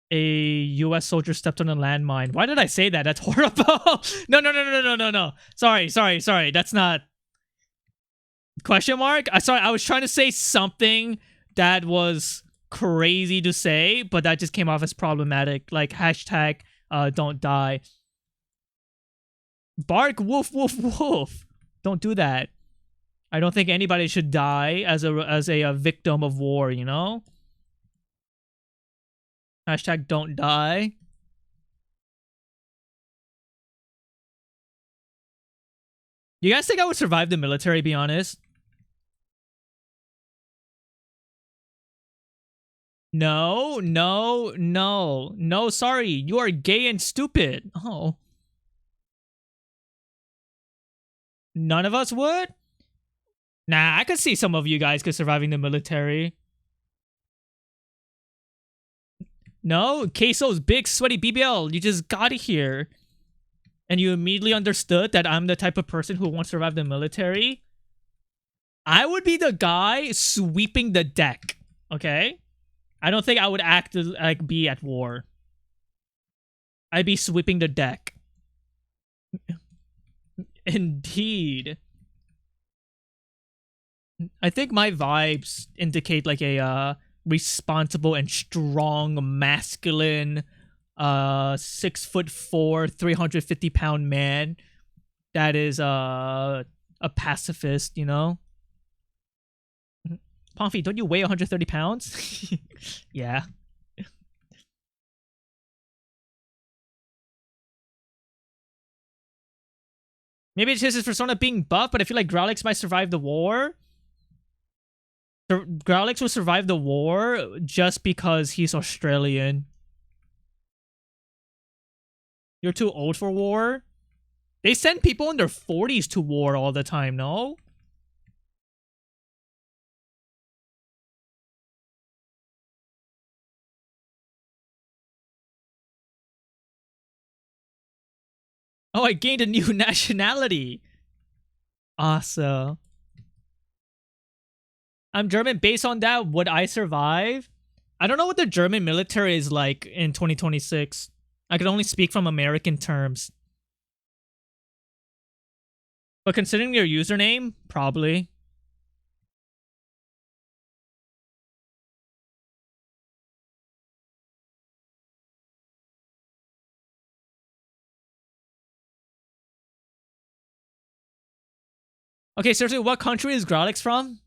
US soldier stepped on a landmine. Why did I say that? That's horrible. No. Sorry. That's not... Question mark? Sorry, I was trying to say something that was crazy to say, but that just came off as problematic. Like, hashtag, don't die. Bark, woof, woof, woof. Don't do that. I don't think anybody should die as a victim of war, you know? Hashtag don't die. You guys think I would survive the military, be honest? No, sorry. You are gay and stupid. Oh. None of us would? Nah, I could see some of you guys could surviving the military. No, Queso's big sweaty BBL. You just got here. And you immediately understood that I'm the type of person who won't survive the military. I would be the guy sweeping the deck. Okay? I don't think I would act like be at war. I'd be sweeping the deck. Indeed. I think my vibes indicate like a responsible and strong, masculine, 6'4", 350-pound man that is a pacifist, you know? Pomfy, don't you weigh 130 pounds? Yeah. Maybe it's just his persona being buff, but I feel like Growlix might survive the war. Growlix will survive the war just because he's Australian. You're too old for war? They send people in their 40s to war all the time, no? Oh, I gained a new nationality. Awesome. I'm German. Based on that, would I survive? I don't know what the German military is like in 2026. I can only speak from American terms. But considering your username, probably. Okay, seriously, what country is Growlix from?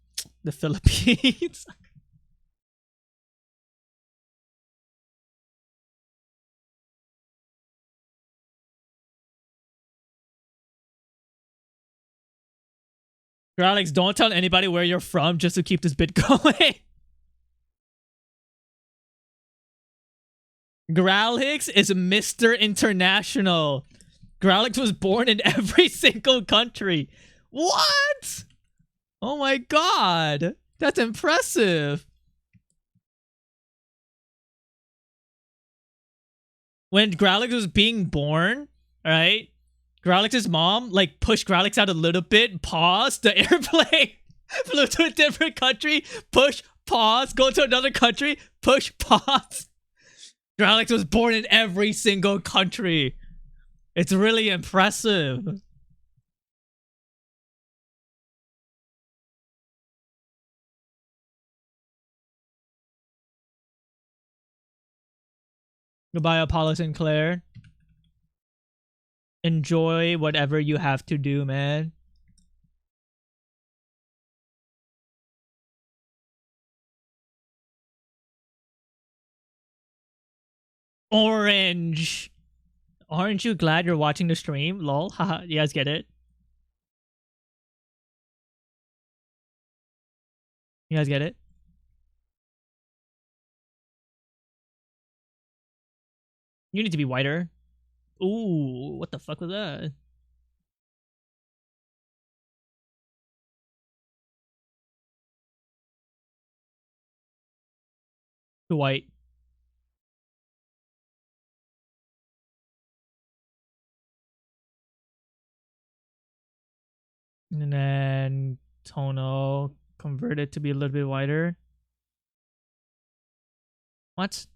The Philippines. Growlix, don't tell anybody where you're from just to keep this bit going. Growlix is Mr. International. Growlix was born in every single country. What? Oh my god. That's impressive. When Growlix was being born, right? Growlix's mom, like, pushed Growlix out a little bit, paused the airplane, flew to a different country, push, pause, go to another country, push, pause. Growlix was born in every single country. It's really impressive. Goodbye, Apollo Sinclair. Enjoy whatever you have to do, man. Orange. Aren't you glad you're watching the stream? Lol. Haha, you guys get it? You guys get it? You need to be whiter. Ooh, what the fuck was that? Too white. And then tonal converted to be a little bit whiter. What?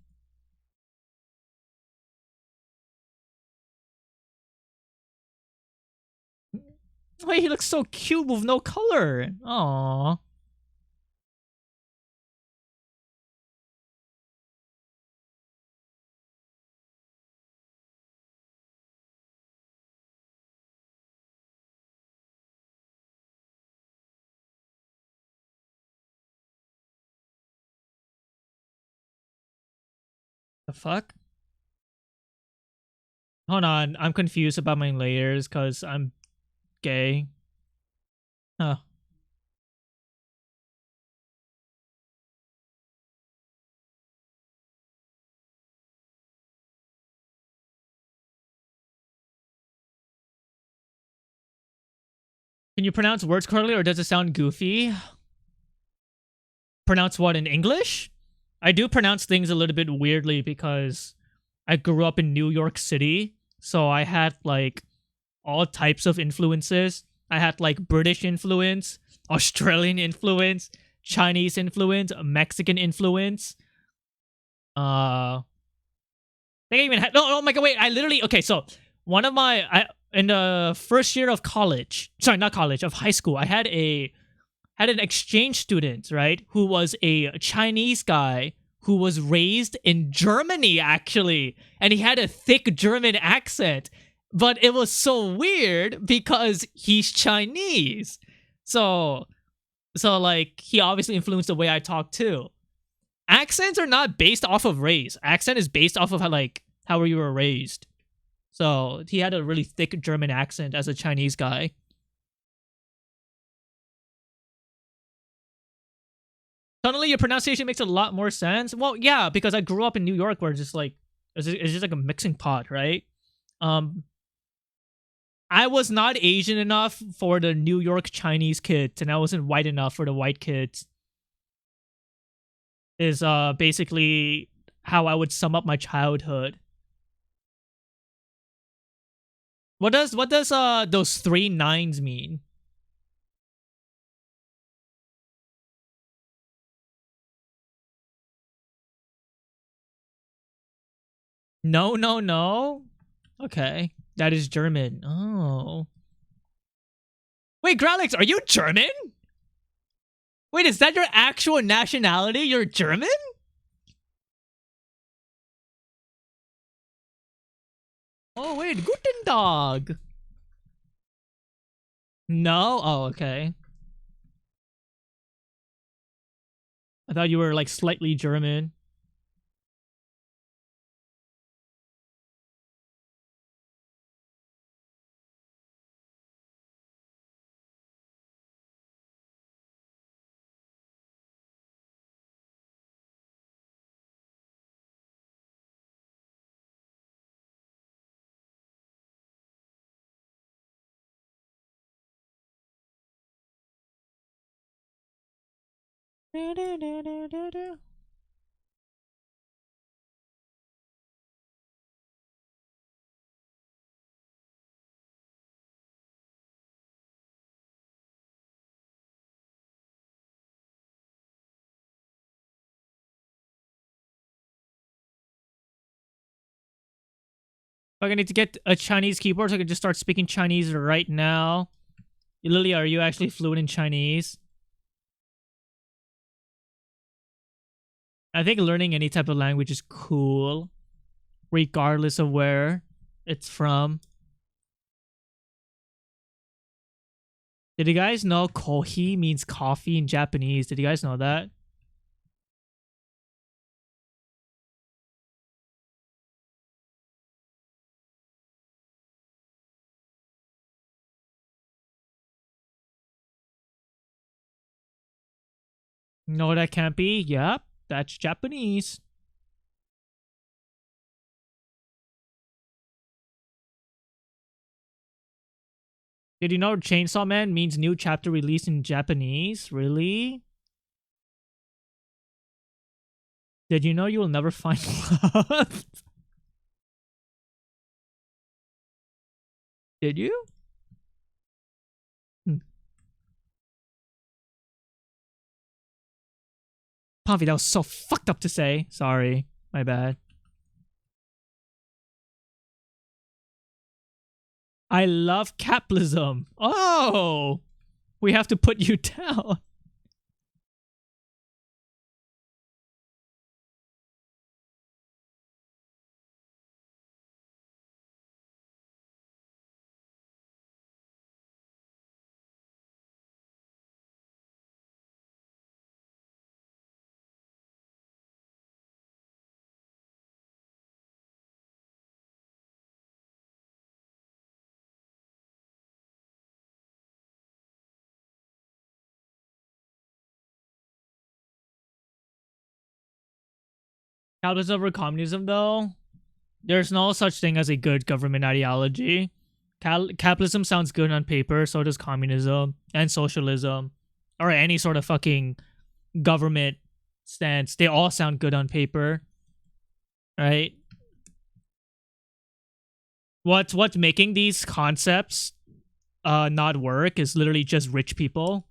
Wait, he looks so cute with no color. Aww. The fuck? Hold on, I'm confused about my layers because I'm gay. Huh. Can you pronounce words correctly or does it sound goofy? Pronounce what in English? I do pronounce things a little bit weirdly because I grew up in New York City. So I had like all types of influences. I had like British influence, Australian influence, Chinese influence, Mexican influence. They even had no. Oh my god! Wait, I literally okay. So one of my in the first year of college, sorry, not college, of high school, I had an exchange student, right, who was a Chinese guy who was raised in Germany actually, and he had a thick German accent. But it was so weird because he's Chinese. So like he obviously influenced the way I talk too. Accents are not based off of race. Accent is based off of how you were raised. So he had a really thick German accent as a Chinese guy. Suddenly your pronunciation makes a lot more sense. Well, yeah, because I grew up in New York where it's just like it's just like a mixing pot, right? I was not Asian enough for the New York Chinese kids, and I wasn't white enough for the white kids. Is basically how I would sum up my childhood. What does those 3 9s mean? No, no, no. Okay, that is German. Oh. Wait, Growlix, are you German? Wait, is that your actual nationality? You're German? Oh, wait, Guten Tag. No? Oh, okay. I thought you were like slightly German. I need to get a Chinese keyboard so I can just start speaking Chinese right now. Lily, are you actually fluent in Chinese? I think learning any type of language is cool, regardless of where it's from. Did you guys know kohi means coffee in Japanese? Did you guys know that? No, that can't be. Yep, that's Japanese. Did you know Chainsaw Man means new chapter released in Japanese? Really? Did you know you will never find love? Did you? Pavi, that was so fucked up to say. Sorry. My bad. I love capitalism. Oh! We have to put you down. Capitalism over communism, though? There's no such thing as a good government ideology. Capitalism sounds good on paper, so does communism and socialism. Or any sort of fucking government stance. They all sound good on paper. Right? What's making these concepts not work is literally just rich people.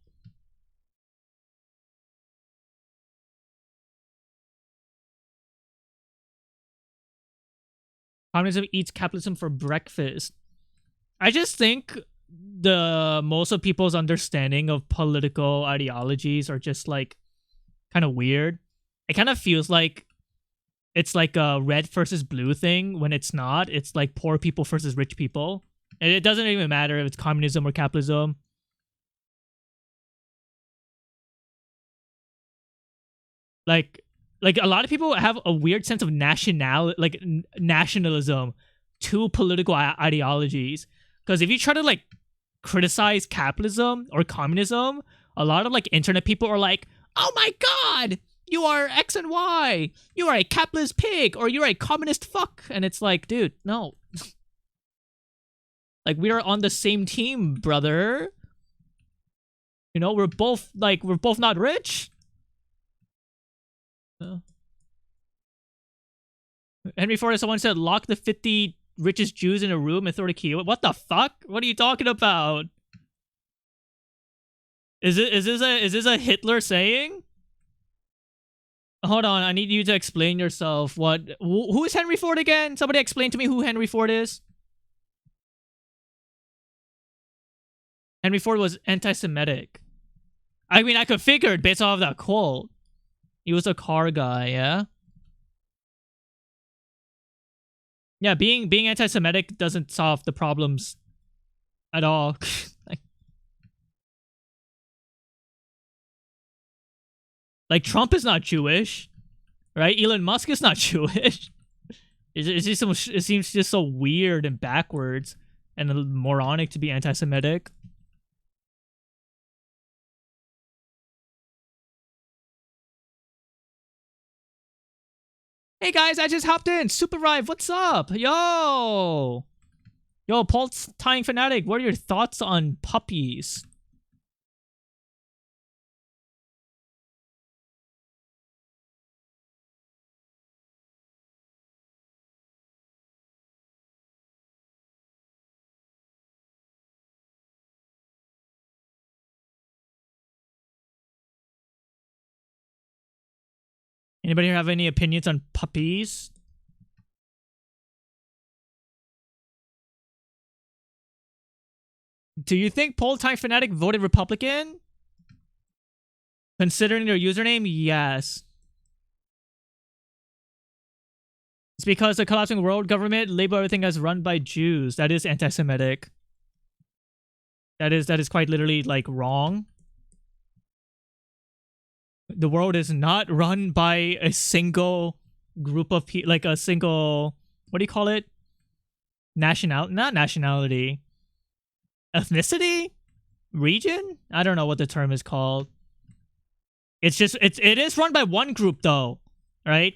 Communism eats capitalism for breakfast. I just think the most of people's understanding of political ideologies are just like kind of weird. It kind of feels like it's like a red versus blue thing when it's not. It's like poor people versus rich people. And it doesn't even matter if it's communism or capitalism. Like a lot of people have a weird sense of nationalism to political ideologies. Because if you try to like criticize capitalism or communism, a lot of like internet people are like, "Oh my god, you are X and Y. You are a capitalist pig, or you're a communist fuck." And it's like, dude, no. Like, we are on the same team, brother. You know, we're both not rich. Henry Ford, someone said, lock the 50 richest Jews in a room and throw the key. What the fuck? What are you talking about? Is this a Hitler saying? Hold on, I need you to explain yourself. Who is Henry Ford again? Somebody explain to me who Henry Ford is. Henry Ford was anti-Semitic. I mean, I could figure it based off that quote. He was a car guy, yeah? Yeah, being anti-Semitic doesn't solve the problems at all. Like, Trump is not Jewish, right? Elon Musk is not Jewish. It seems just so weird and backwards and moronic to be anti-Semitic. Hey guys, I just hopped in. Super Rive, what's up? Yo, Pulse Tying Fanatic, what are your thoughts on puppies? Anybody have any opinions on puppies? Do you think Poll Time Fanatic voted Republican? Considering their username, yes. It's because the collapsing world government label everything as run by Jews. That is anti-Semitic. That is quite literally like wrong. The world is not run by a single group of people, like a single, what do you call it? Not nationality. Ethnicity? Region? I don't know what the term is called. It's just, it is run by one group though, right?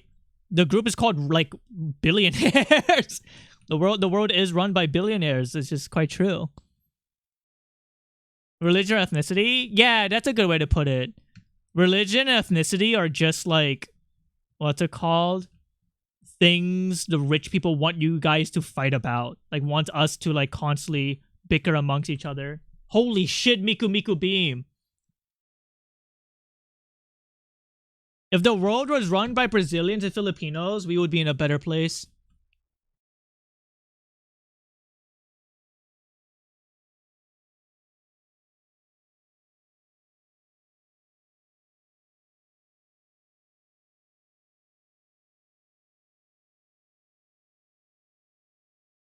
The group is called like billionaires. The world is run by billionaires. It's just quite true. Religion or ethnicity? Yeah, that's a good way to put it. Religion and ethnicity are just like, what's it called? Things the rich people want you guys to fight about. Like, want us to like constantly bicker amongst each other. Holy shit, Miku Beam. If the world was run by Brazilians and Filipinos, we would be in a better place.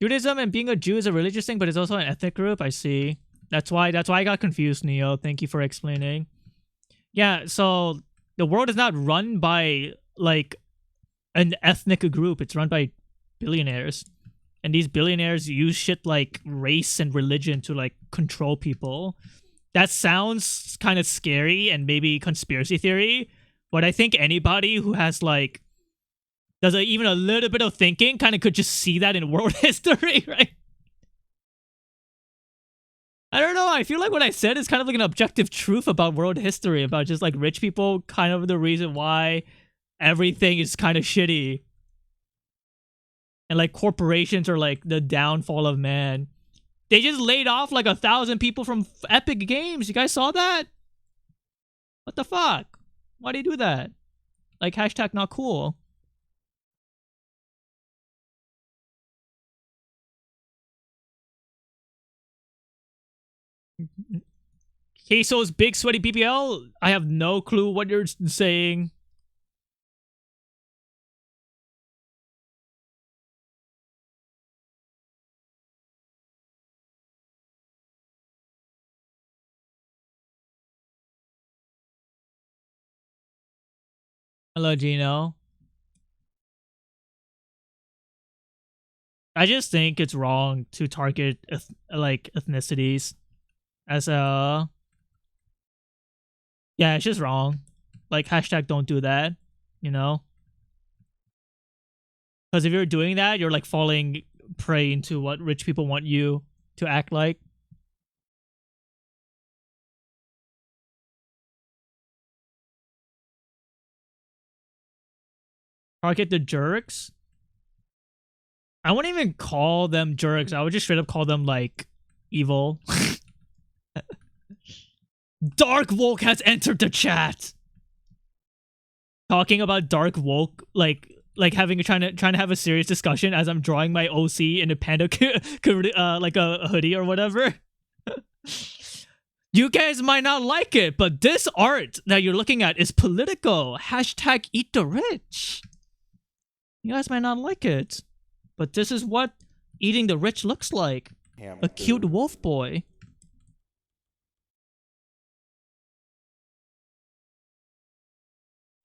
Judaism and being a Jew is a religious thing, but it's also an ethnic group. I see. That's why I got confused, Neo. Thank you for explaining. Yeah, so the world is not run by like an ethnic group. It's run by billionaires. And these billionaires use shit like race and religion to like control people. That sounds kind of scary and maybe conspiracy theory, but I think anybody who has like does even a little bit of thinking kind of could just see that in world history, right? I don't know. I feel like what I said is kind of like an objective truth about world history, about just like rich people kind of the reason why everything is kind of shitty. And like corporations are like the downfall of man. They just laid off like 1,000 people from Epic Games. You guys saw that? What the fuck? Why do you do that? Like hashtag not cool. Queso's big sweaty BBL? I have no clue what you're saying. Hello, Gino. I just think it's wrong to target like ethnicities as a... Yeah, it's just wrong. Like, hashtag don't do that, you know? Because if you're doing that, you're like falling prey into what rich people want you to act like. Target the jerks? I wouldn't even call them jerks. I would just straight up call them like evil. Dark Woke has entered the chat. Talking about Dark Woke, like trying to have a serious discussion as I'm drawing my OC in a panda like a hoodie or whatever. You guys might not like it, but this art that you're looking at is political. Hashtag eat the rich. You guys might not like it, but this is what eating the rich looks like. A cute wolf boy.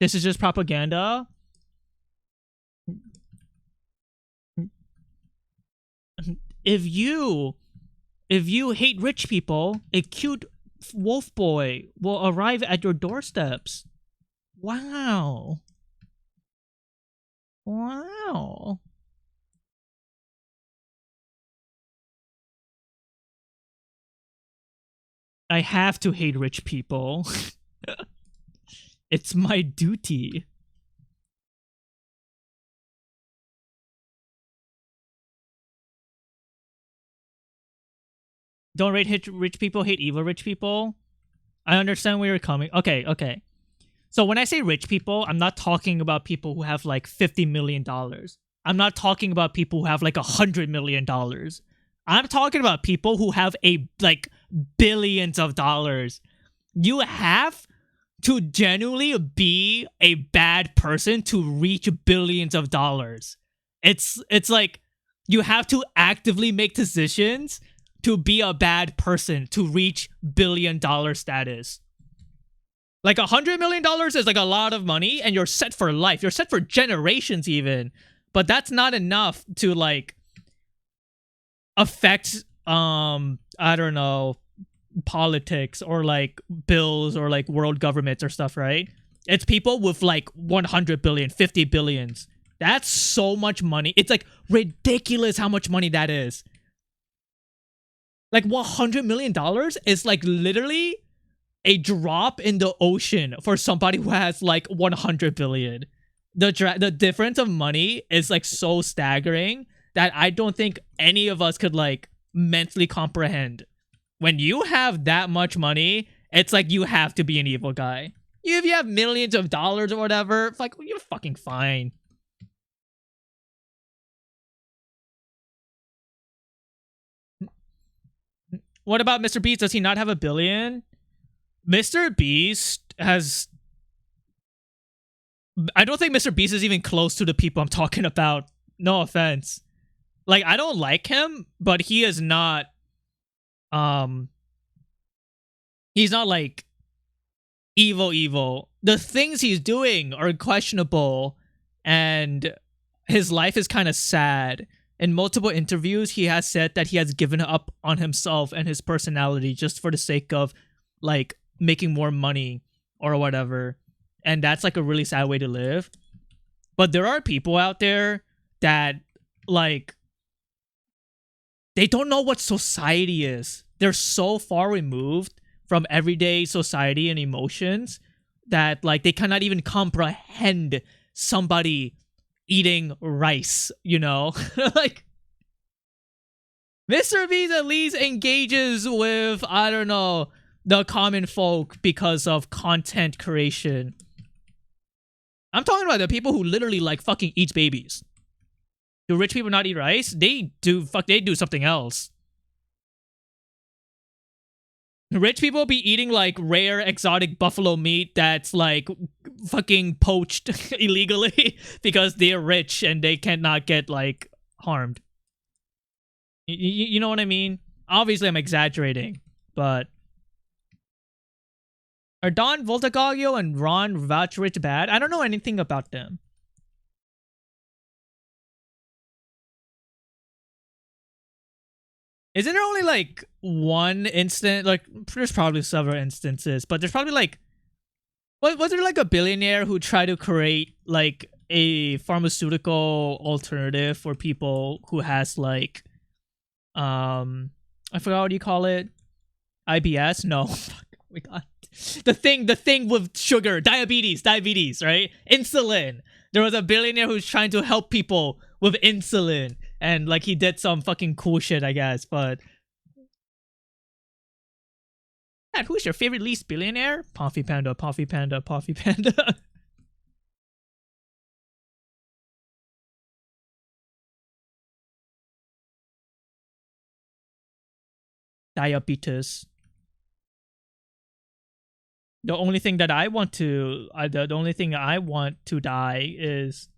This is just propaganda. If you hate rich people, a cute wolf boy will arrive at your doorsteps. Wow. Wow. I have to hate rich people. It's my duty. Don't hate rich people, hate evil rich people. I understand where you're coming. Okay. So when I say rich people, I'm not talking about people who have like $50 million. I'm not talking about people who have like $100 million. I'm talking about people who have like billions of dollars. You have to genuinely be a bad person to reach billions of dollars. It's like you have to actively make decisions to be a bad person to reach billion-dollar status. Like $100 million is like a lot of money, and you're set for life. You're set for generations even. But that's not enough to like affect I don't know, politics or like bills or like world governments or stuff, right? It's people with like 100 billion, 50 billions. That's so much money. It's like ridiculous how much money that is. Like $100 million is like literally a drop in the ocean for somebody who has like 100 billion. The difference of money is like so staggering that I don't think any of us could like mentally comprehend. When you have that much money, it's like you have to be an evil guy. If you have millions of dollars or whatever, it's like you're fucking fine. What about Mr. Beast? Does he not have $1 billion? Mr. Beast has... I don't think Mr. Beast is even close to the people I'm talking about. No offense. Like, I don't like him, but he is not... He's not, like, evil. The things he's doing are questionable, and his life is kind of sad. In multiple interviews, he has said that he has given up on himself and his personality just for the sake of, like, making more money or whatever. And that's, like, a really sad way to live. But there are people out there that, like, they don't know what society is. They're so far removed from everyday society and emotions that, like, they cannot even comprehend somebody eating rice, you know? Like, Mr. Beast at least engages with, I don't know, the common folk because of content creation. I'm talking about the people who literally, like, fucking eat babies. Do rich people not eat rice? They do something else. Rich people be eating, like, rare exotic buffalo meat that's, like, fucking poached illegally because they're rich and they cannot get, like, harmed. You know what I mean? Obviously, I'm exaggerating, but... Are Don Voltagoggio and Ron Vouchrich bad? I don't know anything about them. Isn't there only, like, one instant? Like, there's probably several instances, but there's probably, like... Was there, like, a billionaire who tried to create, like, a pharmaceutical alternative for people who has, like... I forgot what you call it. IBS? No. Fuck. Oh my god. The thing with sugar. Diabetes, right? Insulin. There was a billionaire who's trying to help people with insulin. And, like, he did some fucking cool shit, I guess, but... Dad, who's your favorite least billionaire? Puffy Panda. Diabetes. The only thing that I want to... the only thing I want to die is...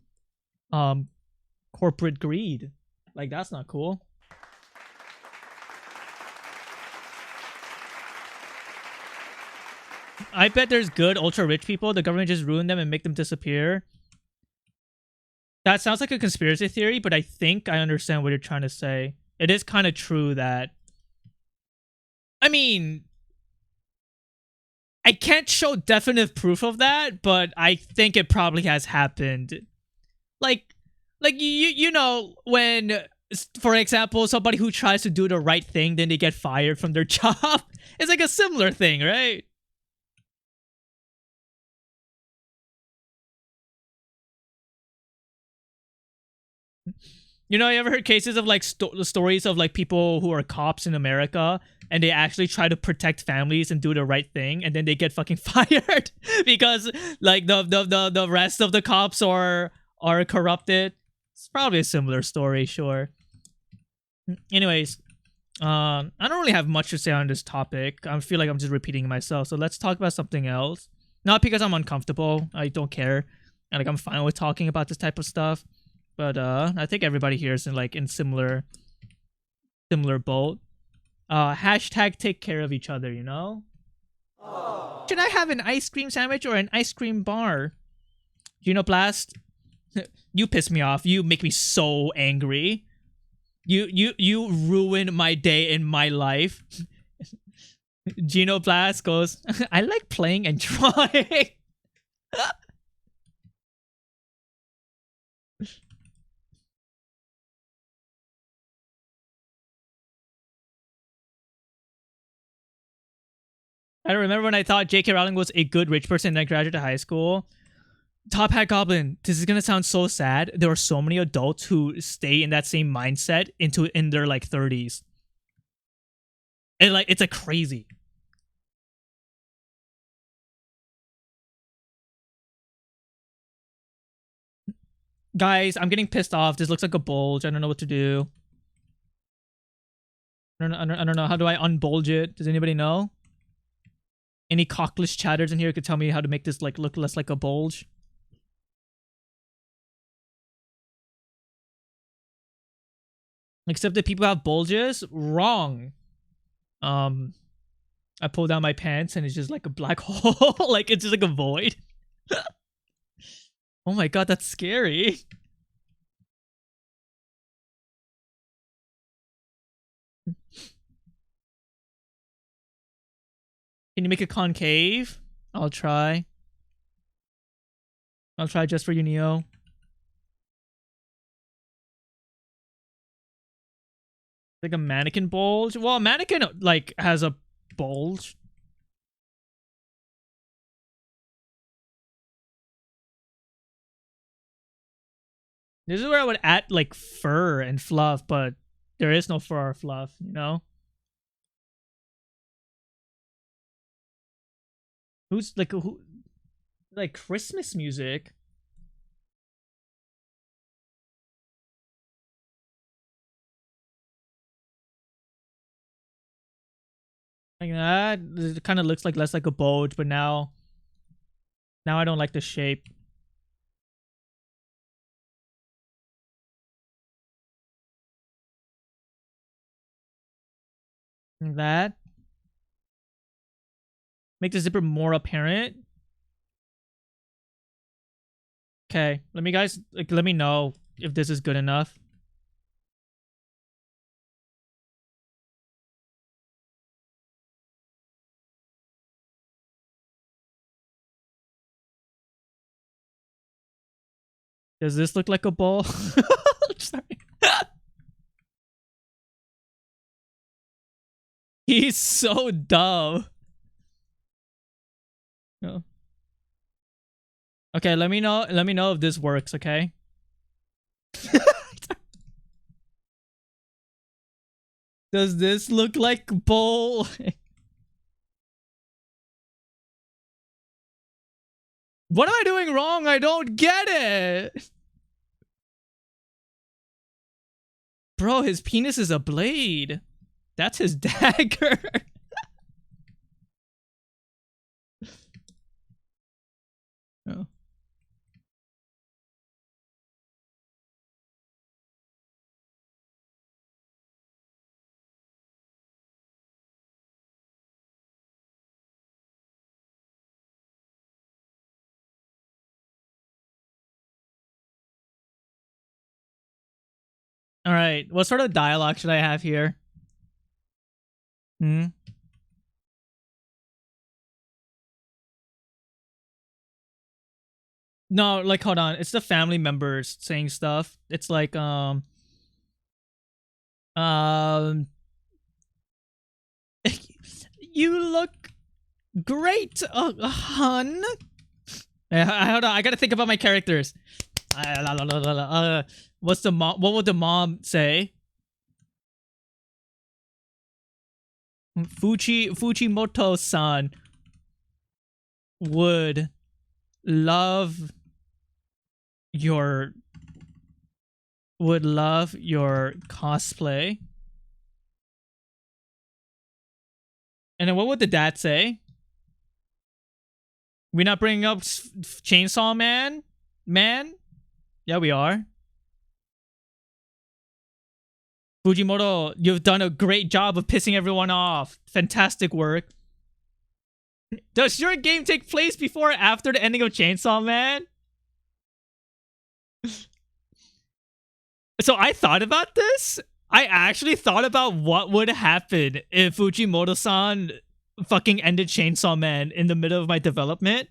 corporate greed. Like, that's not cool. I bet there's good ultra rich people. The government just ruined them and make them disappear. That sounds like a conspiracy theory, but I think I understand what you're trying to say. It is kind of true that... I mean... I can't show definite proof of that, but I think it probably has happened. Like you know, when, for example, somebody who tries to do the right thing, then they get fired from their job. It's like a similar thing, right? You know, you ever heard cases of like stories of like people who are cops in America and they actually try to protect families and do the right thing, and then they get fucking fired because like the rest of the cops are corrupted. It's probably a similar story, sure. Anyways, I don't really have much to say on this topic. I feel like I'm just repeating myself. So let's talk about something else. Not because I'm uncomfortable. I don't care. And like I'm fine with talking about this type of stuff. But I think everybody here is in similar boat. Hashtag take care of each other, you know? Aww. Should I have an ice cream sandwich or an ice cream bar? Genoblast, you piss me off. You make me so angry. You ruin my day in my life. Genoblast goes, I like playing and drawing. I remember when I thought J.K. Rowling was a good rich person and I graduated high school. Top Hat Goblin, this is gonna sound so sad. There are so many adults who stay in that same mindset in their like 30s. And like it's like crazy. Guys, I'm getting pissed off. This looks like a bulge. I don't know what to do. I don't know. How do I unbulge it? Does anybody know? Any cockless chatters in here could tell me how to make this like look less like a bulge. Except that people have bulges. Wrong. I pull down my pants and it's just like a black hole. Like it's just like a void. Oh my god, that's scary. Can you make it concave? I'll try. I'll try just for you, Neo. Like a mannequin bulge? Well, a mannequin, like, has a bulge. This is where I would add, like, fur and fluff, but there is no fur or fluff, you know? Who's, like, who... Like, Christmas music? Like that? It kind of looks like less like a bulge, but now I don't like the shape. Like that. Make the zipper more apparent. Okay, let me know if this is good enough. Does this look like a ball? Sorry. He's so dumb. No. Okay, let me know if this works, okay? Does this look like bowl? What am I doing wrong? I don't get it. Bro, his penis is a blade. That's his dagger. Oh. All right. What sort of dialogue should I have here? Hmm. No, like hold on. It's the family members saying stuff. It's like you look great, hun. Hold on. I gotta think about my characters. What's the mom? What would the mom say? Fujimoto-san would love your cosplay. And then what would the dad say? We not bringing up Chainsaw Man? Man? Yeah, we are. Fujimoto, you've done a great job of pissing everyone off. Fantastic work. Does your game take place before or after the ending of Chainsaw Man? So I thought about this. I actually thought about what would happen if Fujimoto-san fucking ended Chainsaw Man in the middle of my development.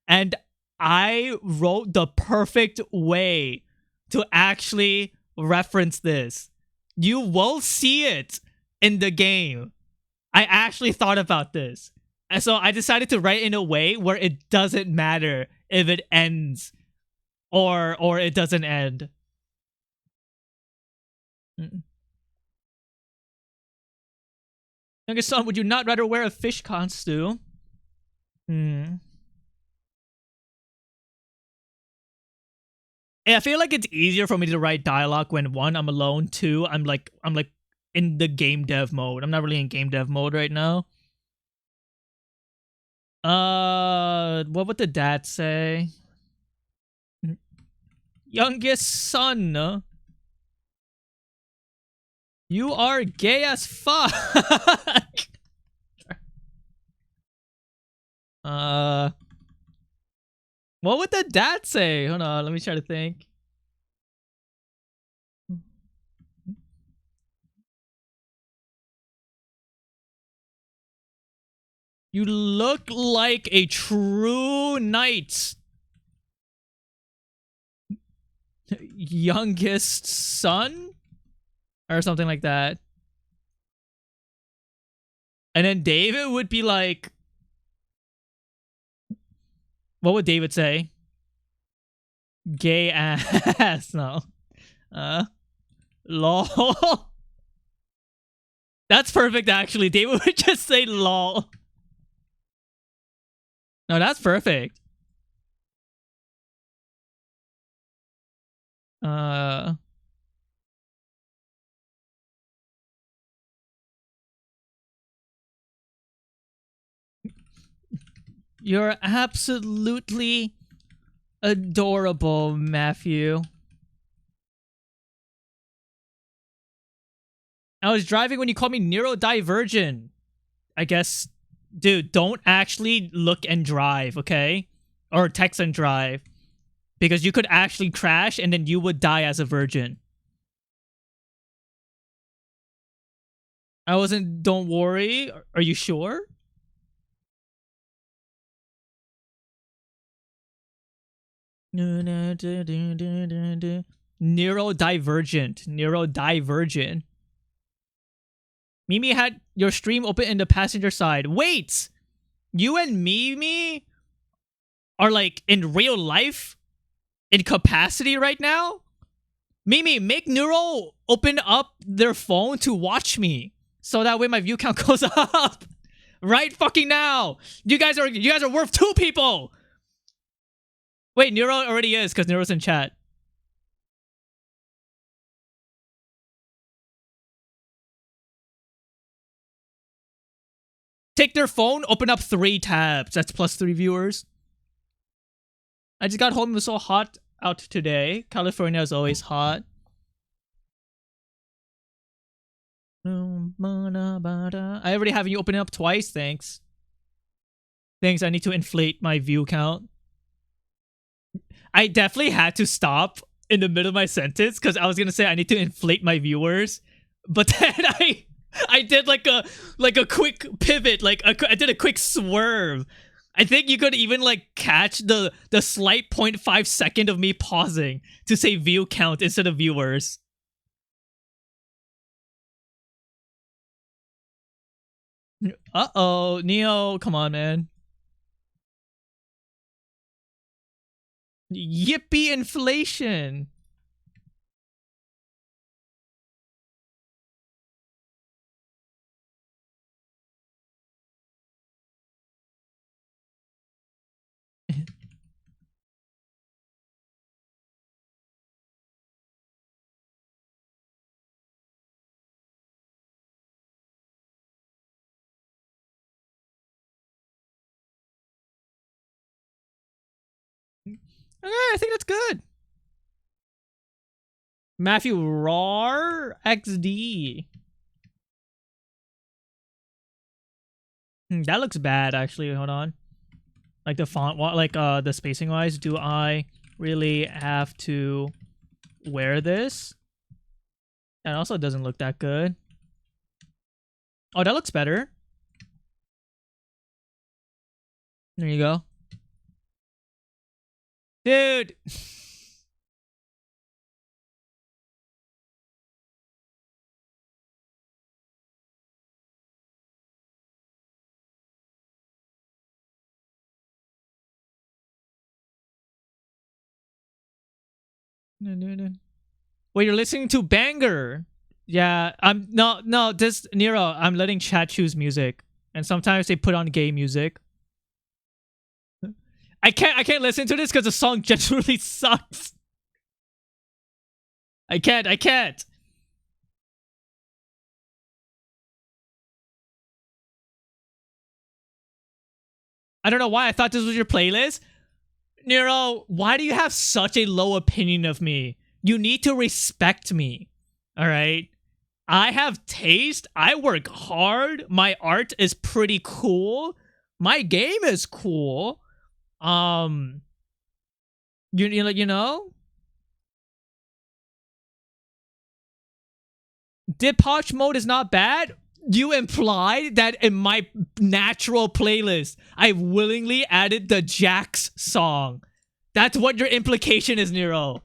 And I wrote the perfect way to actually reference this. You will see it in the game. I actually thought about this. And so I decided to write in a way where it doesn't matter if it ends or it doesn't end. Youngest son, would you not rather wear a fish costume? Yeah, I feel like it's easier for me to write dialogue when one, I'm alone, two, I'm like in the game dev mode. I'm not really in game dev mode right now. What would the dad say? Youngest son, you are gay as fuck. What would the dad say? Hold on, let me try to think. You look like a true knight. Youngest son? Or something like that. And then David would be like... What would David say? Gay ass. No. Lol. That's perfect, actually. David would just say lol. No, that's perfect. You're absolutely adorable, Matthew. I was driving when you called me neurodivergent. I guess, dude, don't actually look and drive, okay? Or text and drive. Because you could actually crash and then you would die as a virgin. I wasn't, don't worry. Are you sure? Neurodivergent. Neurodivergent. Mimi had your stream open in the passenger side. Wait! You and Mimi are like in real life in capacity right now? Mimi, make Neuro open up their phone to watch me. So that way my view count goes up. Right fucking now. You guys are worth 2 people. Wait, Neuro already is because Neuro's in chat. Take their phone, open up 3 tabs. That's plus 3 viewers. I just got home. It was so hot out today. California is always hot. I already have you open it up twice. Thanks. Thanks. I need to inflate my view count. I definitely had to stop in the middle of my sentence because I was gonna say I need to inflate my viewers, but then I did like a quick pivot, I did a quick swerve. I think you could even like catch the slight 0.5 second of me pausing to say view count instead of viewers. Uh-oh, Neo, come on, man. Yippee inflation. Okay, I think that's good. Matthew Rar XD. That looks bad, actually. Hold on. Like the font, like the spacing wise. Do I really have to wear this? That also doesn't look that good. Oh, that looks better. There you go. Dude. Wait, you're listening to Banger. Yeah, I'm no, this Nero, I'm letting chat choose music. And sometimes they put on gay music. I can't listen to this because the song generally sucks. I can't. I don't know why I thought this was your playlist. Nero, why do you have such a low opinion of me? You need to respect me. All right? I have taste. I work hard. My art is pretty cool. My game is cool. You know? Depeche Mode is not bad. You implied that in my natural playlist, I willingly added the Jax song. That's what your implication is, Nero.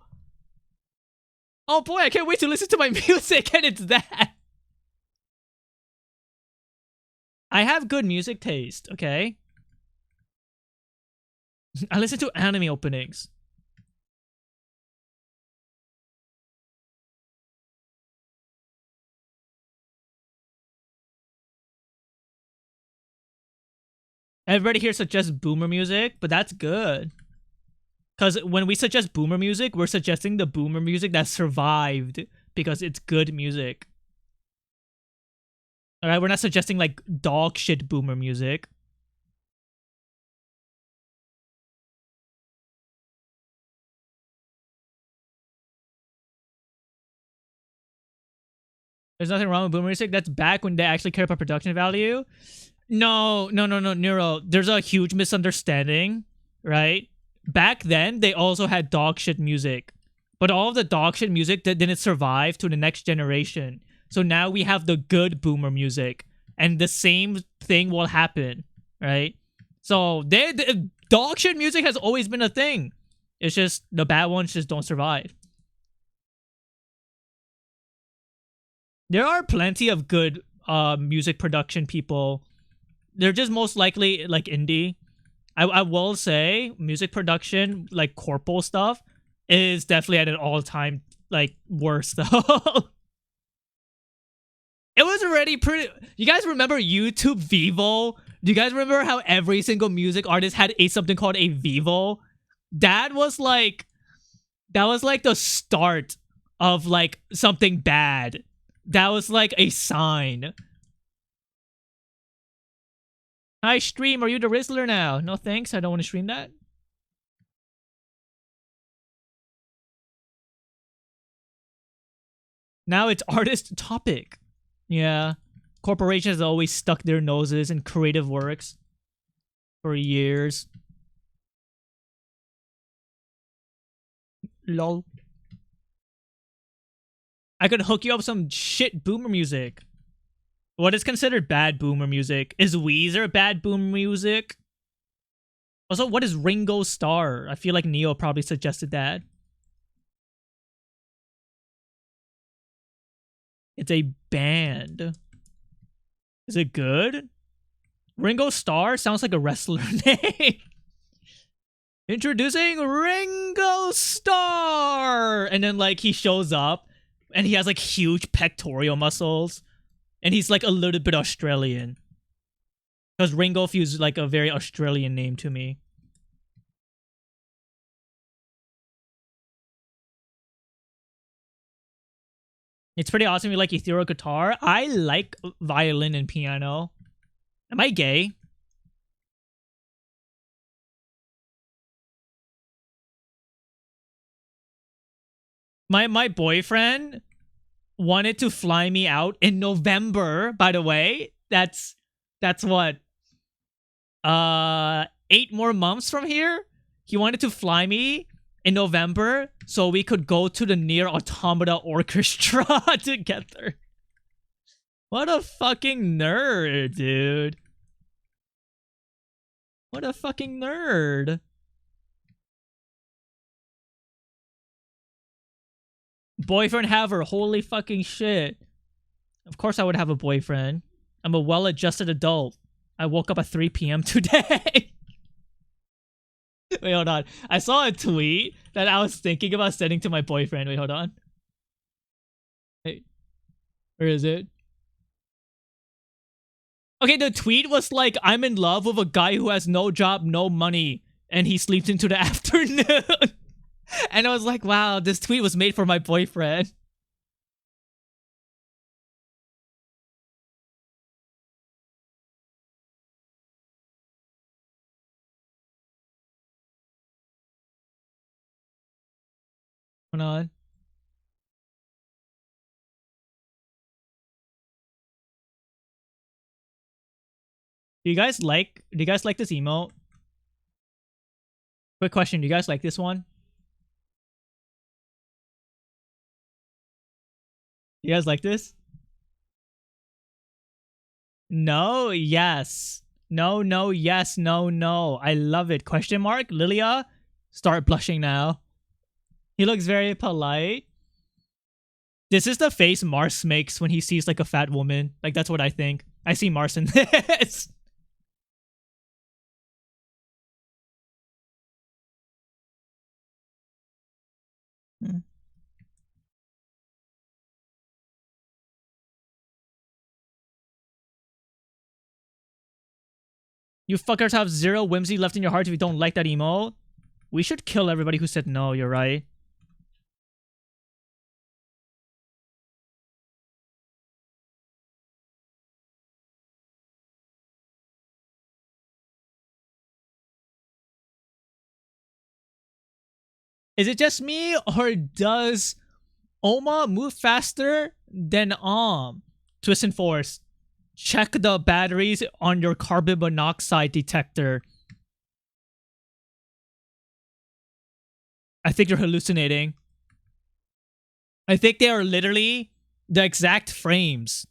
Oh boy, I can't wait to listen to my music, and it's that. I have good music taste, okay? I listen to anime openings. Everybody here suggests boomer music, but that's good. Because when we suggest boomer music, we're suggesting the boomer music that survived because it's good music. Alright, we're not suggesting like dog shit boomer music. There's nothing wrong with boomer music. That's back when they actually care about production value. No, Nero. There's a huge misunderstanding, right? Back then, they also had dog shit music. But all of the dog shit music that didn't survive to the next generation. So now we have the good boomer music. And the same thing will happen, right? So dog shit music has always been a thing. It's just the bad ones just don't survive. There are plenty of good music production people. They're just most likely like indie. I will say music production, like corpo stuff, is definitely at an all-time like worst though. It was already pretty. You guys remember YouTube Vivo? Do you guys remember how every single music artist had something called a Vivo? That was like the start of like something bad. That was like a sign. Hi, stream. Are you the Rizzler now? No thanks. I don't want to stream that. Now it's artist topic. Yeah. Corporations always stuck their noses in creative works for years. Lol. I could hook you up with some shit boomer music. What is considered bad boomer music? Is Weezer bad boomer music? Also, what is Ringo Starr? I feel like Neo probably suggested that. It's a band. Is it good? Ringo Starr sounds like a wrestler name. Introducing Ringo Starr! And then, like, he shows up and he has, like, huge pectoral muscles. And he's, like, a little bit Australian. Because Ringo feels like a very Australian name to me. It's pretty awesome you like ethereal guitar. I like violin and piano. Am I gay? My boyfriend wanted to fly me out in November, by the way. That's what? 8 more months from here? He wanted to fly me in November so we could go to the Nier Automata Orchestra together. What a fucking nerd, dude. What a fucking nerd. Boyfriend haver, holy fucking shit. Of course I would have a boyfriend. I'm a well-adjusted adult. I woke up at 3 p.m. today. Wait, hold on. I saw a tweet that I was thinking about sending to my boyfriend. Wait, hold on. Hey, where is it? Okay, the tweet was like, I'm in love with a guy who has no job, no money, and he sleeps into the afternoon. And I was like, wow, this tweet was made for my boyfriend. Hold on. Do you guys like this emote? Quick question, do you guys like this one? You guys like this? No, yes. No, no, yes, no, no. I love it. Question mark? Lilia? Start blushing now. He looks very polite. This is the face Mars makes when he sees like a fat woman. Like, that's what I think. I see Mars in this. You fuckers have zero whimsy left in your heart if you don't like that emote. We should kill everybody who said no, you're right. Is it just me, or does Oma move faster than Twist and Force? Check the batteries on your carbon monoxide detector. I think you're hallucinating. I think they are literally the exact frames.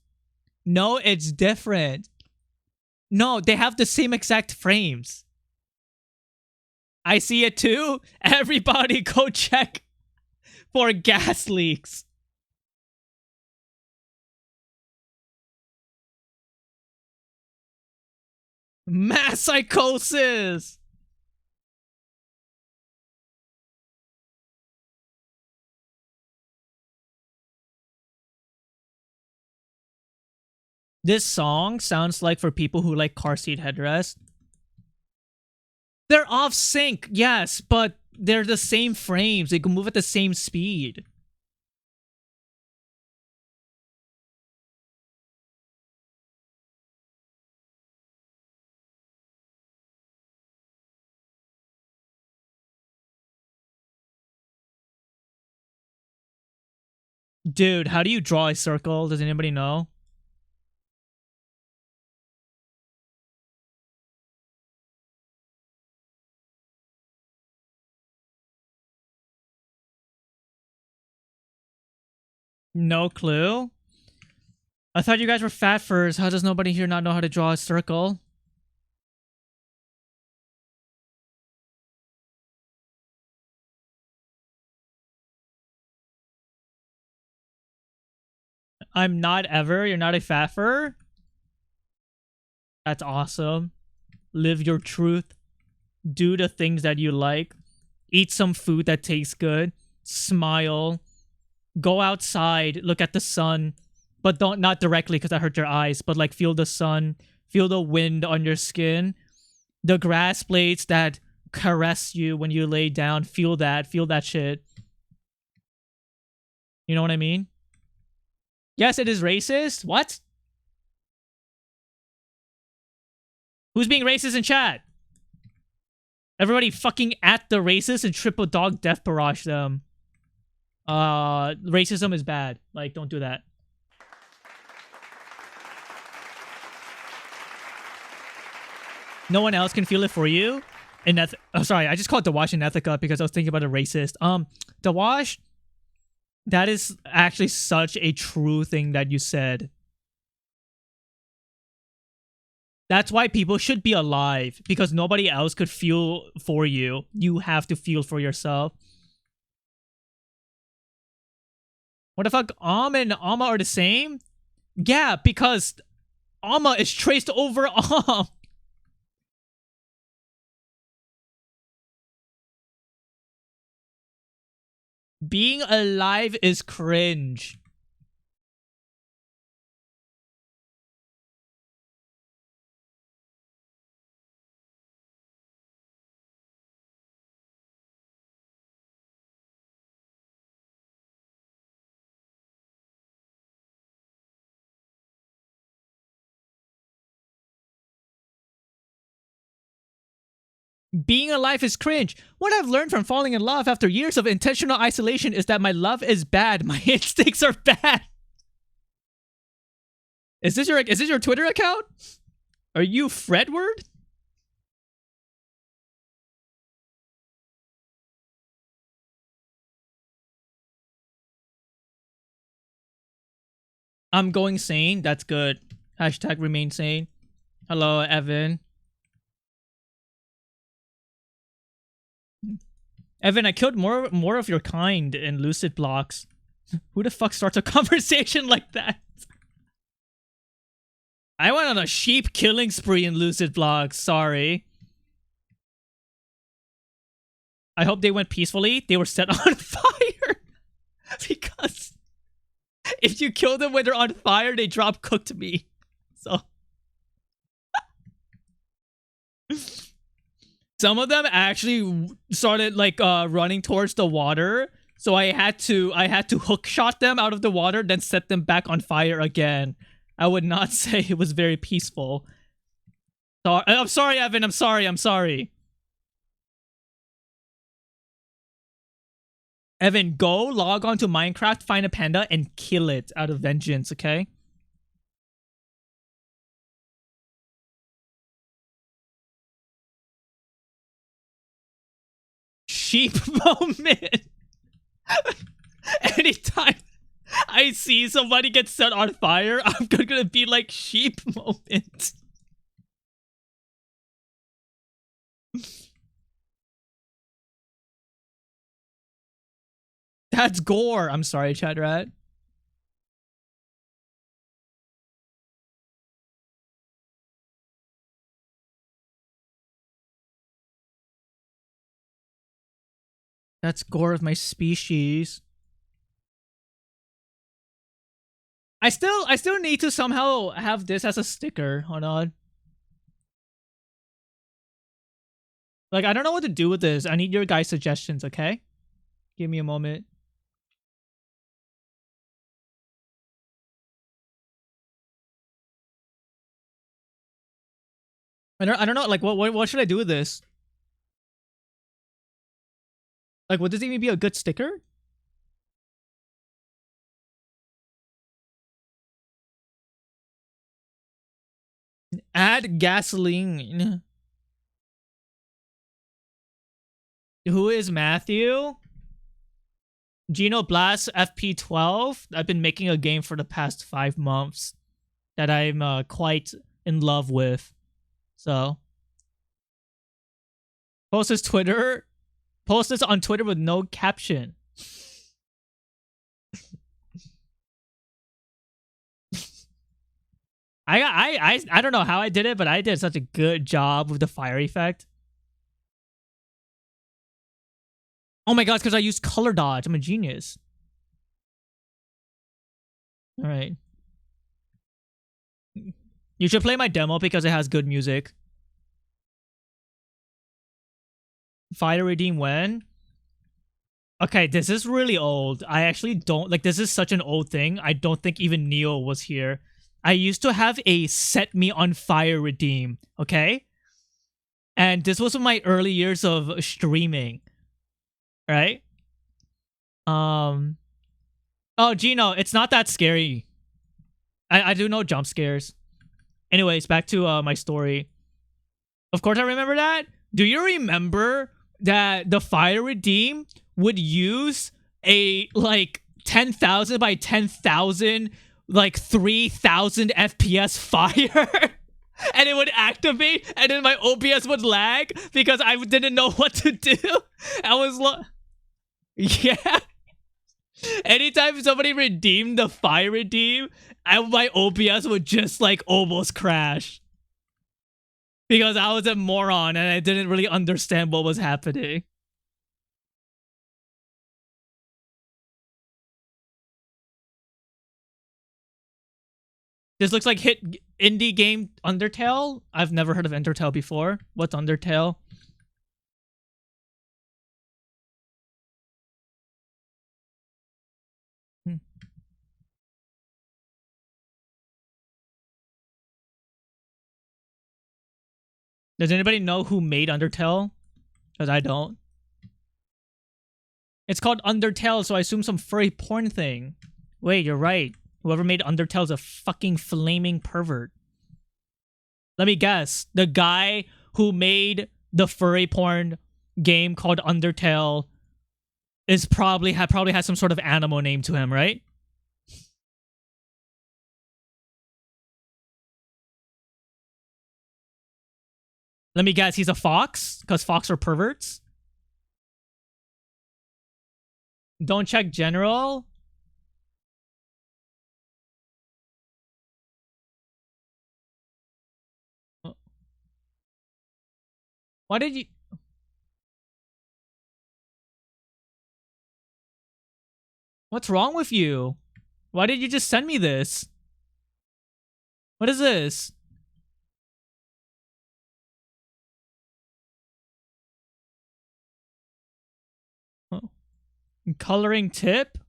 No, it's different. No, they have the same exact frames. I see it too. Everybody go check for gas leaks. Mass psychosis. This song sounds like for people who like car seat headrest. They're off sync, yes, but they're the same frames. They can move at the same speed. Dude, how do you draw a circle? Does anybody know? No clue. I thought you guys were fat furs. How does nobody here not know how to draw a circle? I'm not ever. You're not a fat fur? That's awesome. Live your truth. Do the things that you like. Eat some food that tastes good. Smile. Go outside. Look at the sun. But don't, not directly because that hurt your eyes. But like feel the sun. Feel the wind on your skin. The grass blades that caress you when you lay down. Feel that. Feel that shit. You know what I mean? Yes, it is racist. What? Who's being racist in chat? Everybody fucking at the racist and triple dog death barrage them. Racism is bad. Like, don't do that. No one else can feel it for you. And that's, oh, sorry, I just called Dawash and Ethica because I was thinking about a racist. Dawash, that is actually such a true thing that you said. That's why people should be alive, because nobody else could feel for you. You have to feel for yourself. What the fuck? And Amma are the same? Yeah, because Amma is traced over Being alive is cringe. Being alive is cringe. What I've learned from falling in love after years of intentional isolation is that my love is bad. My instincts are bad. Is this your Twitter account? Are you Fredward? I'm going sane. That's good. Hashtag remain sane. Hello, Evan. Evan, I killed more of your kind in Lucid Blocks. Who the fuck starts a conversation like that? I went on a sheep killing spree in Lucid Blocks. Sorry. I hope they went peacefully. They were set on fire. Because if you kill them when they're on fire, they drop cooked meat. So... Some of them actually started like running towards the water, so I had to hook shot them out of the water, then set them back on fire again. I would not say it was very peaceful. So, I'm sorry, Evan. I'm sorry. Evan, go log on to Minecraft, find a panda, and kill it out of vengeance. Okay. Sheep moment. Anytime I see somebody get set on fire, I'm gonna be like, sheep moment. That's gore. I'm sorry, Chad Rat. That's gore of my species. I still need to somehow have this as a sticker. Hold on. Like, I don't know what to do with this. I need your guys' suggestions, okay? Give me a moment. I don't know, like, what should I do with this? Like, would this even be a good sticker? Add gasoline. Who is Matthew? Genoblast FP12. I've been making a game for the past 5 months that I'm quite in love with. So, post this on Twitter with no caption. I don't know how I did it, but I did such a good job with the fire effect. Oh my god, it's because I used color dodge. I'm a genius. All right. You should play my demo because it has good music. Fire redeem when? Okay, this is really old. I actually don't like this is such an old thing. I don't think even Neo was here. I used to have a set me on fire redeem, okay? And this was in my early years of streaming. Right? Oh, Gino, it's not that scary. I do know jump scares. Anyways, back to my story. Of course I remember that. Do you remember that the fire redeem would use a like 10,000 by 10,000 like 3,000 FPS fire? And it would activate, and then my OBS would lag because I didn't know what to do. I was like, yeah. Anytime somebody redeemed the fire redeem, my OBS would just like almost crash. Because I was a moron and I didn't really understand what was happening. This looks like hit indie game Undertale. I've never heard of Undertale before. What's Undertale? Does anybody know who made Undertale? Because I don't. It's called Undertale, so I assume some furry porn thing. Wait, you're right. Whoever made Undertale is a fucking flaming pervert. Let me guess. The guy who made the furry porn game called Undertale is probably has some sort of animal name to him, right? Let me guess. He's a fox? Because fox are perverts? Don't check general? Why did you... What's wrong with you? Why did you just send me this? What is this? Oh. Coloring tip?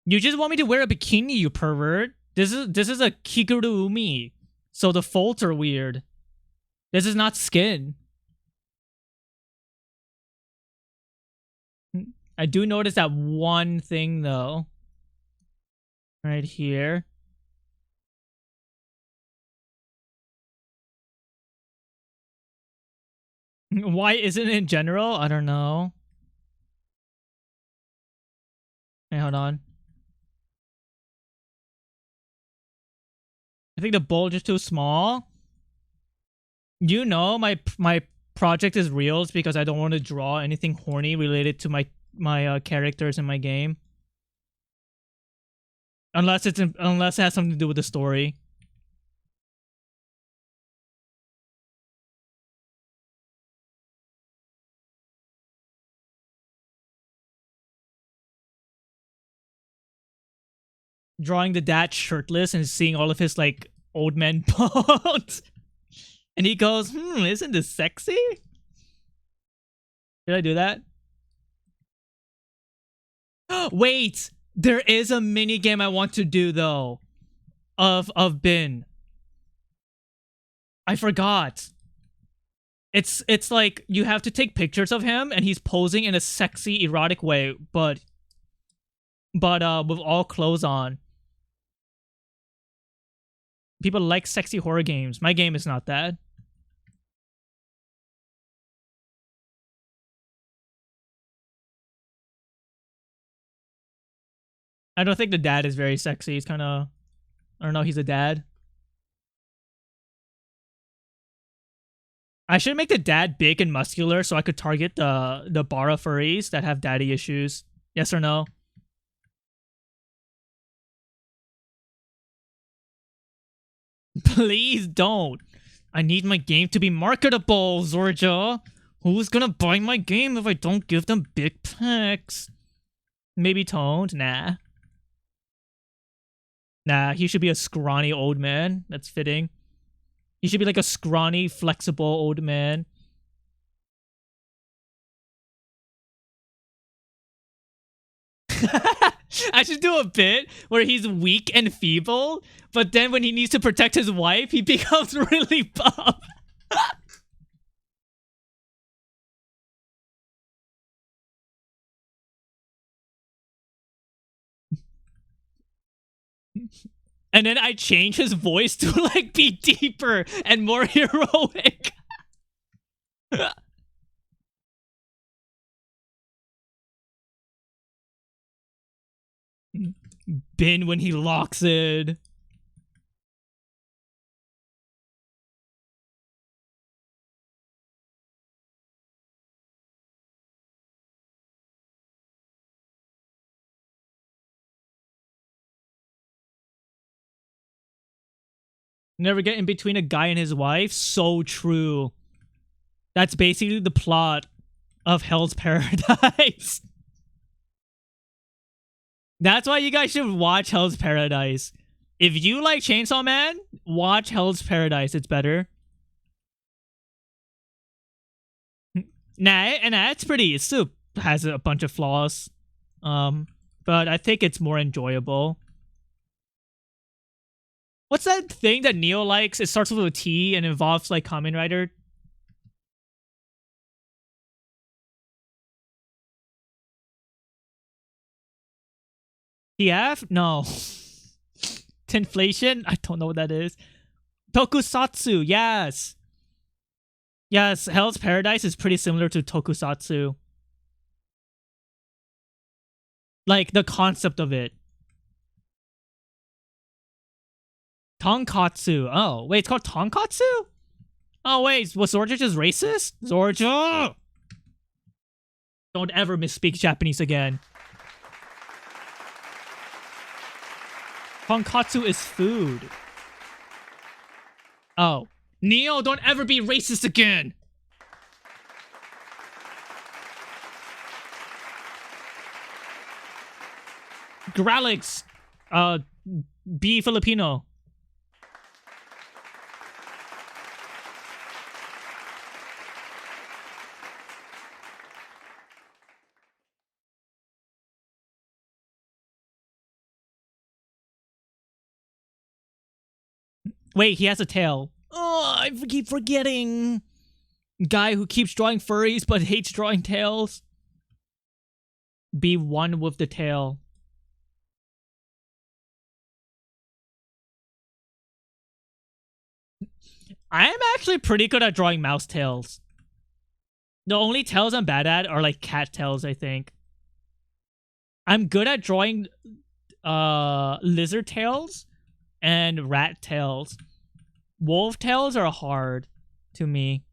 You just want me to wear a bikini, you pervert. This is a Kiguru Umi. So the folds are weird. This is not skin. I do notice that one thing though. Right here. Why isn't it in general? I don't know. Hey, hold on. I think the bulge is too small. You know, my project is reels because I don't want to draw anything horny related to my characters in my game. Unless it has something to do with the story. Drawing the dad shirtless and seeing all of his like old man bones. And he goes, isn't this sexy? Did I do that? Wait, there is a mini game I want to do though. Of Bin. I forgot. It's like you have to take pictures of him and he's posing in a sexy erotic way, but with all clothes on. People like sexy horror games. My game is not that. I don't think the dad is very sexy. He's kind of, I don't know, he's a dad. I should make the dad big and muscular so I could target the Bara furries that have daddy issues. Yes or no? Please don't. I need my game to be marketable, Zorja. Who's gonna buy my game if I don't give them big pecs? Maybe Toned? Nah. Nah, he should be a scrawny old man. That's fitting. He should be like a scrawny, flexible old man. I should do a bit where he's weak and feeble, but then when he needs to protect his wife, he becomes really buff. And then I change his voice to like be deeper and more heroic. Bin when he locks it. Never get in between a guy and his wife. So true. That's basically the plot of Hell's Paradise. That's why you guys should watch Hell's Paradise. If you like Chainsaw Man, watch Hell's Paradise. It's better. Nah, it's pretty. It still has a bunch of flaws. But I think it's more enjoyable. What's that thing that Neo likes? It starts with a T and involves like Kamen Rider. TF? No. Tinflation? I don't know what that is. Tokusatsu, yes. Yes, Hell's Paradise is pretty similar to Tokusatsu. Like, the concept of it. Tonkatsu. Oh, wait, it's called Tonkatsu? Oh, wait, was Zorja just racist? Zorja! Don't ever misspeak Japanese again. Tonkatsu is food. Oh. Neo, don't ever be racist again! Gralix. Be Filipino. Wait, he has a tail. Oh, I keep forgetting. Guy who keeps drawing furries but hates drawing tails. Be one with the tail. I'm actually pretty good at drawing mouse tails. The only tails I'm bad at are like cat tails, I think. I'm good at drawing lizard tails and rat tails. Wolf tails are hard to me.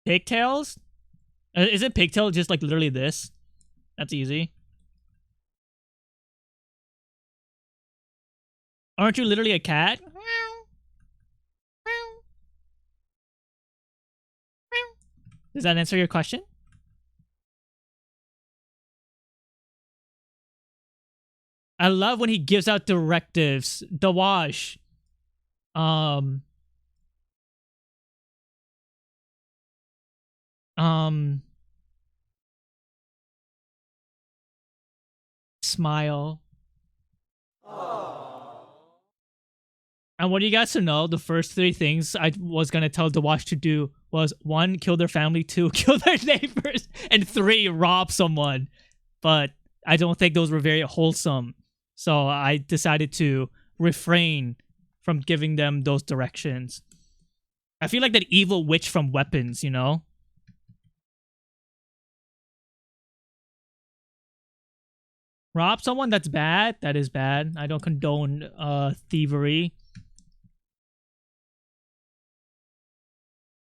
Pigtails? Isn't pigtail just like literally this? That's easy. Aren't you literally a cat? Does that answer your question? I love when he gives out directives. The wash. Um. Smile. And what you guys to know, the first three things I was gonna tell the watch to do was 1, kill their family, 2, kill their neighbors, and 3, rob someone. But I don't think those were very wholesome. So I decided to refrain from giving them those directions. I feel like that evil witch from Weapons, you know? Rob someone, that's bad. That is bad. I don't condone thievery.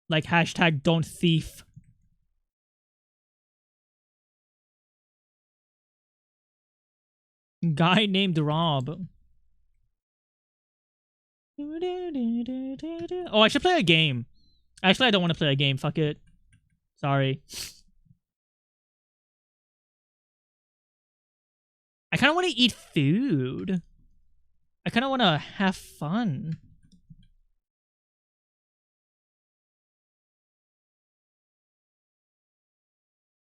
Like hashtag don't thief. Guy named Rob. Oh, I should play a game. Actually, I don't want to play a game. Fuck it. Sorry. I kind of want to eat food. I kind of want to have fun.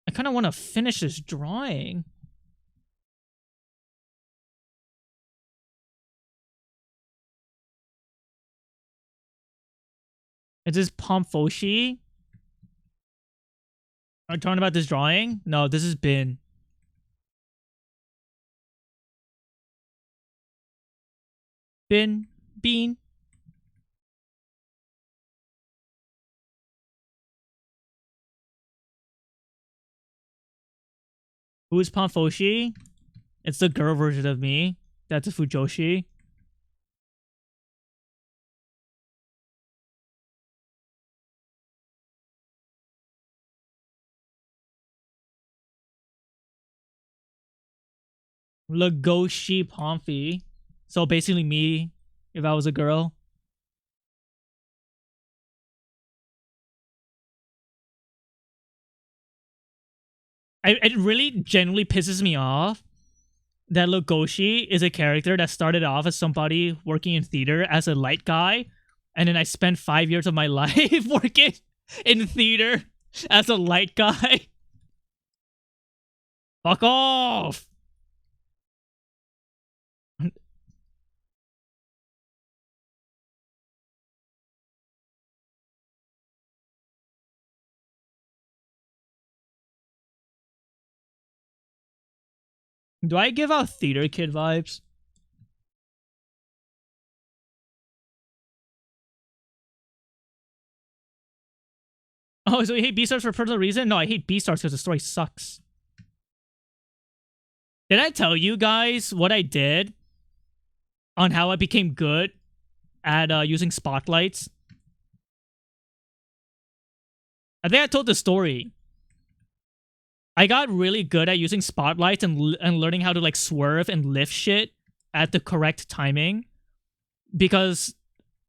I kind of want to finish this drawing. Is this Pomfoshi? Are you talking about this drawing? No, this is Bin. Bin. Bean. Who is Pomfoshi? It's the girl version of me. That's a Fujoshi. Legoshi Pomfy. So basically me, if I was a girl. It really genuinely pisses me off that Legoshi is a character that started off as somebody working in theater as a light guy, and then I spent 5 years of my life working in theater as a light guy. Fuck off! Do I give out theater kid vibes? Oh, so you hate Beastars for a personal reason? No, I hate Beastars because the story sucks. Did I tell you guys what I did on how I became good at using spotlights? I think I told the story. I got really good at using spotlights and learning how to like swerve and lift shit at the correct timing. Because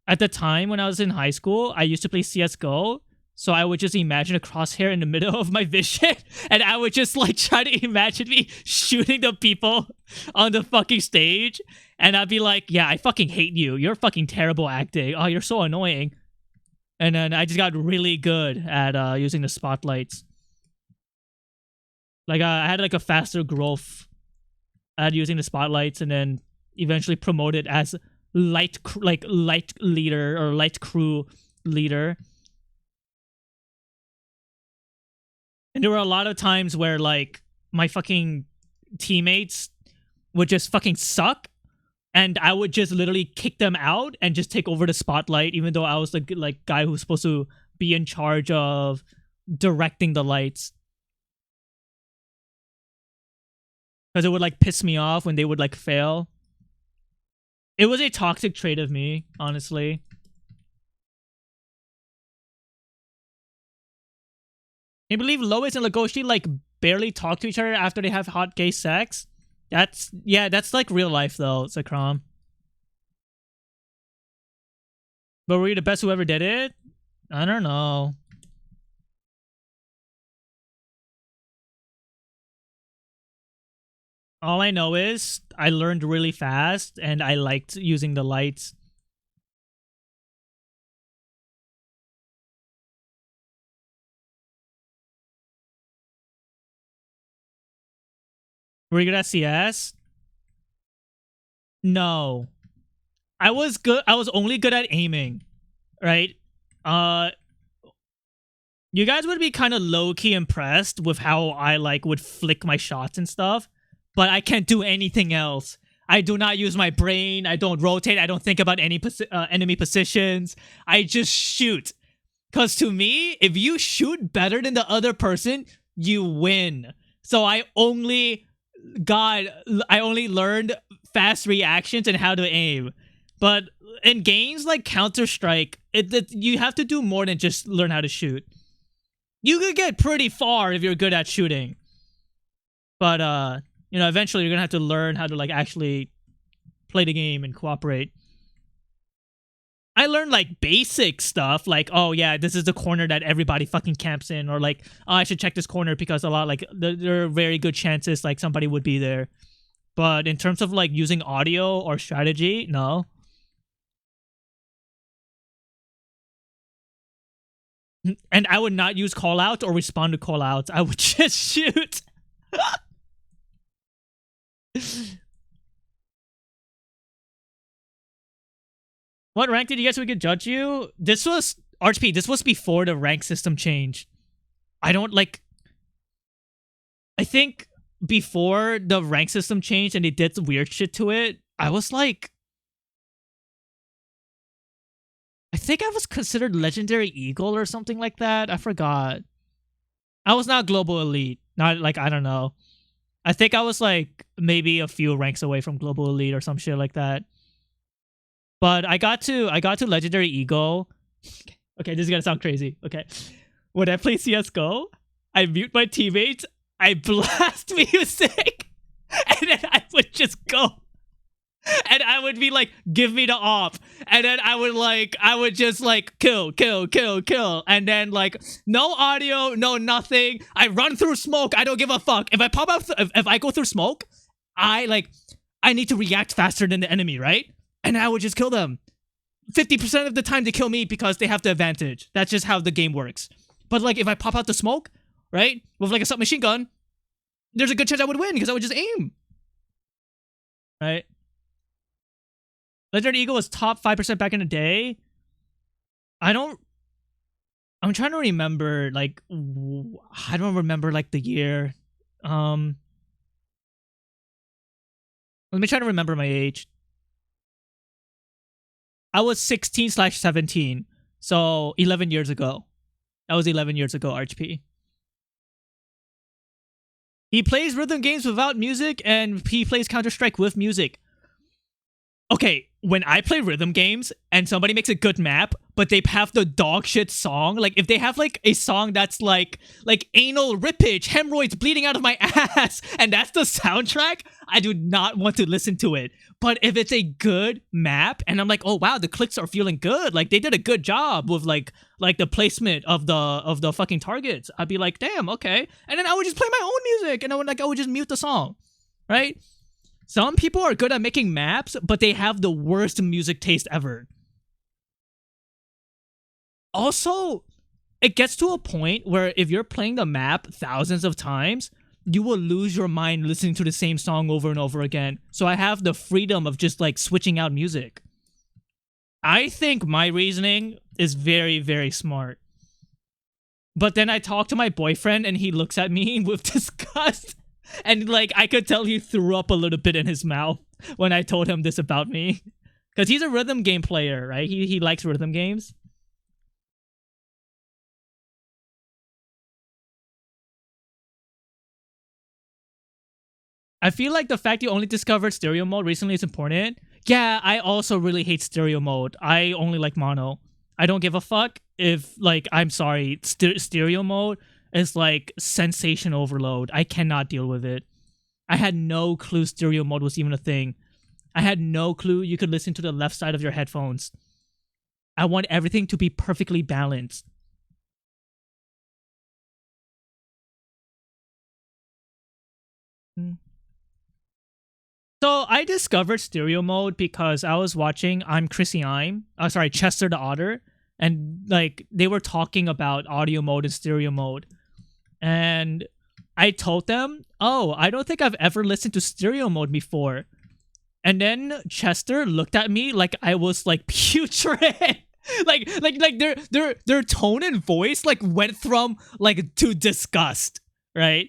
at the time when I was in high school, I used to play CSGO. So I would just imagine a crosshair in the middle of my vision, and I would just like try to imagine me shooting the people on the fucking stage, and I'd be like, yeah, I fucking hate you. You're fucking terrible acting. Oh, you're so annoying. And then I just got really good at using the spotlights. Like I had like a faster growth at using the spotlights, and then eventually promoted as light leader or light crew leader. And there were a lot of times where like my fucking teammates would just fucking suck, and I would just literally kick them out and just take over the spotlight, even though I was the like guy who's supposed to be in charge of directing the lights. Because it would like piss me off when they would like fail. It was a toxic trait of me, honestly. Can you believe Lois and Legoshi like barely talk to each other after they have hot gay sex? That's like real life though, Sakram. But were you the best who ever did it? I don't know. All I know is I learned really fast and I liked using the lights. Were you good at CS? No. I was good. I was only good at aiming, right? You guys would be kind of low-key impressed with how I like would flick my shots and stuff, but I can't do anything else. I do not use my brain. I don't rotate. I don't think about any enemy positions. I just shoot. Because to me, if you shoot better than the other person, you win. So I only learned fast reactions and how to aim. But in games like Counter-Strike, you have to do more than just learn how to shoot. You could get pretty far if you're good at shooting. But, you know, eventually you're gonna have to learn how to, like, actually play the game and cooperate. I learned, like, basic stuff, like, oh, yeah, this is the corner that everybody fucking camps in, or, like, oh, I should check this corner because there are very good chances, like, somebody would be there. But in terms of, like, using audio or strategy, no. And I would not use callouts or respond to callouts. I would just shoot. What rank did you get so we could judge you? This was RHP. This was before the rank system change. I think before the rank system changed and they did some weird shit to it, I was like, I think I was considered Legendary Eagle or something like that. I forgot. I was not Global Elite. Not like, I don't know. I think I was like maybe a few ranks away from Global Elite or some shit like that. But I got to Legendary Eagle. Okay, this is gonna sound crazy. Okay. When I play CSGO, I mute my teammates, I blast music, and then I would just go. And I would be like, give me the op. And then I would just like kill. And then like no audio, no nothing. I run through smoke. I don't give a fuck. If I pop out, if I go through smoke, I need to react faster than the enemy, right? And I would just kill them. 50% of the time they kill me because they have the advantage. That's just how the game works. But like if I pop out the smoke, right, with like a submachine gun, there's a good chance I would win because I would just aim. Right? Legendary Eagle was top 5% back in the day. I'm trying to remember, like, I don't remember, like, the year. Let me try to remember my age. I was 16/17, so 11 years ago. That was 11 years ago, RHP. He plays rhythm games without music, and he plays Counter-Strike with music. Okay, when I play rhythm games and somebody makes a good map, but they have the dog shit song, like if they have like a song that's like anal rippage, hemorrhoids bleeding out of my ass, and that's the soundtrack, I do not want to listen to it. But if it's a good map and I'm like, oh wow, the clicks are feeling good, like they did a good job with like the placement of the fucking targets, I'd be like, damn, okay. And then I would just play my own music and I would just mute the song, right? Some people are good at making maps, but they have the worst music taste ever. Also, it gets to a point where if you're playing the map thousands of times, you will lose your mind listening to the same song over and over again. So I have the freedom of just like switching out music. I think my reasoning is very, very smart. But then I talk to my boyfriend and he looks at me with disgust. And like I could tell he threw up a little bit in his mouth when I told him this about me. Because he's a rhythm game player, right? He likes rhythm games. I feel like the fact you only discovered stereo mode recently is important. Yeah, I also really hate stereo mode. I only like mono. I don't give a fuck if, like, I'm sorry, stereo mode is like sensation overload. I cannot deal with it. I had no clue stereo mode was even a thing. I had no clue you could listen to the left side of your headphones. I want everything to be perfectly balanced. So I discovered stereo mode because I was watching I'm Chrissy I'm. Sorry, Chester the Otter. And like they were talking about audio mode and stereo mode. And I told them, oh, I don't think I've ever listened to stereo mode before. And then Chester looked at me like I was like putrid. Their tone and voice like went from like to disgust, right?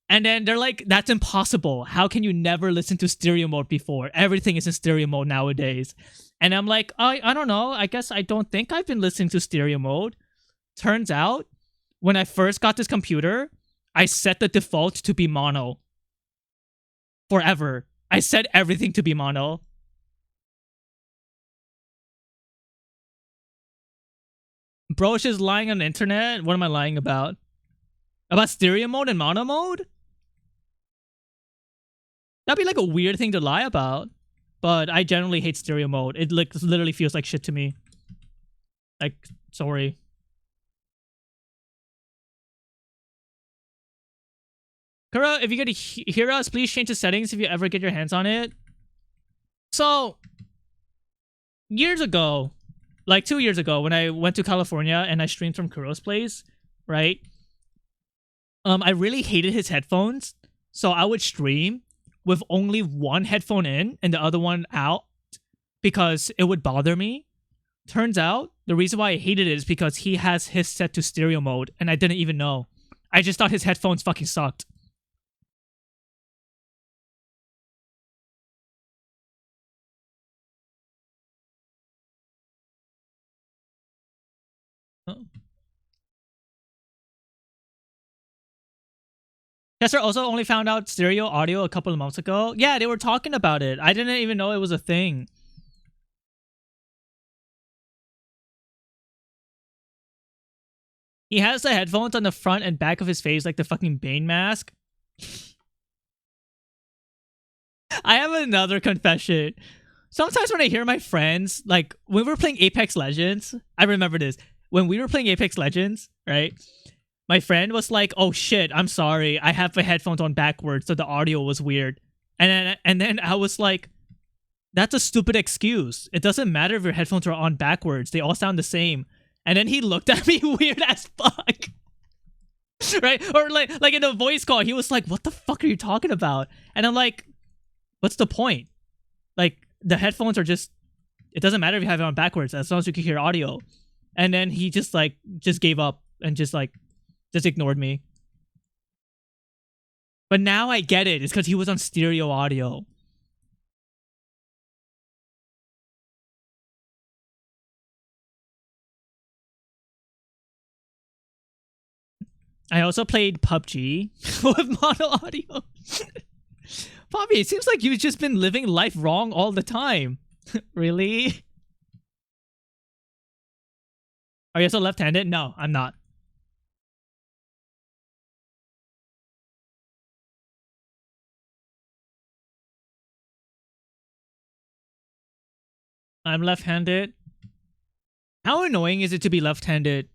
And then they're like, that's impossible. How can you never listen to stereo mode before? Everything is in stereo mode nowadays. And I'm like, I don't know. I guess I don't think I've been listening to stereo mode. Turns out, when I first got this computer, I set the default to be mono. Forever. I set everything to be mono. Bro's just lying on the internet? What am I lying about? About stereo mode and mono mode? That'd be like a weird thing to lie about. But I generally hate stereo mode. It like literally feels like shit to me. Like, sorry. Kura, if you get to hear us, please change the settings if you ever get your hands on it. So, years ago, like 2 years ago, when I went to California and I streamed from Kuro's place, right? I really hated his headphones, so I would stream with only one headphone in and the other one out because it would bother me. Turns out, the reason why I hated it is because he has his set to stereo mode and I didn't even know. I just thought his headphones fucking sucked. Chester also only found out stereo audio a couple of months ago. Yeah, they were talking about it. I didn't even know it was a thing. He has the headphones on the front and back of his face like the fucking Bane mask. I have another confession. Sometimes when I hear my friends, like when we were playing Apex Legends, I remember this. When we were playing Apex Legends, right? My friend was like, "Oh shit, I'm sorry. I have my headphones on backwards, so the audio was weird." And then I was like, "That's a stupid excuse. It doesn't matter if your headphones are on backwards. They all sound the same." And then he looked at me weird as fuck. Right? Or like in a voice call, he was like, "What the fuck are you talking about?" And I'm like, "What's the point? Like the headphones are just it doesn't matter if you have it on backwards as long as you can hear audio." And then he just gave up and just ignored me. But now I get it. It's because he was on stereo audio. I also played PUBG with mono audio. Bobby, it seems like you've just been living life wrong all the time. Really? Are you also left-handed? No, I'm not. I'm left-handed. How annoying is it to be left-handed?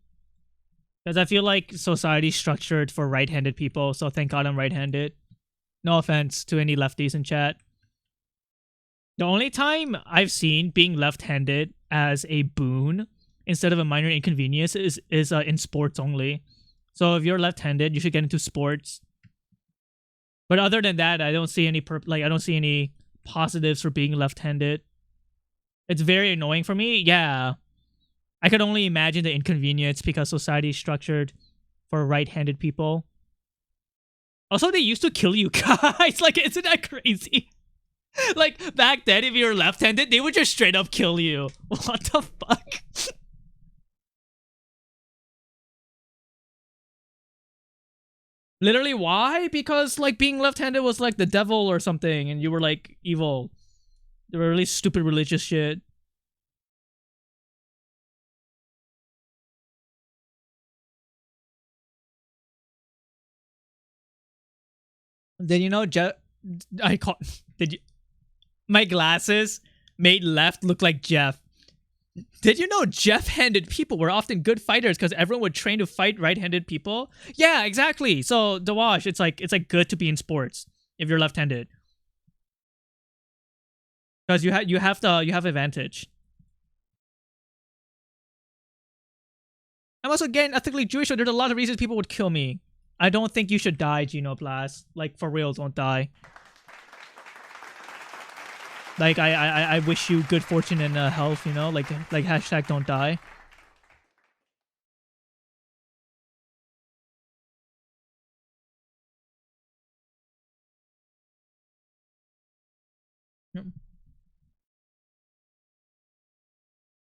Because I feel like society's structured for right-handed people, so thank God I'm right-handed. No offense to any lefties in chat. The only time I've seen being left-handed as a boon instead of a minor inconvenience is in sports only. So if you're left-handed, you should get into sports. But other than that, I don't see any I don't see any positives for being left-handed. It's very annoying for me. Yeah. I could only imagine the inconvenience because society is structured for right-handed people. Also, they used to kill you guys. Like, isn't that crazy? Like, back then, if you were left-handed, they would just straight up kill you. What the fuck? Literally, why? Because, like, being left-handed was like the devil or something, and you were, like, evil. They were really stupid religious shit. Did you know did you my glasses made left look like Jeff? Did you know Jeff-handed people were often good fighters because everyone would train to fight right-handed people? Yeah, exactly. So Dawash, it's like good to be in sports if you're left-handed. Because you have advantage. I'm also again ethically Jewish, so there's a lot of reasons people would kill me. I don't think you should die, Genoblast. Like, for real, don't die. Like I wish you good fortune and health, you know, like hashtag don't die. Yep.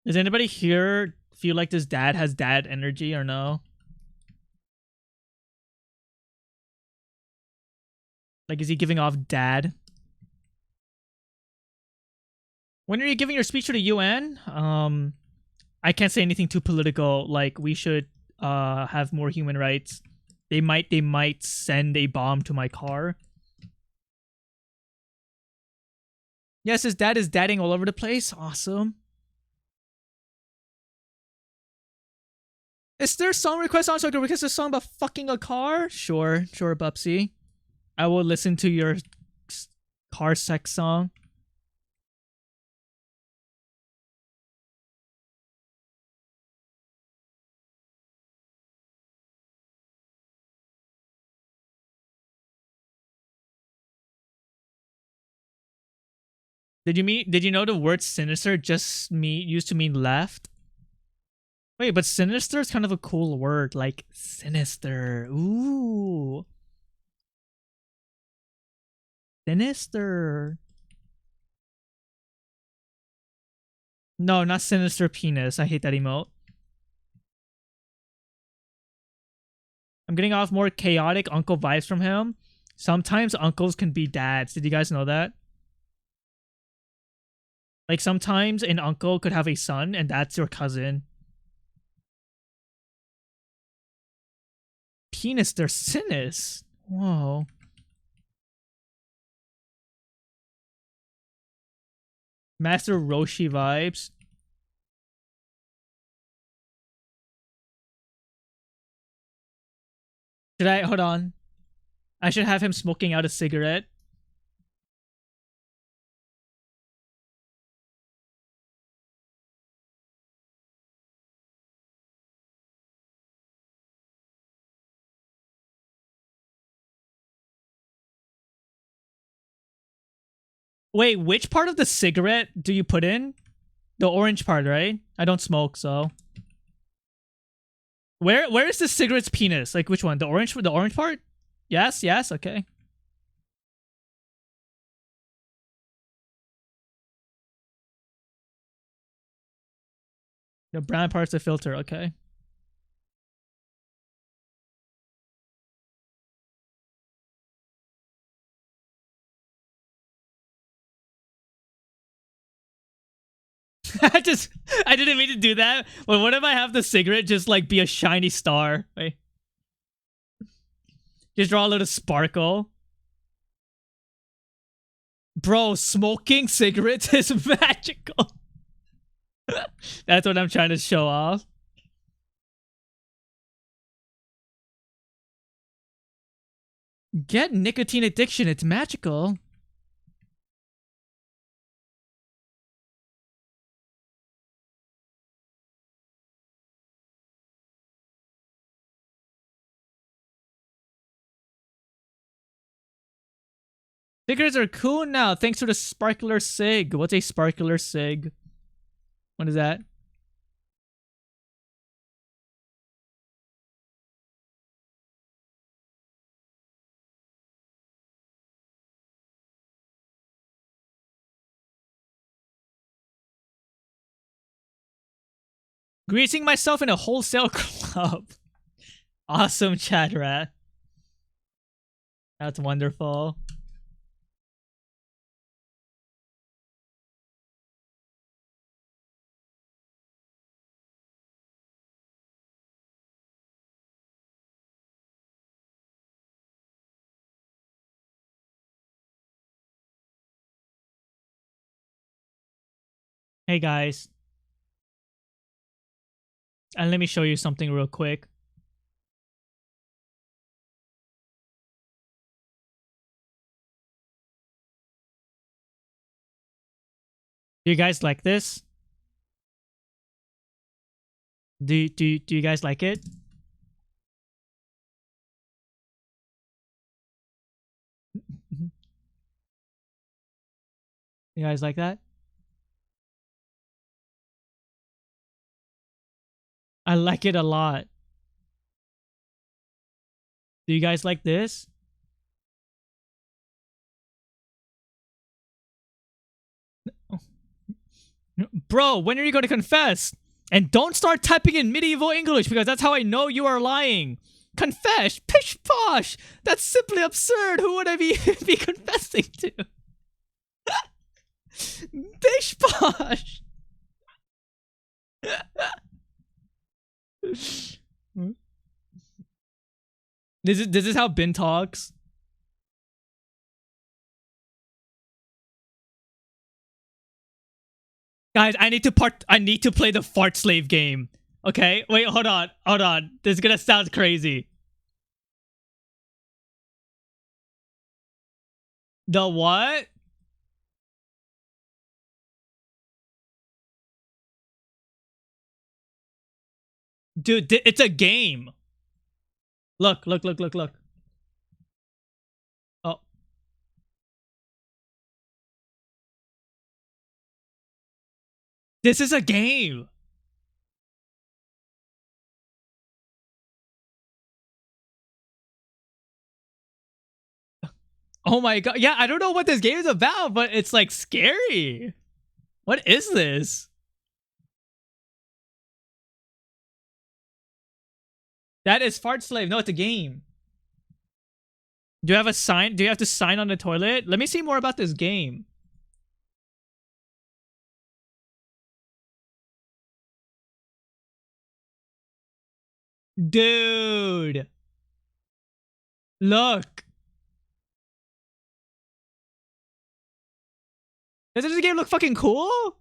Does anybody here feel like this dad has dad energy or no? Like, is he giving off dad? When are you giving your speech to the UN? I can't say anything too political. Like, we should have more human rights. They might send a bomb to my car. Yes, his dad is dadding all over the place. Awesome. Is there a song request on so I can request a song about fucking a car? Sure, Bubsy. I will listen to your car sex song. Did you know the word sinister used to mean left? Wait, but sinister is kind of a cool word, like sinister. Ooh. Sinister. No, not sinister penis. I hate that emote. I'm getting off more chaotic uncle vibes from him. Sometimes uncles can be dads. Did you guys know that? Like sometimes an uncle could have a son and that's your cousin. Penis, they're sinis. Whoa. Master Roshi vibes. Hold on. I should have him smoking out a cigarette. Wait, which part of the cigarette do you put in? The orange part, right? I don't smoke, so. Where is the cigarette's penis? Like which one? The orange part? Yes, okay. The brown part's the filter, okay. I didn't mean to do that. But what if I have the cigarette just like be a shiny star? Wait. Just draw a little sparkle. Bro, smoking cigarettes is magical. That's what I'm trying to show off. Get nicotine addiction, it's magical. Stickers are cool now, thanks to the sparkler sig. What's a sparkler sig? What is that? Greasing myself in a wholesale club. Awesome, chat rat. That's wonderful. Hey guys. And let me show you something real quick. Do you guys like this? Do you guys like it? You guys like that? I like it a lot. Do you guys like this? Bro, when are you going to confess? And don't start typing in medieval English because that's how I know you are lying. Confess? Pish posh! That's simply absurd. Who would I be, be confessing to? Pish posh! This is how Bin talks. Guys, I need to play the fart slave game. Okay? Wait, hold on. This is gonna sound crazy. The what? Dude, it's a game. Look. Oh. This is a game. Oh my god. Yeah, I don't know what this game is about, but it's like scary. What is this? That is Fart Slave. No, it's a game. Do you have a sign? Do you have to sign on the toilet? Let me see more about this game. Dude. Look. Doesn't this game look fucking cool?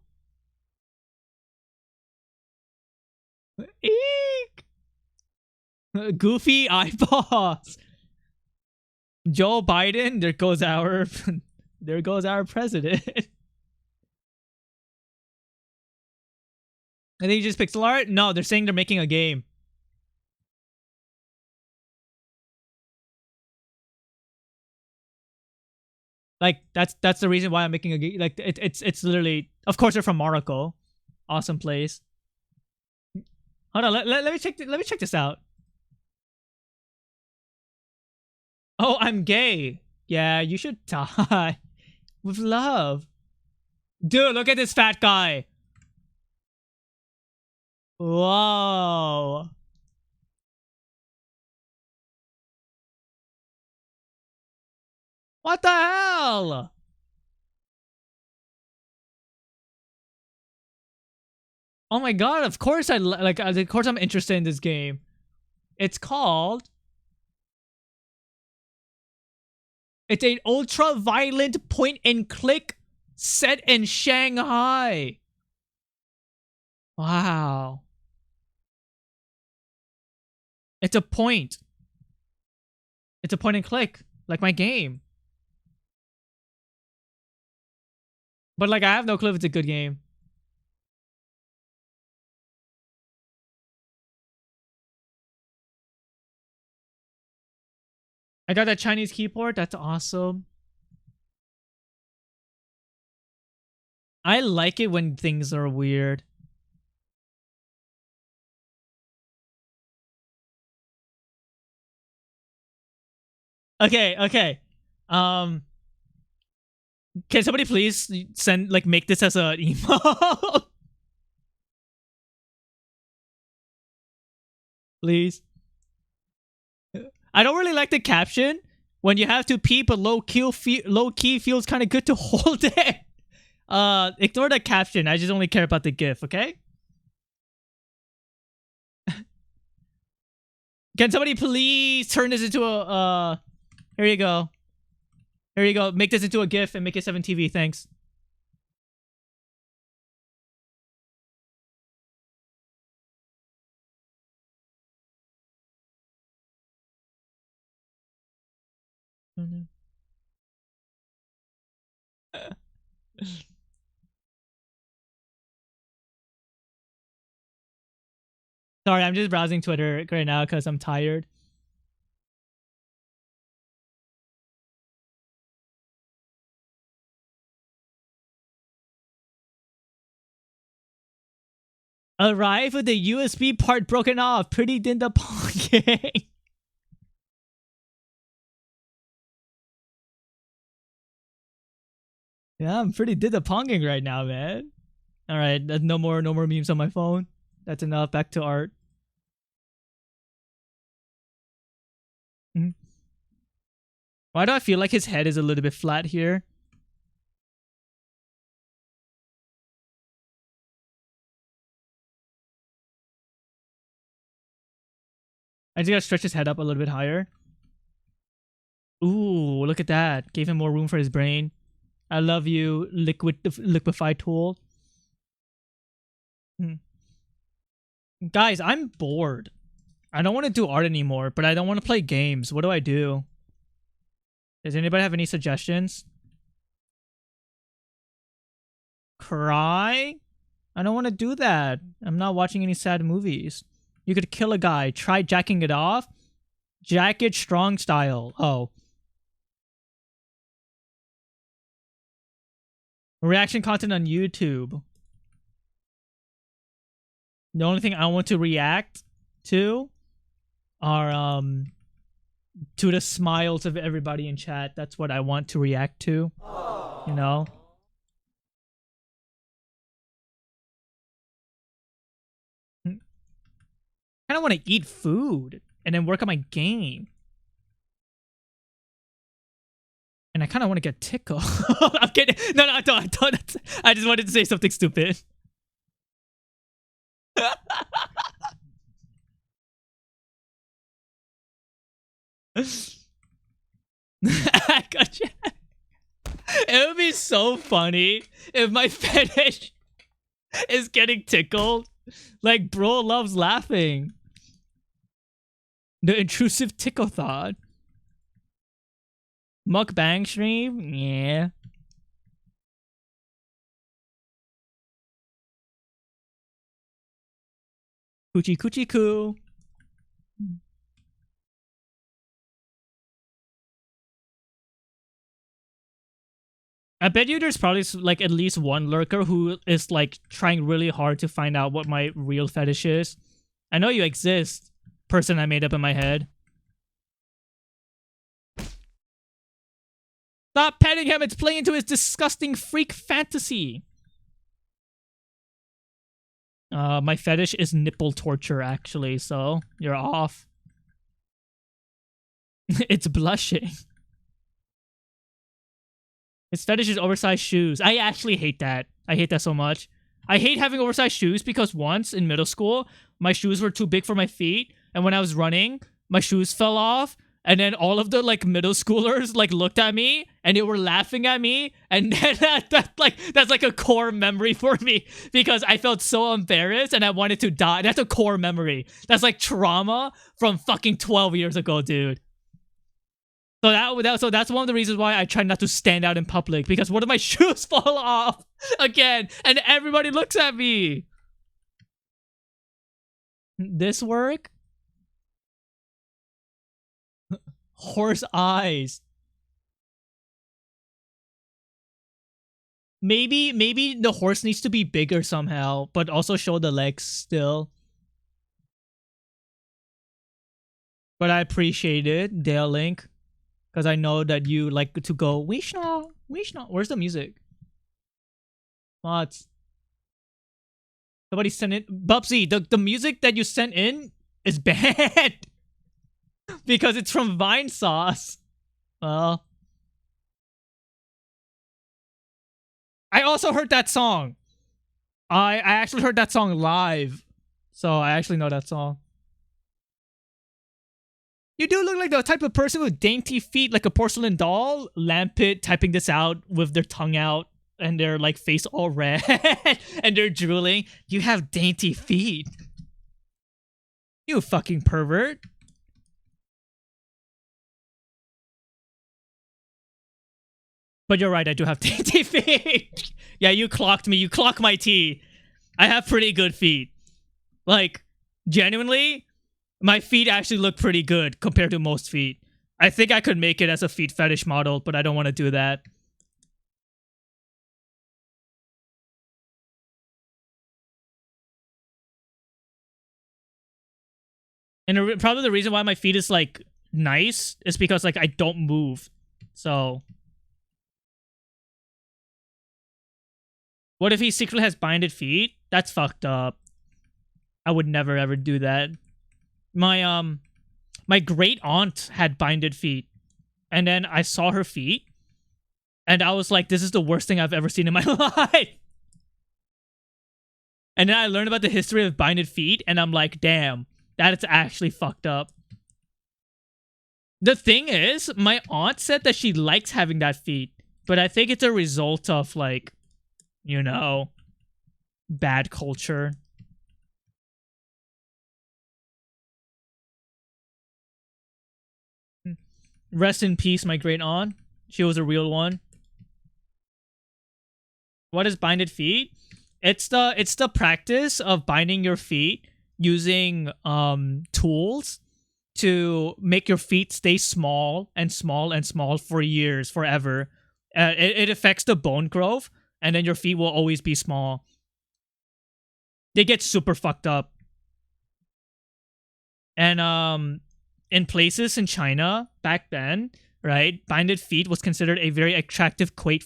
Eek. Goofy eyeballs. Joe Biden, there goes our there goes our president. I think you just pixel art? No, they're saying they're making a game. Like that's the reason why I'm making a game. Like it's literally, of course they're from Morocco. Awesome place. Hold on, let me check this out. Oh, I'm gay. Yeah, you should die with love. Dude, look at this fat guy. Whoa. What the hell? Oh my god, of course of course I'm interested in this game. It's called... It's an ultra-violent point-and-click set in Shanghai. Wow. It's a point. It's a point-and-click, like my game. But like, I have no clue if it's a good game. I got that Chinese keyboard. That's awesome. I like it when things are weird. Okay. Can somebody please send, like, make this as an email? Please. I don't really like the caption. When you have to pee, but low key feels kind of good to hold it. Ignore the caption. I just only care about the GIF, okay? Can somebody please turn this into a, here you go. Here you go. Make this into a GIF and make it 7TV. Thanks. Sorry, I'm just browsing Twitter right now because I'm tired. Arrive with the USB part broken off. Pretty Dinda Ponging. Yeah, I'm pretty Dinda Ponging right now, man. All right, no more memes on my phone. That's enough. Back to art. Why do I feel like his head is a little bit flat here? I just gotta stretch his head up a little bit higher. Ooh, look at that. Gave him more room for his brain. I love you, liquefied tool. Guys, I'm bored. I don't want to do art anymore, but I don't want to play games. What do I do? Does anybody have any suggestions? Cry? I don't want to do that. I'm not watching any sad movies. You could kill a guy. Try jacking it off. Jack it strong style. Oh. Reaction content on YouTube. The only thing I want to react to are to the smiles of everybody in chat. That's what I want to react to. You know? I kind of want to eat food and then work on my game. And I kind of want to get tickled. I'm kidding. No, I don't. I just wanted to say something stupid. Gotcha. It would be so funny if my fetish is getting tickled. Like, bro loves laughing. The intrusive tickle-thon. Mukbang stream? Yeah. Coochie coochie coo. I bet you there's probably like at least one lurker who is like trying really hard to find out what my real fetish is. I know you exist, person I made up in my head. Stop petting him, it's playing into his disgusting freak fantasy. My fetish is nipple torture actually, so you're off. It's blushing. His fetish is oversized shoes. I actually hate that. I hate that so much. I hate having oversized shoes because once in middle school, my shoes were too big for my feet. And when I was running, my shoes fell off. And then all of the like middle schoolers like looked at me and they were laughing at me. And then that's like a core memory for me because I felt so embarrassed and I wanted to die. That's a core memory. That's like trauma from fucking 12 years ago, dude. So that's one of the reasons why I try not to stand out in public because one of my shoes fall off again and everybody looks at me. This work? Horse eyes. Maybe the horse needs to be bigger somehow, but also show the legs still. But I appreciate it, Dale Link. Because I know that you like to go, Wishna. Where's the music? What? Somebody sent it. Bubsy, the music that you sent in is bad. Because it's from Vinesauce. Well. I also heard that song. I actually heard that song live. So I actually know that song. You do look like the type of person with dainty feet like a porcelain doll. Lampit typing this out with their tongue out and their like face all red and they're drooling. You have dainty feet. You fucking pervert. But you're right, I do have dainty feet. Yeah, you clocked me. You clocked my tea. I have pretty good feet. Like, genuinely, my feet actually look pretty good compared to most feet. I think I could make it as a feet fetish model, but I don't want to do that. And probably the reason why my feet is like nice is because like I don't move. So what if he secretly has binded feet? That's fucked up. I would never ever do that. My great aunt had binded feet, and then I saw her feet, and I was like, this is the worst thing I've ever seen in my life. And then I learned about the history of binded feet, and I'm like, damn, that is actually fucked up. The thing is, my aunt said that she likes having that feet, but I think it's a result of, like, you know, bad culture. Rest in peace, my great aunt. She was a real one. What is binded feet? It's the practice of binding your feet using tools to make your feet stay small and small and small for years, forever. It affects the bone growth, and then your feet will always be small. They get super fucked up. And in places in China back then, right, binded feet was considered a very attractive trait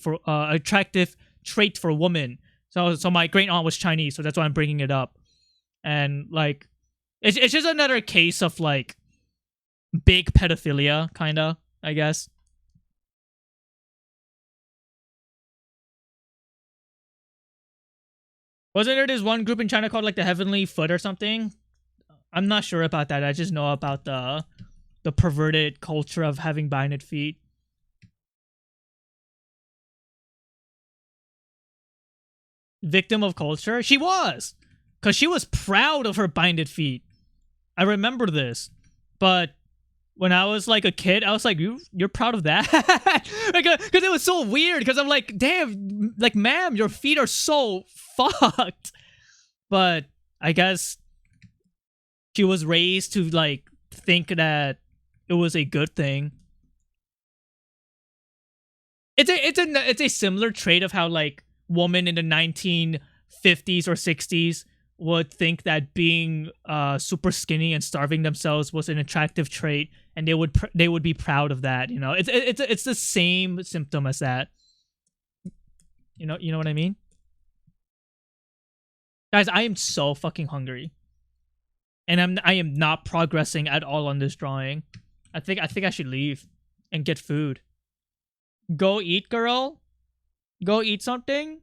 for women. So my great aunt was Chinese, so that's why I'm bringing it up. And like, it's just another case of like big pedophilia, kinda, I guess. Wasn't there this one group in China called like the Heavenly Foot or something? I'm not sure about that. I just know about the perverted culture of having binded feet. Victim of culture? She was! Because she was proud of her binded feet. I remember this. But when I was like a kid, I was like, you're proud of that? Because it was so weird. Because I'm like, damn, like, ma'am, your feet are so fucked. But I guess she was raised to like think that it was a good thing. It's a similar trait of how like women in the 1950s or 60s would think that being super skinny and starving themselves was an attractive trait, and they would be proud of that. You know, it's the same symptom as that. You know what I mean? Guys, I am so fucking hungry. And I am not progressing at all on this drawing. I think I should leave and get food. Go eat, girl. Go eat something.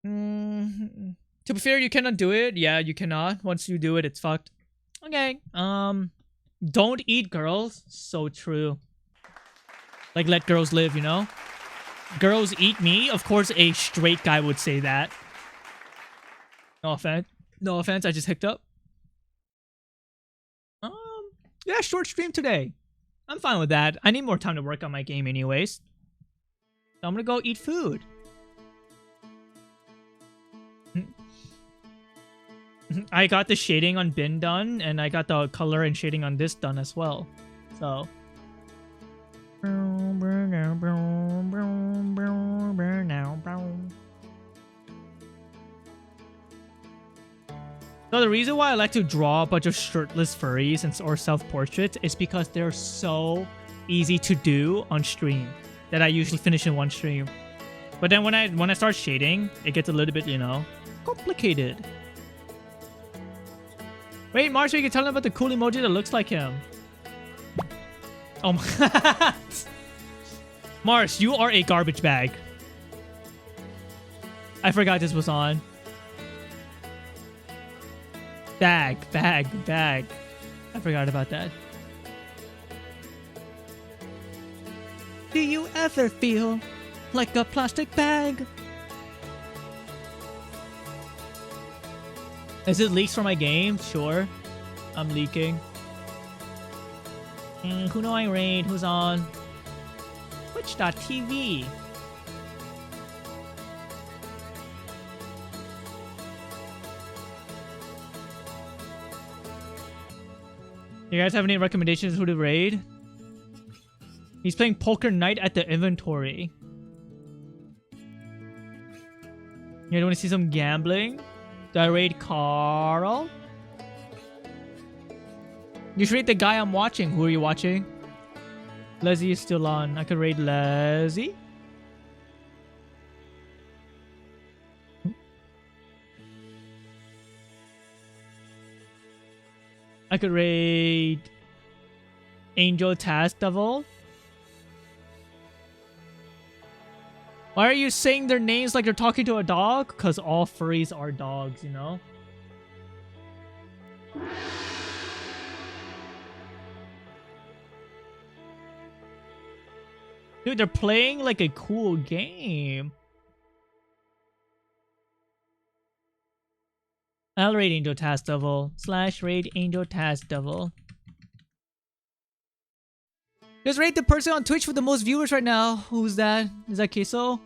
To be fair, you cannot do it. Yeah, you cannot. Once you do it, it's fucked. Okay. Don't eat, girls. So true. Like, let girls live, you know? Girls eat me. Of course, a straight guy would say that. No offense. No offense. I just hiccuped up. Yeah, short stream today. I'm fine with that. I need more time to work on my game anyways. So I'm gonna go eat food. I got the shading on Bin done, and I got the color and shading on this done as well. So. So the reason why I like to draw a bunch of shirtless furries or self-portraits is because they're so easy to do on stream that I usually finish in one stream. But then when I start shading, it gets a little bit, you know, complicated. Wait, Marshall, you can tell him about the cool emoji that looks like him. Oh my Mars, you are a garbage bag. I forgot this was on. Bag. I forgot about that. Do you ever feel like a plastic bag? Is it leaks from my game? Sure. I'm leaking. Who do I raid? Who's on? Twitch.tv. You guys have any recommendations who to raid? He's playing Poker Night at the inventory. You guys want to see some gambling? Do I raid Carl? You should rate the guy I'm watching. Who are you watching? Leslie is still on. I could rate Leslie. I could rate Angel Task Devil. Why are you saying their names like you're talking to a dog? Because all furries are dogs, you know? Dude, they're playing like a cool game. I'll rate Angel Task Devil. / rate Angel Task Devil. Just rate the person on Twitch with the most viewers right now. Who's that? Is that Queso?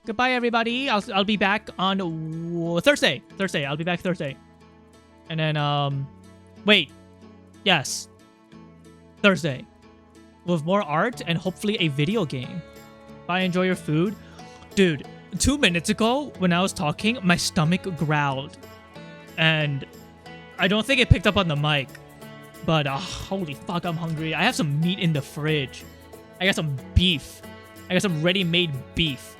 Goodbye, everybody. I'll be back on Thursday. I'll be back Thursday. And then wait. Yes. Thursday. With more art and hopefully a video game. Bye, enjoy your food. Dude, 2 minutes ago when I was talking, my stomach growled. And I don't think it picked up on the mic. But holy fuck, I'm hungry. I have some meat in the fridge. I got some beef. I got some ready-made beef.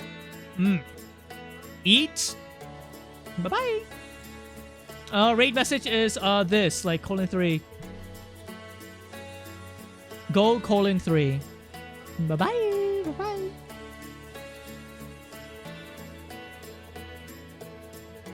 Eat. Bye-bye. Raid message is this, like :3. Go :3. Bye-bye. Bye-bye.